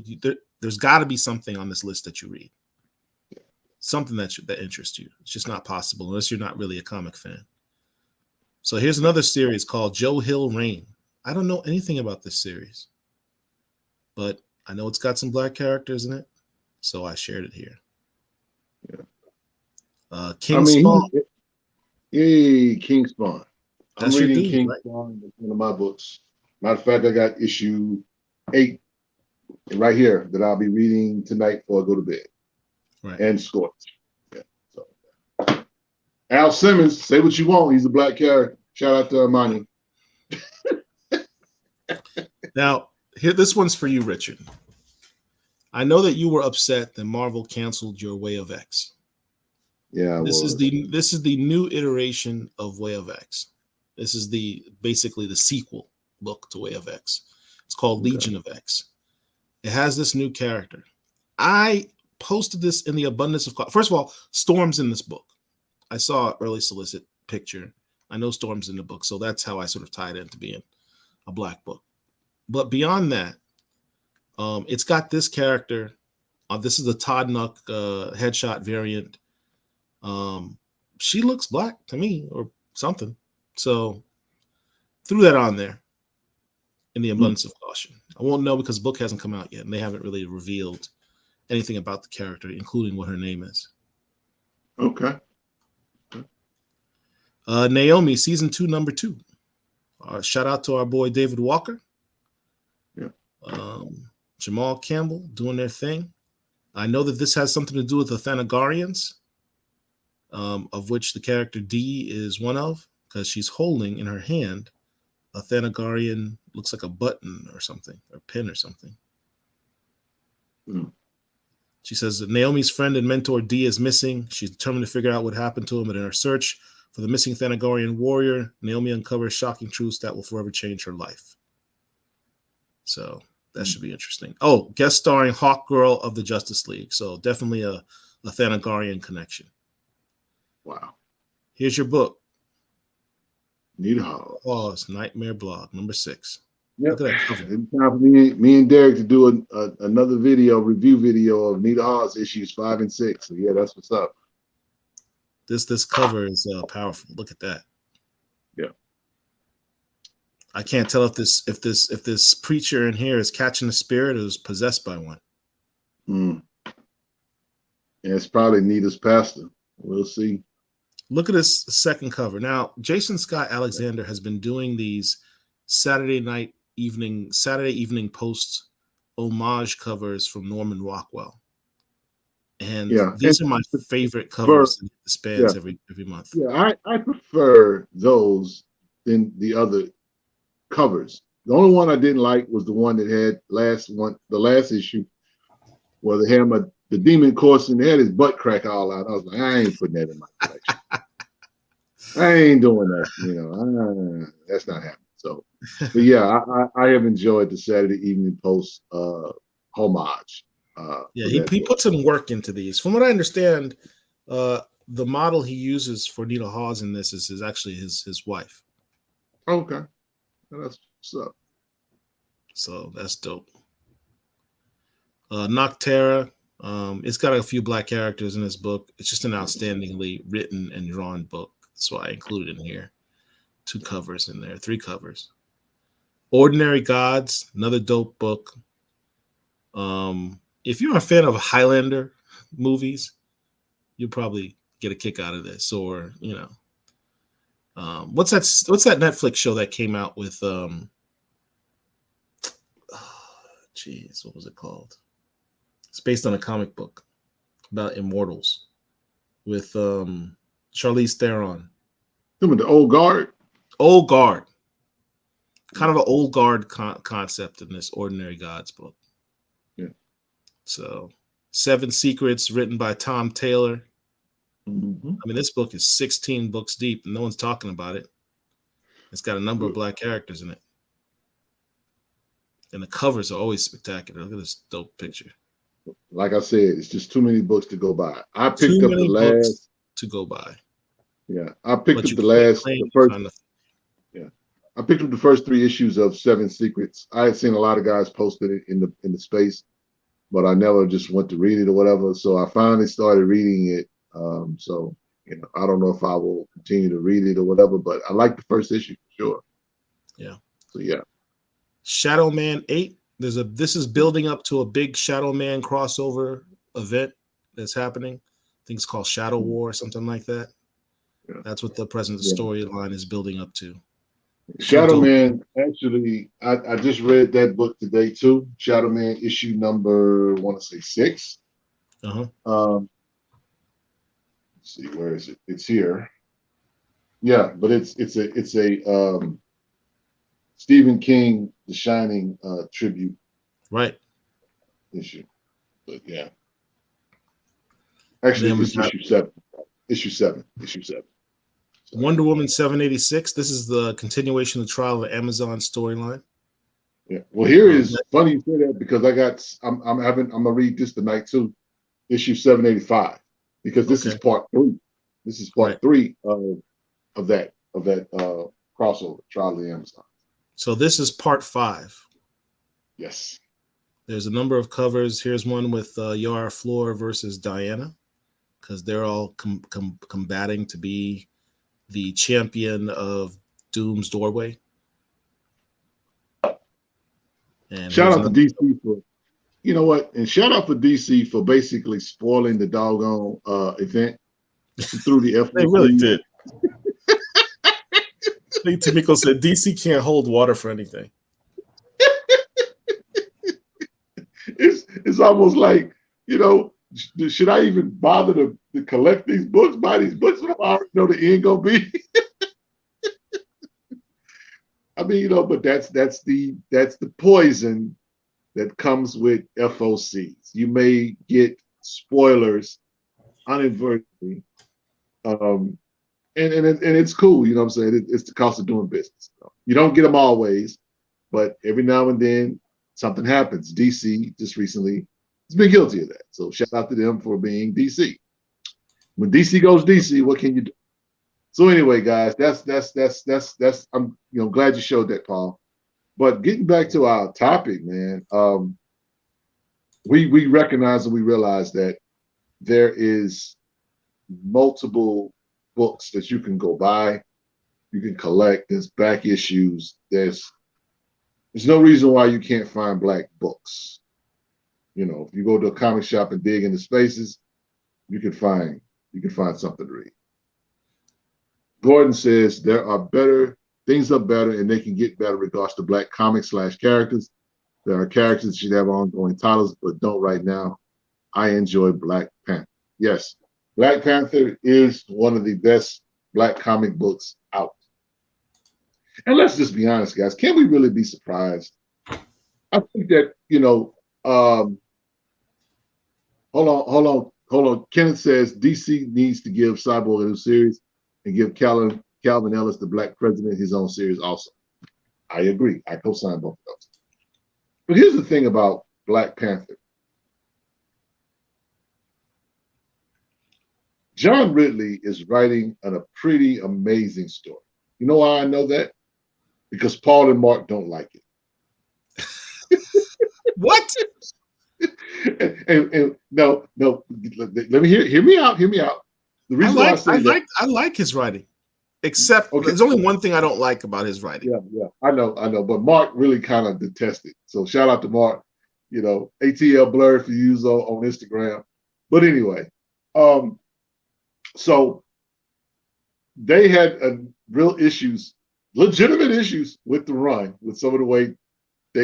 there's got to be something on this list that you read, something that interests you. It's just not possible unless you're not really a comic fan. So here's another series called Joe Hill Reign. I don't know anything about this series, but I know it's got some black characters in it, so I shared it here. Yeah. King Spawn. Yay, King Spawn. That's I'm reading dude, King right? Spawn, one of my books. Matter of fact, I got issue 8 right here that I'll be reading tonight before I go to bed. Right. And Scorch. Yeah. So Al Simmons, say what you want. He's a black character. Shout out to Armani. Now, this one's for you, Richard. I know that you were upset that Marvel canceled your Way of X. Yeah, this is the new iteration of Way of X. This is basically the sequel book to Way of X. It's called Legion of X. It has this new character. I posted this in the abundance of. First of all, Storm's in this book. I saw an early solicit picture. I know Storm's in the book, so that's how I sort of tied it into being a black book. But beyond that, it's got this character. This is the Todd Nuck headshot variant. She looks black to me, or something. So threw that on there in the abundance of caution. I won't know because the book hasn't come out yet, and they haven't really revealed anything about the character, including what her name is. Okay. Naomi, season 2, number 2. Shout out to our boy David Walker. Yeah. Jamal Campbell doing their thing. I know that this has something to do with the Thanagarians, of which the character D is one of, because she's holding in her hand a Thanagarian, looks like a button or something, or pin or something. She says that Naomi's friend and mentor D is missing. She's determined to figure out what happened to him, and in her search for the missing Thanagarian warrior, Naomi uncovers shocking truths that will forever change her life. So that should be interesting. Oh, guest starring Hawkgirl of the Justice League. So definitely a Thanagarian connection. Wow. Here's your book. Nita Hawes. Hawes, Nightmare Blog, number 6. Yep. Look at that cover. It's time for me and Derek to do another review video of Nita Hawes issues 5 and 6. So yeah, that's what's up. This cover is powerful. Look at that. Yeah. I can't tell if this preacher in here is catching a spirit or is possessed by one. Yeah, it's probably Nita's pastor. We'll see. Look at this second cover. Now, Jason Scott Alexander has been doing these Saturday evening Post homage covers from Norman Rockwell. And Yeah, these are my favorite prefer, covers. The spans yeah, every month. yeah. I prefer those than the other covers. The only one I didn't like was the one that had the last issue, where they had the demon course and they had his butt crack all out. I was like, I ain't putting that in my collection. I ain't doing that. That's not happening. So, but yeah, I have enjoyed the Saturday Evening Post homage. Yeah, For he that book. put some work into these. From what I understand, the model he uses for Nita Hawes in this is actually his wife. Okay, that's what's up. So that's dope. Noctera, it's got a few black characters in this book. It's just an outstandingly written and drawn book. That's why I included in here. 2 covers in there, 3 covers. Ordinary Gods, another dope book. If you're a fan of Highlander movies, you'll probably get a kick out of this. Or, what's that Netflix show that came out with what was it called? It's based on a comic book about immortals with Charlize Theron. The Old Guard. Old Guard. Kind of an Old Guard concept in this Ordinary Gods book. Yeah. So 7 Secrets, written by Tom Taylor. Mm-hmm. I mean, this book is 16 books deep, and no one's talking about it. It's got a number of black characters in it. And the covers are always spectacular. Look at this dope picture. Like I said, it's just too many books to go by. I picked Too up many the books last to go by. Yeah, I picked But up you the can't last, claim the to first. find the- Yeah, I picked up the first 3 issues of 7 Secrets. I had seen a lot of guys posted it in the space, but I never just went to read it or whatever. So I finally started reading it. So I don't know if I will continue to read it or whatever, but I like the first issue for sure. Yeah. So yeah. Shadow Man 8. This is building up to a big Shadow Man crossover event that's happening. I think it's called Shadow War or something like that. Yeah. That's what the present storyline is building up to. Shadow Man, actually, I just read that book today too. Shadow Man issue number, I want to say 6. Uh-huh. Let's see, where is it? It's here. Yeah, but it's a Stephen King The Shining tribute issue. But yeah. Actually, it's issue 7. Issue 7. So, Wonder Woman 786. This is the continuation of the Trial of Amazon storyline. Yeah. Well, here is funny you say that because I'm gonna read this tonight too. Issue 785 because this is part 3. This is part 3 of that crossover Trial of the Amazon. So this is part 5. Yes. There's a number of covers. Here's one with Yara Flor versus Diana, because they're all combating to be the champion of Doom's Doorway. And shout out to DC for, and shout out for DC for basically spoiling the doggone event through the FOC. They really did. I think Tamiko said DC can't hold water for anything. It's almost like, should I even bother to collect these books, buy these books when I already know the end gonna be? I mean, but that's the poison that comes with FOCs. You may get spoilers inadvertently, and it's cool. You know what I'm saying? It's the cost of doing business. You don't get them always, but every now and then something happens. DC just recently has been guilty of that. So shout out to them for being DC. When DC goes DC, what can you do? So anyway, guys, that's I'm glad you showed that, Paul. But getting back to our topic, man, we recognize and we realize that there is multiple books that you can go buy, you can collect. There's back issues. There's no reason why you can't find black books. If you go to a comic shop and dig into spaces, you can find something to read. Gordon says things are better and they can get better regards to black comics / characters. There are characters that should have ongoing titles, but don't right now. I enjoy Black Panther. Yes. Black Panther is one of the best black comic books out. And let's just be honest, guys. Can we really be surprised? I think that, hold on. Kenneth says DC needs to give Cyborg a new series and give Calvin Ellis, the Black President, his own series also. I agree. I co-sign both of those. But here's the thing about Black Panther. John Ridley is writing a pretty amazing story. You know why I know that? Because Paul and Mark don't like it. What? and no, let me hear me out. Hear me out. The reason I like his writing, except there's only one thing I don't like about his writing. Yeah, I know. But Mark really kind of detests it. So shout out to Mark. ATL Blur if you use on Instagram. But anyway, so they had real issues, legitimate issues with the run, with some of the way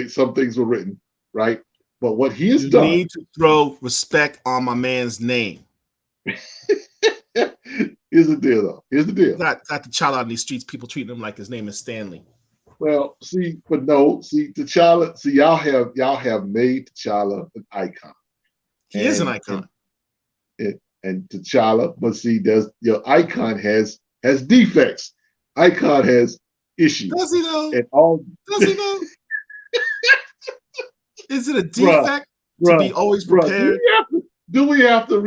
some things were written, right? But what he has done, you need to throw respect on my man's name. Here's the deal, though. Here's the deal. Got T'Challa out in these streets, people treating him like his name is Stanley. Well, T'Challa. See, y'all have made T'Challa an icon. He is an icon. And T'Challa, but see, your icon has defects. Icon has issues. Does he though? Does he though? Is it a defect to be always prepared? Do we have to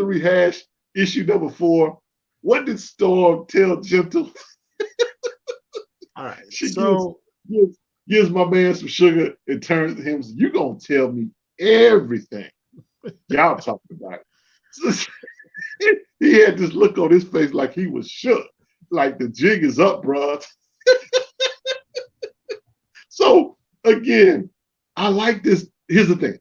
rehash issue number 4? What did Storm tell Gentle? All right. She gives my man some sugar and turns to him. You gonna tell me everything? Y'all talking about it. He had this look on his face like he was shook, like the jig is up, bro. So again, I like this. Here's the thing.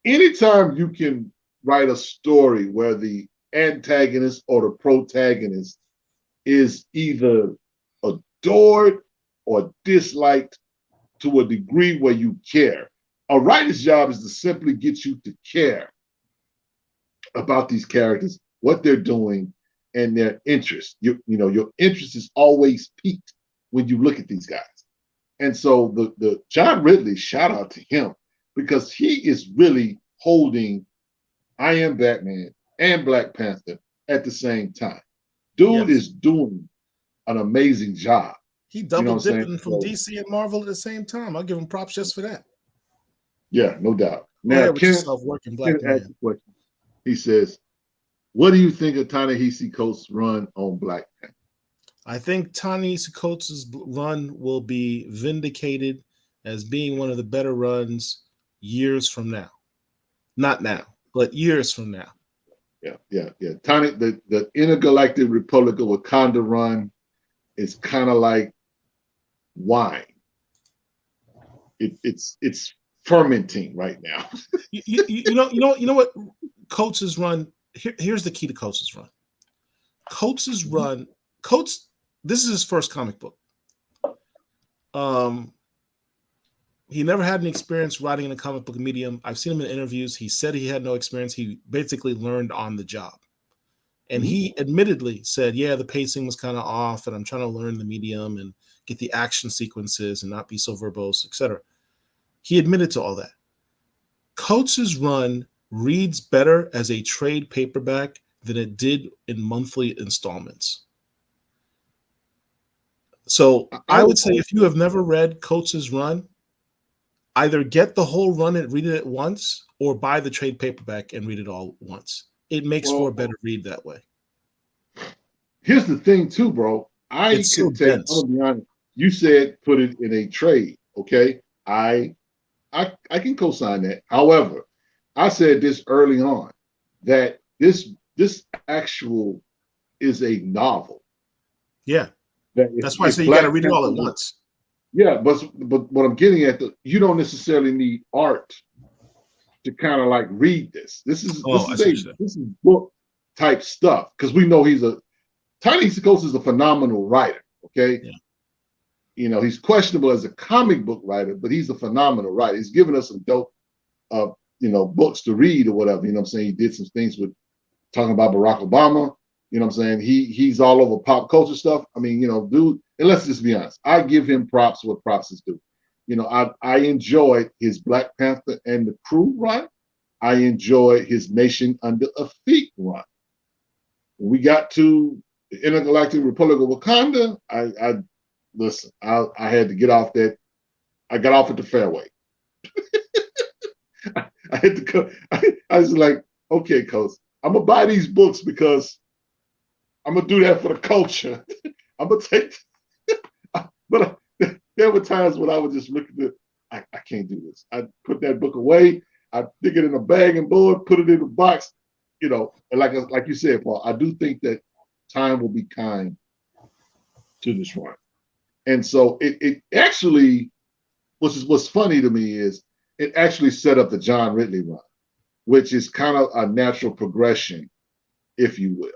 Anytime you can write a story where the antagonist or the protagonist is either adored or disliked to a degree where you care, a writer's job is to simply get you to care about these characters, what they're doing, and their interest. Your interest is always piqued when you look at these guys. And so the John Ridley, shout out to him, because he is really holding I Am Batman and Black Panther at the same time. Dude is doing an amazing job. He double dipping from DC and Marvel at the same time. I'll give him props just for that. Yeah, no doubt. Now, Ken working Black man. He says, what do you think of Ta-Nehisi Coates' run on Black Panther? I think Ta-Nehisi Coates' run will be vindicated as being one of the better runs years from now. Not now, but years from now. Yeah. The Intergalactic Republic of Wakanda run is kind of like wine. It's fermenting right now. you know what Coates' run. Here's the key to Coates' run. Coates' run. Coates. This is his first comic book. He never had any experience writing in a comic book medium. I've seen him in interviews. He said he had no experience. He basically learned on the job. And he admittedly said, yeah, the pacing was kind of off, and I'm trying to learn the medium and get the action sequences and not be so verbose, etc. He admitted to all that. Coates' run reads better as a trade paperback than it did in monthly installments. So I would say if you have never read Coates' run, either get the whole run and read it at once, or buy the trade paperback and read it all once. It makes for a better read that way. Here's the thing, too, bro. I'll be honest. You said put it in a trade. Okay, I can co-sign that. However, I said this early on that this actual is a novel. Yeah, that's why I say you got to read it all at once. Yeah, but what I'm getting at, you don't necessarily need art to kind of like read this. This is book type stuff, because we know Ta-Nehisi Coates is a phenomenal writer. Okay, he's questionable as a comic book writer, but he's a phenomenal writer. He's given us some dope books to read or whatever. You know what I'm saying? He did some things with talking about Barack Obama. You know what I'm saying? He's all over pop culture stuff. I mean, dude, and let's just be honest. I give him props what props is due. I enjoyed his Black Panther and the Crew run. I enjoyed his Nation Under a Feet run. When we got to the Intergalactic Republic of Wakanda, I listen, I had to get off that. I got off at the fairway. I had to go. I was like, okay, coach, I'm gonna buy these books because I'm gonna do that for the culture. I'm gonna take, but there were times when I would just look at it. I can't do this. I put that book away. I stick it in a bag and board, put it in a box. And like you said, Paul, I do think that time will be kind to this run. And so it actually, what's funny to me is it actually set up the John Ridley run, which is kind of a natural progression, if you will,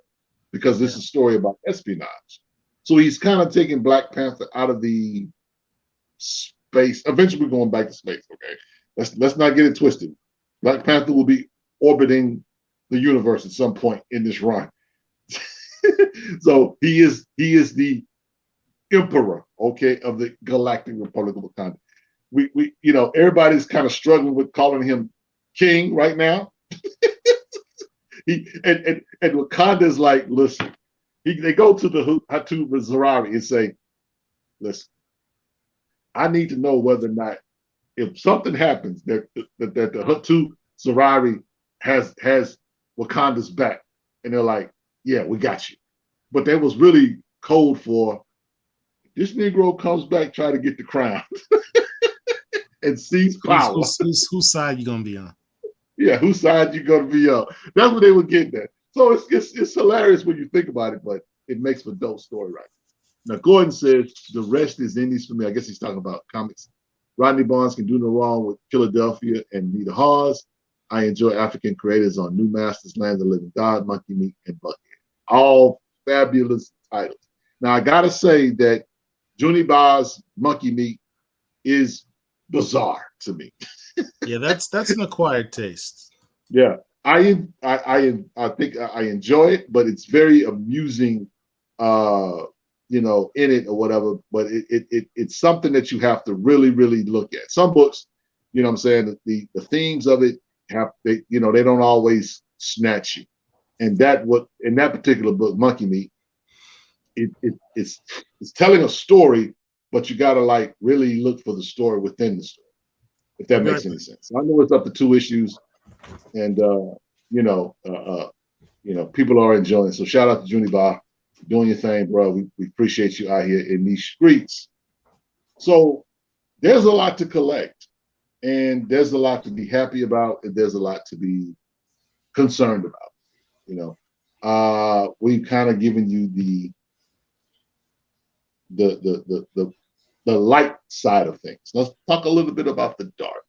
because this is a story about espionage. So he's kind of taking Black Panther out of the space. Eventually, we're going back to space. Okay, let's not get it twisted. Black Panther will be orbiting the universe at some point in this run. So he is the emperor, okay, of the Galactic Republic of Wakanda. We everybody's kind of struggling with calling him king right now. And Wakanda's like, listen, they go to the Hatu Zarari and say, listen, I need to know whether or not if something happens that the Hatu Zarari has Wakanda's back. And they're like, yeah, we got you. But that was really code for this Negro comes back, try to get the crown and seize power. Whose side you gonna be on? Yeah, whose side you gonna be on? That's what they were getting at. So it's hilarious when you think about it, but it makes for dope story writing. Now Gordon says the rest is indies for me. I guess he's talking about comics. Rodney Barnes can do no wrong with Philadelphia and Nita Hawes. I enjoy African creators on New Masters, Land of the Living God, Monkey Meat, and Buckhead. All fabulous titles. Now I gotta say that Junie Ba's Monkey Meat is bizarre to me. Yeah, that's an acquired taste. Yeah, I think I enjoy it, but it's very amusing, in it or whatever. But it's something that you have to really, really look at. Some books, what I'm saying, the themes of it they don't always snatch you, and in that particular book, Monkey Meat, it's telling a story, but you got to really look for the story within the story, if that makes any sense. I know it's up to 2 issues, and people are enjoying it. So shout out to Junie Ba, doing your thing, bro. We appreciate you out here in these streets. So there's a lot to collect, and there's a lot to be happy about, and there's a lot to be concerned about. We've kind of given you the light side of things. Let's talk a little bit about the dark.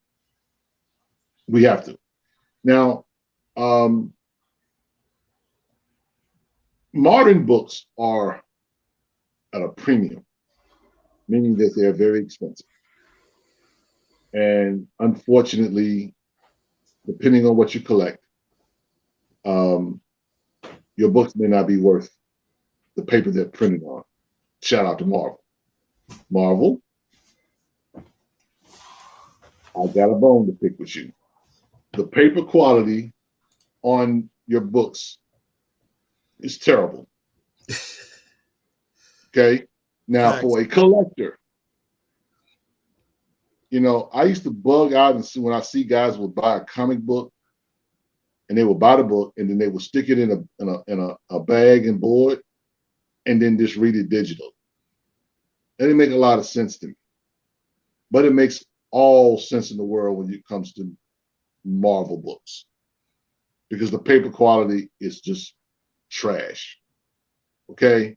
We have to. Now, modern books are at a premium, meaning that they're very expensive. And unfortunately, depending on what you collect, your books may not be worth the paper they're printed on. Shout out to Marvel. Marvel, I got a bone to pick with you. The paper quality on your books is terrible. Okay? Now, for a collector, I used to bug out and see when I see guys would buy a comic book and they would buy the book and then they would stick it in a bag and board and then just read it digital. That didn't make a lot of sense to me. But it makes all sense in the world when it comes to Marvel books, because the paper quality is just trash. Okay?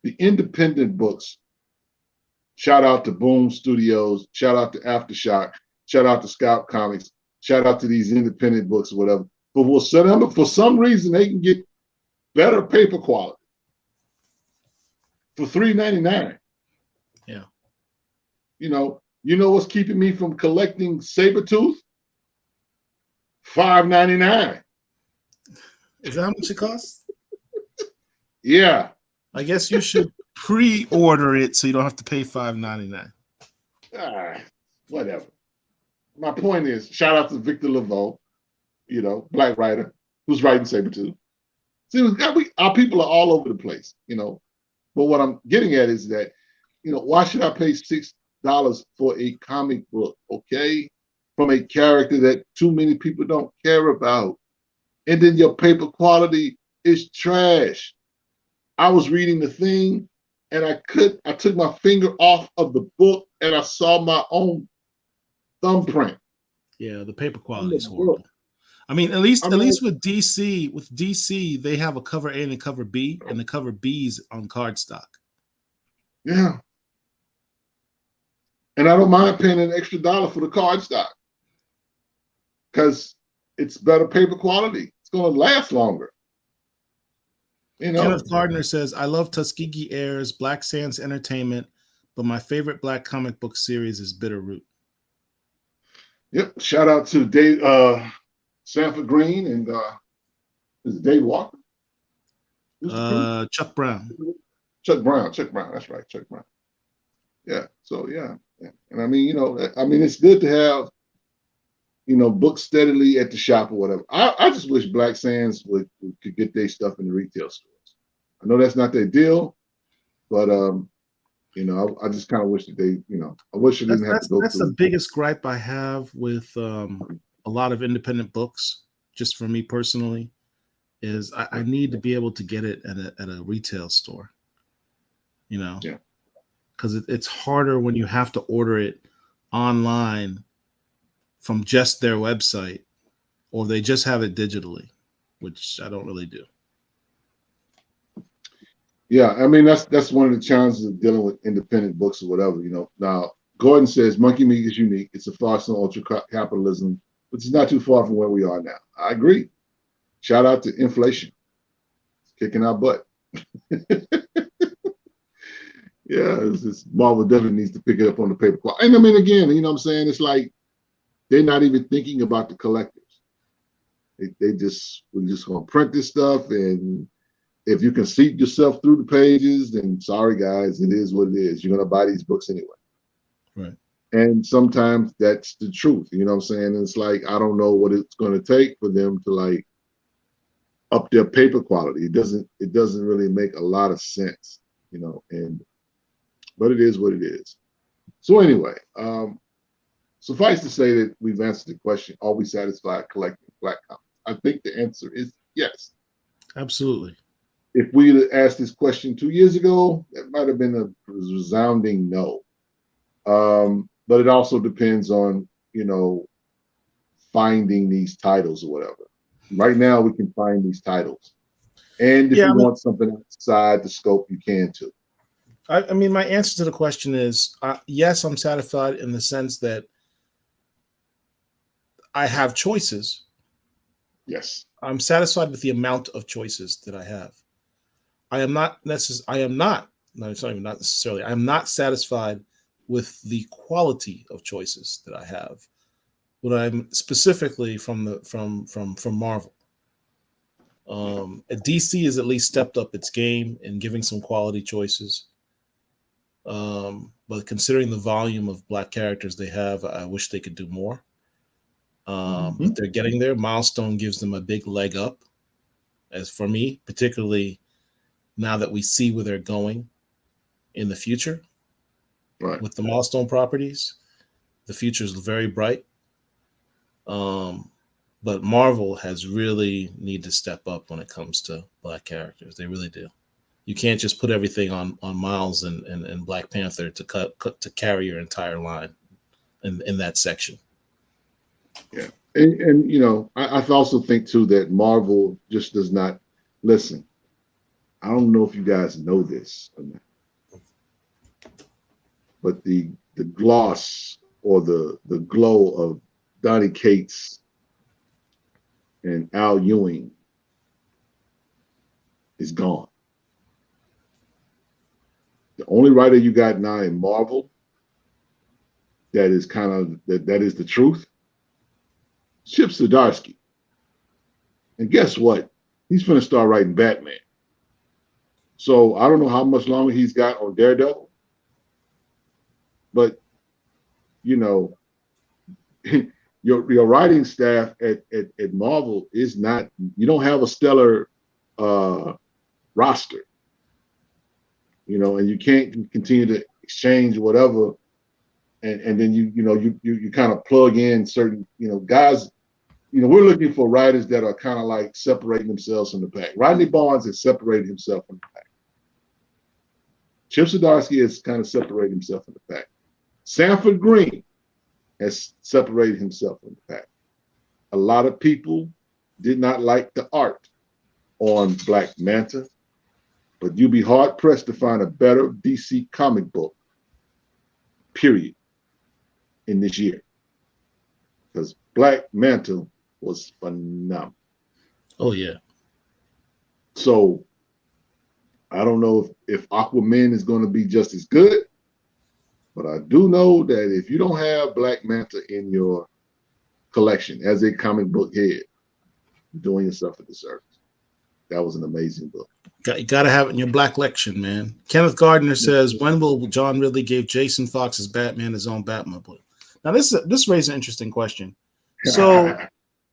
The independent books, shout out to Boom Studios, shout out to Aftershock, shout out to Scout Comics, shout out to these independent books or whatever. But we'll set them up for some reason they can get better paper quality for $3.99. Yeah. You know what's keeping me from collecting Sabretooth? $5.99. Is that how much it costs? Yeah. I guess you should pre-order it so you don't have to pay $5.99. Ah, whatever. My point is, shout out to Victor Laveau, black writer who's writing Sabretooth. See, our people are all over the place, But what I'm getting at is that, why should I pay $6 for a comic book, okay, from a character that too many people don't care about? And then your paper quality is trash. I was reading the thing and I took my finger off of the book and I saw my own thumbprint. Yeah, the paper quality is horrible. I mean, at least with DC, they have a cover A and a cover B, and the cover B's on cardstock. Yeah. And I don't mind paying an extra $1 for the cardstock because it's better paper quality. It's going to last longer. Kenneth Gardner says, I love Tuskegee Air's Black Sands Entertainment, but my favorite black comic book series is Bitterroot. Yep. Shout out to Dave Sanford Green and is it Dave Walker? Chuck Brown. Chuck Brown. That's right. Chuck Brown. Yeah. So yeah. And I mean, it's good to have, books steadily at the shop or whatever. I just wish Black Sands could get their stuff in the retail stores. I know that's not their deal, but I just kind of wish that they, I wish it didn't have to go. That's the biggest gripe I have with a lot of independent books. Just for me personally, is I need to be able to get it at a retail store. Yeah. Because it's harder when you have to order it online from just their website, or they just have it digitally, which I don't really do. Yeah, I mean that's one of the challenges of dealing with independent books or whatever. Now Gordon says Monkey Meat is unique. It's a farce on ultra capitalism, which is not too far from where we are now. I agree. Shout out to inflation, it's kicking our butt. Yeah, Marvel definitely needs to pick it up on the paper. And I mean, again, what I'm saying? It's like they're not even thinking about the collectors. We're just going to print this stuff, and if you can see yourself through the pages, then sorry guys, it is what it is. You're going to buy these books anyway. Right. And sometimes that's the truth. You know what I'm saying? And it's like, I don't know what it's going to take for them to like up their paper quality. It doesn't really make a lot of sense, but it is what it is. So anyway, suffice to say that we've answered the question, are we satisfied collecting black comics? I think the answer is yes. Absolutely. If we had asked this question 2 years ago, that might have been a resounding no. But it also depends on, finding these titles or whatever. Right now, we can find these titles. And if you want something outside the scope, you can too. I mean, my answer to the question is yes, I'm satisfied in the sense that I have choices. Yes. I'm satisfied with the amount of choices that I have. I'm not satisfied with the quality of choices that I have. What I'm specifically from Marvel. DC has at least stepped up its game in giving some quality choices. But considering the volume of black characters they have, I wish they could do more. But they're getting there. Milestone gives them a big leg up. As for me, particularly now that we see where they're going in the future, right, with the Milestone properties, the future is very bright. But Marvel has really need to step up when it comes to black characters. They really do. You can't just put everything on Miles and Black Panther to carry your entire line in that section. Yeah. And I also think too that Marvel just does not listen. I don't know if you guys know this or not, but the gloss or the glow of Donny Cates and Al Ewing is gone. The only writer you got now in Marvel that is kind of that is the truth Chip Zdarsky. And guess what? He's going to start writing Batman. So I don't know how much longer he's got on Daredevil, but you know, your writing staff at Marvel is not. You don't have a stellar roster, you know, and you can't continue to exchange whatever, and then you kind of plug in certain guys. You know, we're looking for writers that are kind of like separating themselves from the pack. Rodney Barnes has separated himself from the pack. Chip Zdarsky has kind of separated himself from the pack. Sanford Green has separated himself from the pack. A lot of people did not like the art on Black Manta, but you'll be hard pressed to find a better DC comic book, period, in this year. Because Black Manta was phenomenal. Oh yeah. So I don't know if Aquaman is going to be just as good, but I do know that if you don't have Black Manta in your collection as a comic book head, you're doing yourself a disservice. That was an amazing book. You got to have it in your Black Lection, man. Kenneth Gardner says, when will John Ridley give Jason Fox's Batman his own Batmobile? Now, this raises an interesting question. So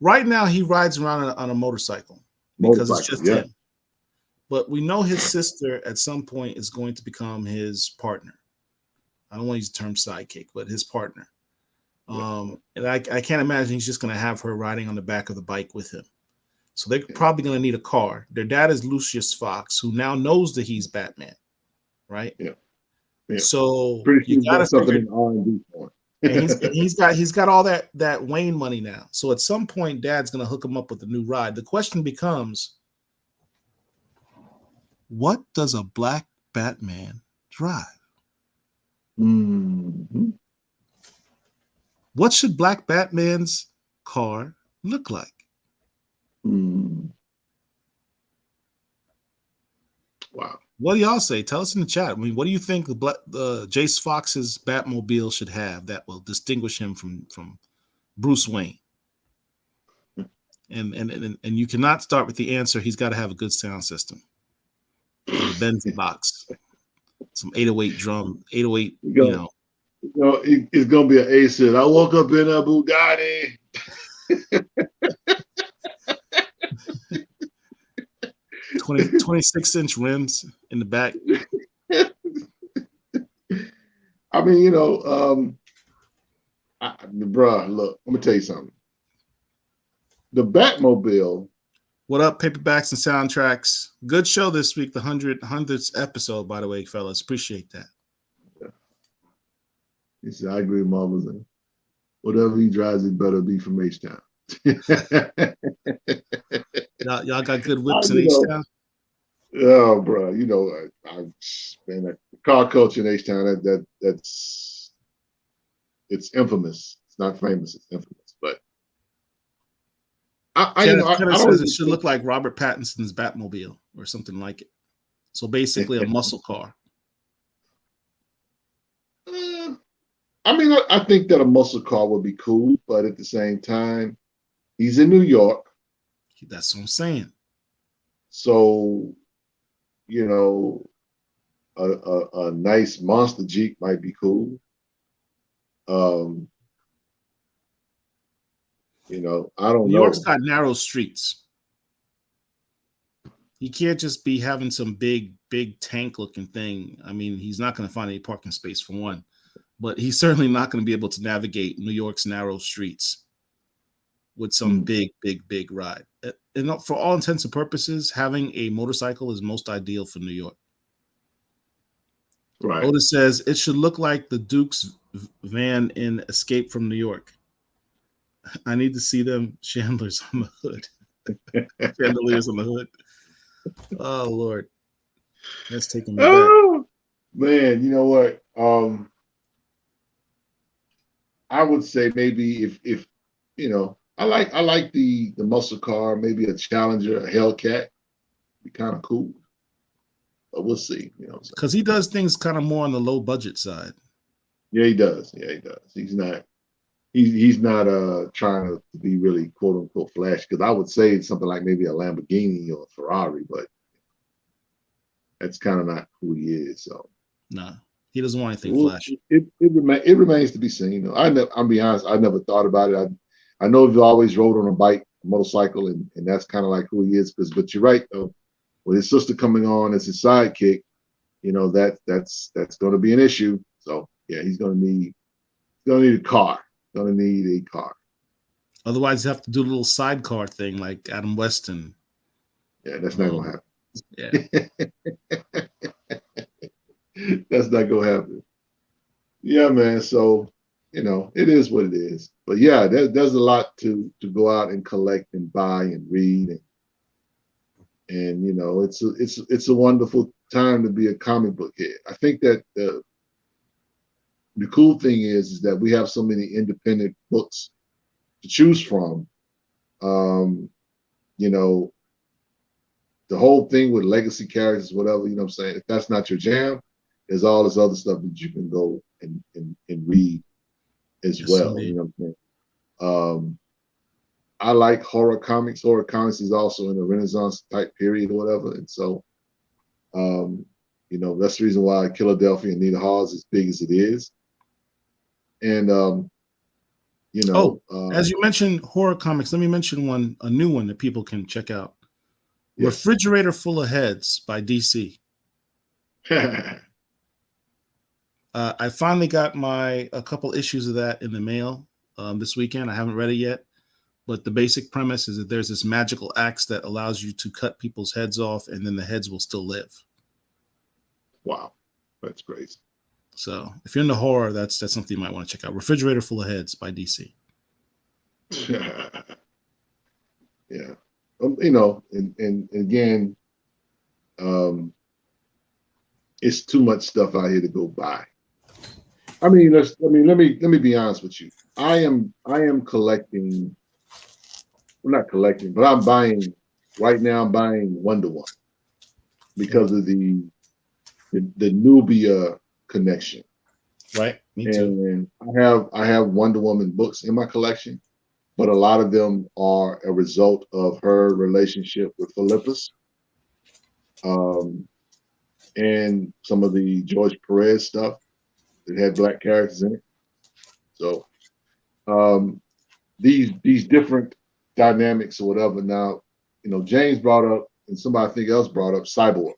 right now he rides around on a motorcycle because it's just him. But we know his sister at some point is going to become his partner. I don't want to use the term sidekick, but his partner. And I can't imagine he's just going to have her riding on the back of the bike with him. So they're probably going to need a car. Their dad is Lucius Fox, who now knows that he's Batman, right? Yeah. So you got something in R&D for him. And he's got all that Wayne money now. So at some point, Dad's going to hook him up with a new ride. The question becomes, what does a black Batman drive? Mm-hmm. What should Black Batman's car look like? Mm. Wow. What do y'all say? Tell us in the chat. I mean, what do you think the Jace Fox's Batmobile should have that will distinguish him from Bruce Wayne? And you cannot start with the answer. He's got to have a good sound system. A Benz box, some 808 drum, 808. It's gonna be an acid. I woke up in a Bugatti. 26-inch rims in the back. I mean, bruh, look, let me tell you something. The Batmobile. What up, paperbacks and soundtracks? Good show this week, the 100th episode, by the way, fellas. Appreciate that. Yeah. He said, I agree with Mama. Whatever he drives, it better be from H-Town. Y'all got good whips in H-Town? Oh, bro, man, the car culture in H-Town, that's it's infamous. It's not famous, it's infamous. But Kenneth says it should look like Robert Pattinson's Batmobile or something like it. So basically a muscle car. I think that a muscle car would be cool, but at the same time, he's in New York. That's what I'm saying. So, a nice monster Jeep might be cool. I don't know. New York's got narrow streets. You can't just be having some big tank looking thing. I mean, he's not going to find any parking space for one, but he's certainly not going to be able to navigate New York's narrow streets with some big ride. And for all intents and purposes, having a motorcycle is most ideal for New York. Right. Otis says it should look like the Duke's van in Escape from New York. I need to see them chandeliers on the hood. Chandeliers on the hood. Oh Lord, that's taking me back. Man, you know what? I would say maybe if I like the muscle car, maybe a Challenger, a Hellcat, be kind of cool. But we'll see. Because he does things kind of more on the low budget side. Yeah, he does. He's not. he's not trying to be really quote unquote flash, because I would say it's something like maybe a Lamborghini or a Ferrari, but that's kind of not who he is. So No, he doesn't want anything flashy. it remains to be seen. You know, I'll be honest, I never thought about it. I know he's always rode on a bike, motorcycle, and that's kind of like who he is. But you're right though, with his sister coming on as his sidekick, you know, that's going to be an issue. So yeah, he's going to need a car. Going to need a car. Otherwise, you have to do a little sidecar thing like Adam Weston. Yeah, that's not going to happen. Yeah. That's not going to happen. Yeah, man. So, you know, it is what it is. But yeah, there's a lot to go out and collect and buy and read, and you know, it's a wonderful time to be a comic book head. I think that the cool thing is that we have so many independent books to choose from. You know, the whole thing with legacy characters, whatever, you know what I'm saying? If that's not your jam, there's all this other stuff that you can go and read as well. You know what I'm saying? I like horror comics. Horror comics is also in a Renaissance type period or whatever. And so, you know, that's the reason why Philadelphia and Nita Hall is as big as it is. And, you know. As you mentioned horror comics, let me mention a new one that people can check out. Yes. Refrigerator Full of Heads by DC. I finally got a couple issues of that in the mail this weekend. I haven't read it yet, but the basic premise is that there's this magical axe that allows you to cut people's heads off, and then the heads will still live. Wow, that's crazy. So if you're into horror, that's something you might want to check out. Refrigerator Full of Heads by DC. Yeah. You know, and again, it's too much stuff out here to go buy. I mean, let me be honest with you. I am collecting. Well, not collecting, but I'm buying right now. I'm buying Wonder Woman because of the Nubia connection. Right. Me too. And I have Wonder Woman books in my collection, but a lot of them are a result of her relationship with Philippus, and some of the George Perez stuff that had black characters in it. So these different dynamics or whatever. Now, you know, James brought up, and somebody I think else brought up, Cyborg.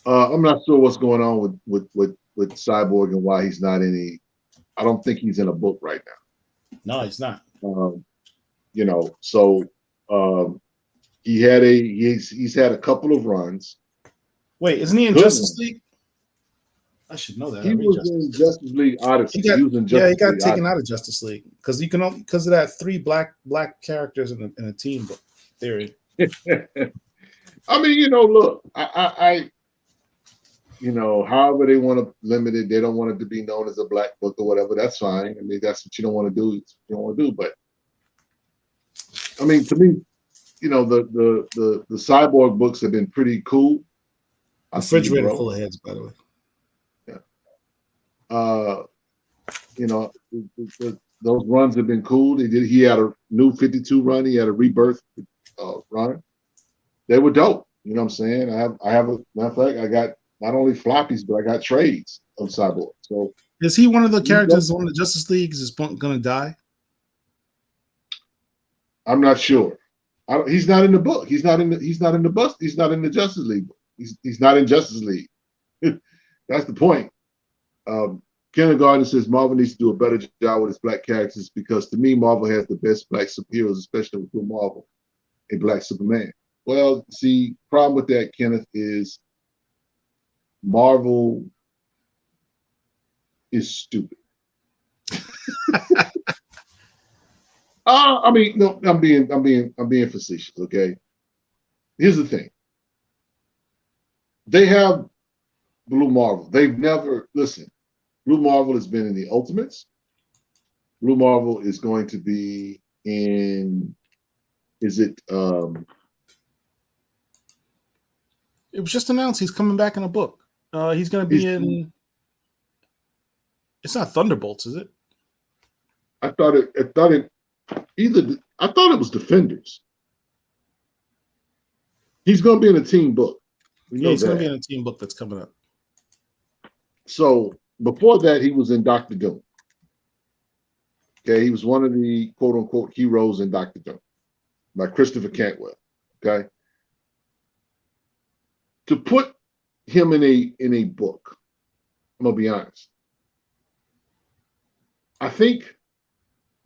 I'm not sure what's going on with Cyborg and why he's not I don't think he's in a book right now. No, he's not. You know, so he's had a couple of runs. Wait, isn't he in Justice League? I should know that. He was in Justice League Odyssey. He got taken out of Justice League because because of that 3 black characters in a team book theory. I mean, you know, look, I you know, however they want to limit it, they don't want it to be known as a black book or whatever. That's fine. I mean, that's what you don't want to do. You don't want to do, but I mean, to me, you know, the Cyborg books have been pretty cool. Refrigerator Full of Heads, by the way. Yeah. You know, those runs have been cool. He had a new 52 run. He had a rebirth run. They were dope. You know what I'm saying? I have a matter of fact, I got not only floppies, but I got trades of Cyborg. So is he one of the characters on the Justice League is going to die? I'm not sure. He's not in the book. He's not in the bus. He's not in the Justice League. He's not in Justice League. That's the point. Kindergarten says Marvel needs to do a better job with its black characters because to me, Marvel has the best black superheroes, especially with Blue Marvel, a Black Superman. Well, see, problem with that, Kenneth, is Marvel is stupid. I mean, no, I'm being facetious. Okay, here's the thing. They have Blue Marvel. They've never listen. Blue Marvel has been in the Ultimates. Blue Marvel is going to be in. Is it? It was just announced he's coming back in a book. He's going to be in. It's not Thunderbolts, is it? I thought it was Defenders. He's going to be in a team book. We Yeah, know he's going to that. be in a team book that's coming up. So before that, he was in Dr. Doom. Okay, he was one of the quote unquote heroes in Dr. Doom by Christopher Cantwell. Okay. To put him in a book, I'm gonna be honest. I think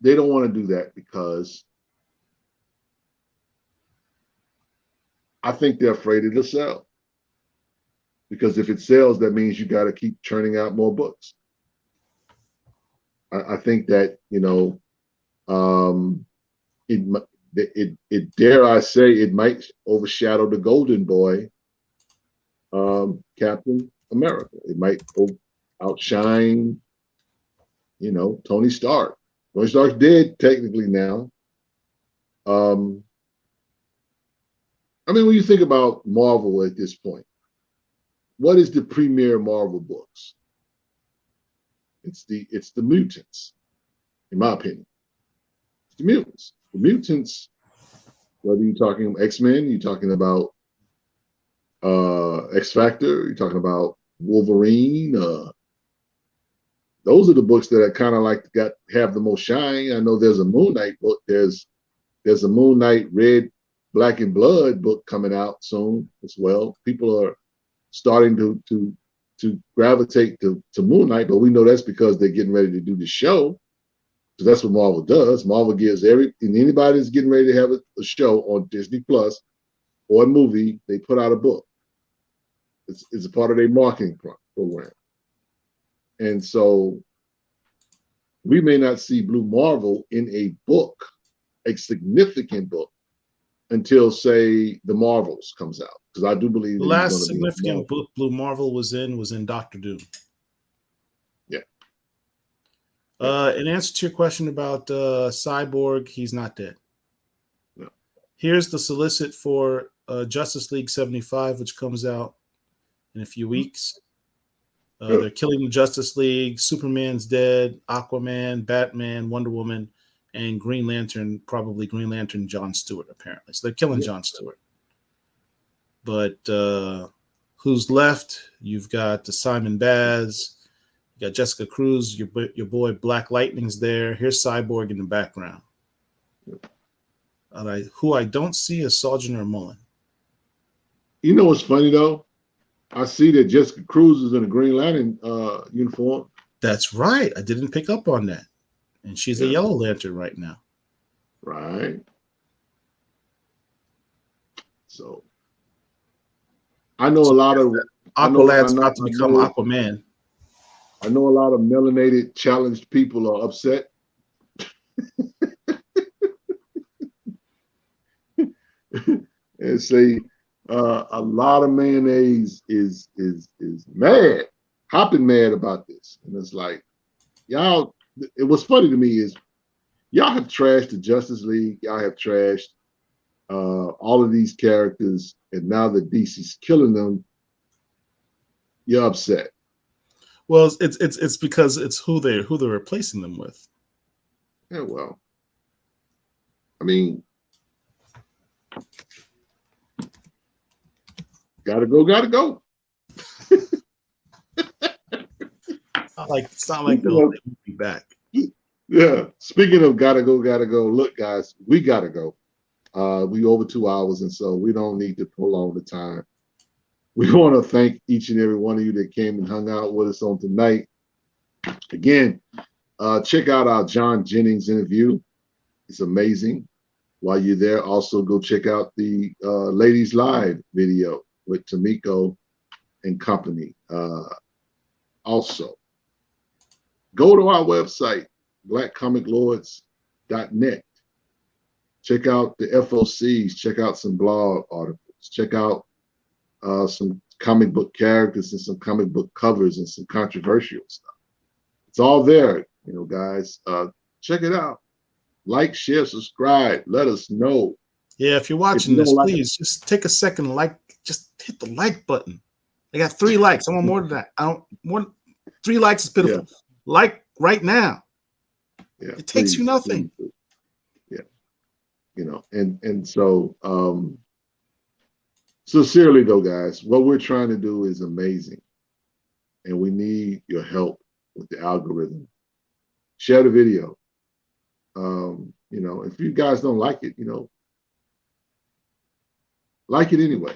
they don't want to do that because I think they're afraid it'll sell. Because if it sells, that means you got to keep churning out more books. I think that, you know, it dare I say it might overshadow the Golden Boy, Captain America. It might outshine, you know, Tony Stark. Tony Stark's dead technically now. I mean, when you think about Marvel at this point, what is the premier Marvel books? It's the mutants, in my opinion. It's the mutants. The mutants, whether you're talking X-Men, you're talking about X-Factor, you're talking about Wolverine, those are the books that are kind of like have the most shine. I know there's a Moon Knight book. There's a Moon Knight Red, Black and Blood book coming out soon as well. People are starting to gravitate to Moon Knight, but we know that's because they're getting ready to do the show. So that's what Marvel does. Marvel gives anybody that's getting ready to have a show on Disney Plus or a movie, they put out a book. It's a part of their marketing program. And so we may not see Blue Marvel in a book, a significant book, until, say, The Marvels comes out. Because I do believe the last significant book Blue Marvel was in Doctor Doom. Yeah. In answer to your question about Cyborg, he's not dead. No. Here's the solicit for Justice League 75, which comes out in a few weeks. They're killing the Justice League. Superman's dead. Aquaman, Batman, Wonder Woman, and Green Lantern, probably Green Lantern John Stewart, apparently. So they're killing John Stewart. But who's left? You've got Simon Baz. You got Jessica Cruz. Your boy Black Lightning's there. Here's Cyborg in the background. Who I don't see is Sergeant or Mullen. You know what's funny, though? I see that Jessica Cruz is in a Green Lantern uniform. That's right. I didn't pick up on that. And she's a Yellow Lantern right now. Right. So I know a lot of Aqualad's about to become Aquaman. I know a lot of melanated, challenged people are upset. And say a lot of mayonnaise is mad, hopping mad about this. And it's like, y'all, what's funny to me is y'all have trashed the Justice League, y'all have trashed all of these characters, and now that DC's killing them, you're upset. Well, it's because it's who they're replacing them with. Yeah, well, I mean, gotta go. It's not like they'll be back. Yeah. Speaking of gotta go. Look, guys, we gotta go. We over 2 hours, and so we don't need to prolong the time. We want to thank each and every one of you that came and hung out with us on tonight. Again, check out our John Jennings interview. It's amazing. While you're there, also go check out the Ladies Live video with Tamiko and company. Also, go to our website, blackcomiclords.net. Check out the FOCs. Check out some blog articles. Check out some comic book characters and some comic book covers and some controversial stuff. It's all there, guys. Check it out. Like, share, subscribe. Let us know. Yeah, if you're watching this, please just take a second, just hit the like button. I got 3 likes. I want more than that. 3 likes is pitiful. Yeah. Like right now. Yeah. It takes you nothing. Please do. Yeah. You know, and so sincerely though, guys, what we're trying to do is amazing. And we need your help with the algorithm. Share the video. You know, if you guys don't like it, you know, like it anyway.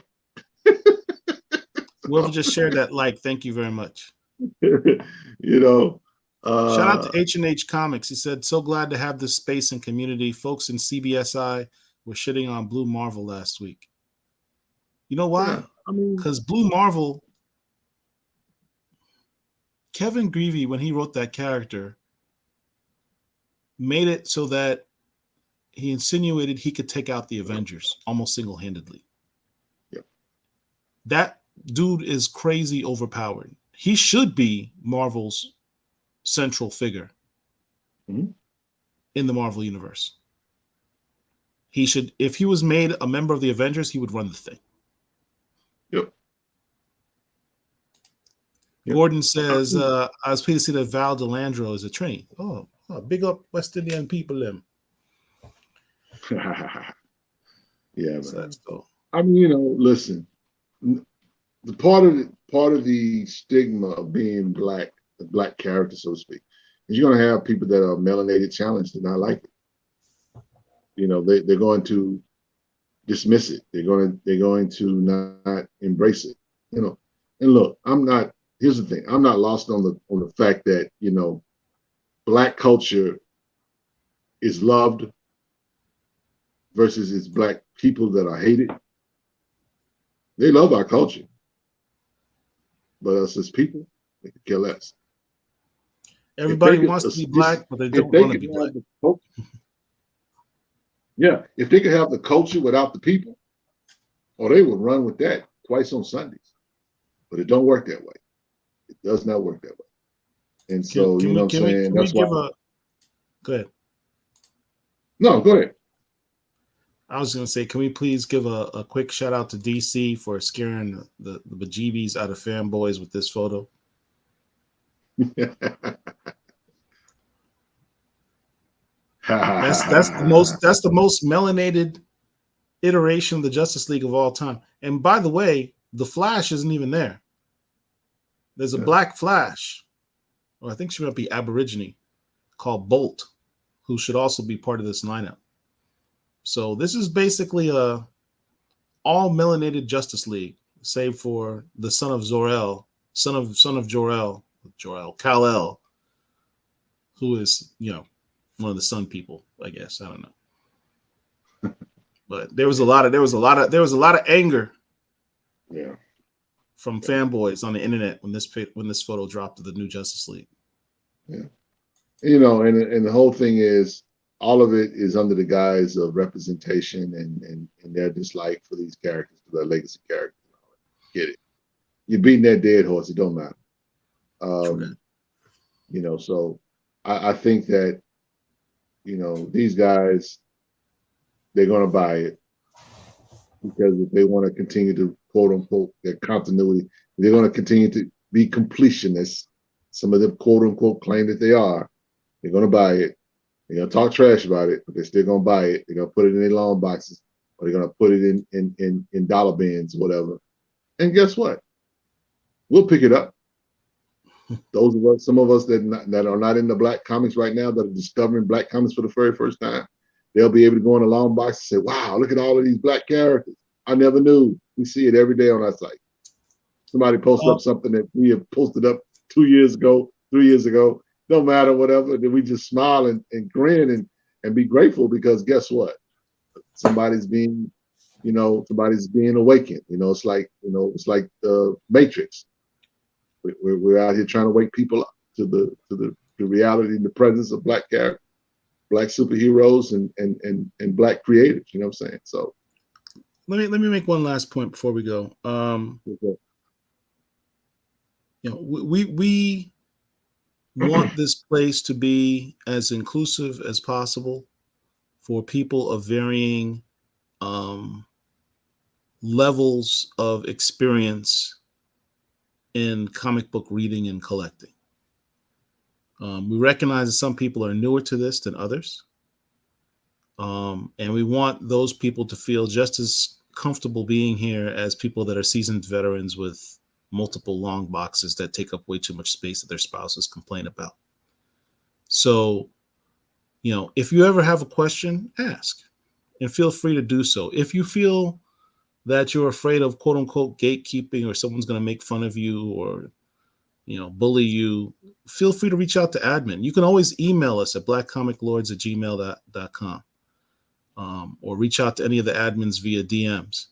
Whoever just shared that, like, thank you very much. You know, Shout out to H&H Comics. He said, so glad to have this space and community. Folks in CBSI were shitting on Blue Marvel last week. You know why? yeah, I mean, Because Blue Marvel, Kevin Greavy, when he wrote that character, made it so that he insinuated he could take out the Avengers almost single-handedly. yeah. That dude is crazy overpowered. He should be Marvel's central figure Mhm. in the Marvel universe. He should, if he was made a member of the Avengers, he would run the thing. Yep. Yep. Gordon says, I was pleased to see that Val DeLandro is a trainee. Oh, big up West Indian people, them. Yeah, man. So that's dope. I mean, you know, listen, the part of the stigma of being black, the black character, so to speak, is you're going to have people that are melanated challenged and not like it. You know, they're going to dismiss it. They're going to not embrace it. You know, and look, here's the thing. I'm not lost on the fact that, you know, black culture is loved versus it's black people that are hated. They love our culture. But us as people, they could care less. Everybody wants to be black, but they don't want to be black. Yeah, if they could have the culture without the people, or they would run with that twice on Sundays. But it don't work that way. It does not work that way. And so, you know what I'm saying? That's why. Go ahead. No, go ahead. I was going to say, can we please give a quick shout out to DC for scaring the bejeebies out of fanboys with this photo? That's the most melanated iteration of the Justice League of all time. And by the way, the Flash isn't even there. There's a black Flash, or I think she might be Aborigine, called Bolt, who should also be part of this lineup. So this is basically a all melanated Justice League, save for the son of Jor-El, Kal-El, who is, you know, one of the Sun people, I guess. I don't know. But there was a lot of anger. Yeah. From fanboys on the internet when this photo dropped of the new Justice League. Yeah. You know, and the whole thing is all of it is under the guise of representation and their dislike for these characters, for their legacy characters. Get it. You're beating that dead horse, it don't matter. You know, so I think that, you know, these guys, they're gonna buy it because if they want to continue to quote unquote their continuity, they're going to continue to be completionists. Some of them quote unquote claim that they are. They're going to buy it. They're going to talk trash about it, but they're still going to buy it. They're going to put it in their long boxes, or they're going to put it in dollar bins, whatever. And guess what? We'll pick it up. Those of us, some of us that are not in the black comics right now, that are discovering black comics for the very first time, they'll be able to go in a long box and say, wow, look at all of these black characters. I never knew. We see it every day on our site. Somebody posted up something that we have posted up 2 years ago, 3 years ago. No matter, whatever. Then we just smile and grin and be grateful because guess what? Somebody's being awakened. You know, it's like the Matrix. We're out here trying to wake people up to the reality and the presence of black characters, black superheroes and black creators. You know what I'm saying? So let me make one last point before we go. You know, we want this place to be as inclusive as possible for people of varying levels of experience in comic book reading and collecting. We recognize that some people are newer to this than others. And we want those people to feel just as comfortable being here as people that are seasoned veterans with multiple long boxes that take up way too much space that their spouses complain about. So, if you ever have a question, ask and feel free to do so. If you feel that you're afraid of quote unquote gatekeeping or someone's going to make fun of you or, bully you, feel free to reach out to admin. You can always email us at blackcomiclords@gmail.com. Or reach out to any of the admins via DMs.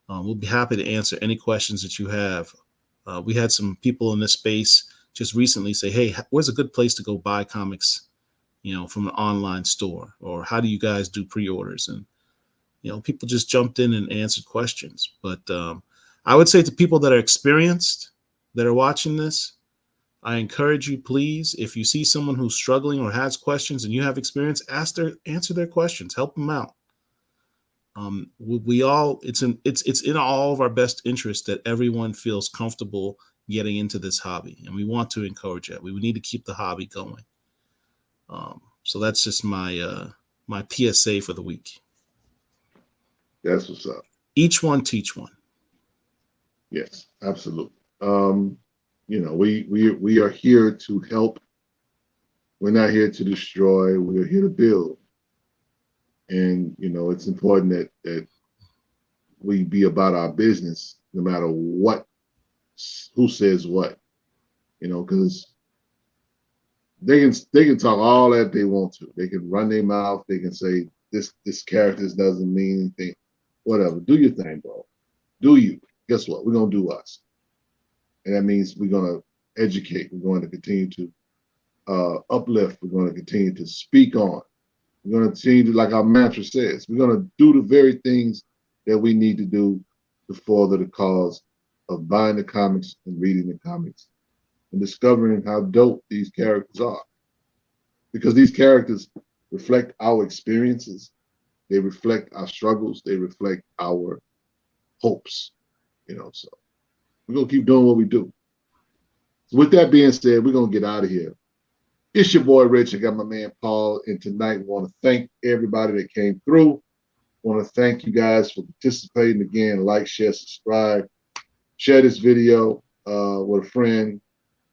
We'll be happy to answer any questions that you have. We had some people in this space just recently say, hey, where's a good place to go buy comics, from an online store? Or how do you guys do pre-orders? And, people just jumped in and answered questions. But I would say to people that are experienced, that are watching this, I encourage you, please, if you see someone who's struggling or has questions and you have experience, answer their questions, help them out. It's in all of our best interest that everyone feels comfortable getting into this hobby, and we want to encourage that. We need to keep the hobby going. So that's just my PSA for the week. That's what's up. Each one teach one. Yes, absolutely. We are here to help. We're not here to destroy. We're here to build. And it's important that we be about our business, no matter who says what. Because they can talk all that they want to. They can run their mouth. They can say this character doesn't mean anything. Whatever. Do your thing, bro. Do you? Guess what? We're gonna do us. And that means we're going to educate. We're going to continue to uplift. We're going to continue to speak on. We're going to continue to, like our mantra says, we're going to do the very things that we need to do to further the cause of buying the comics and reading the comics and discovering how dope these characters are. Because these characters reflect our experiences. They reflect our struggles. They reflect our hopes, so. We're going to keep doing what we do. So with that being said, we're going to get out of here. It's your boy, Rich. I got my man, Paul. And tonight, we want to thank everybody that came through. I want to thank you guys for participating again. Like, share, subscribe. Share this video with a friend,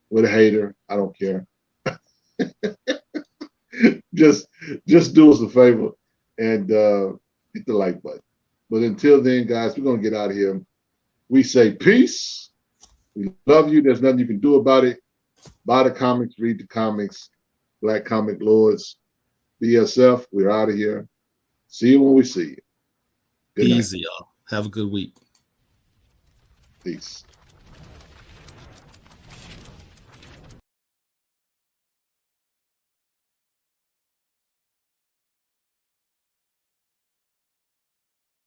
with a hater. I don't care. just do us a favor and hit the like button. But until then, guys, we're going to get out of here. We say peace. We love you. There's nothing you can do about it. Buy the comics, read the comics. Black Comic Lords, BSF. We're out of here. See you when we see you. Good night. Easy, y'all. Have a good week. Peace.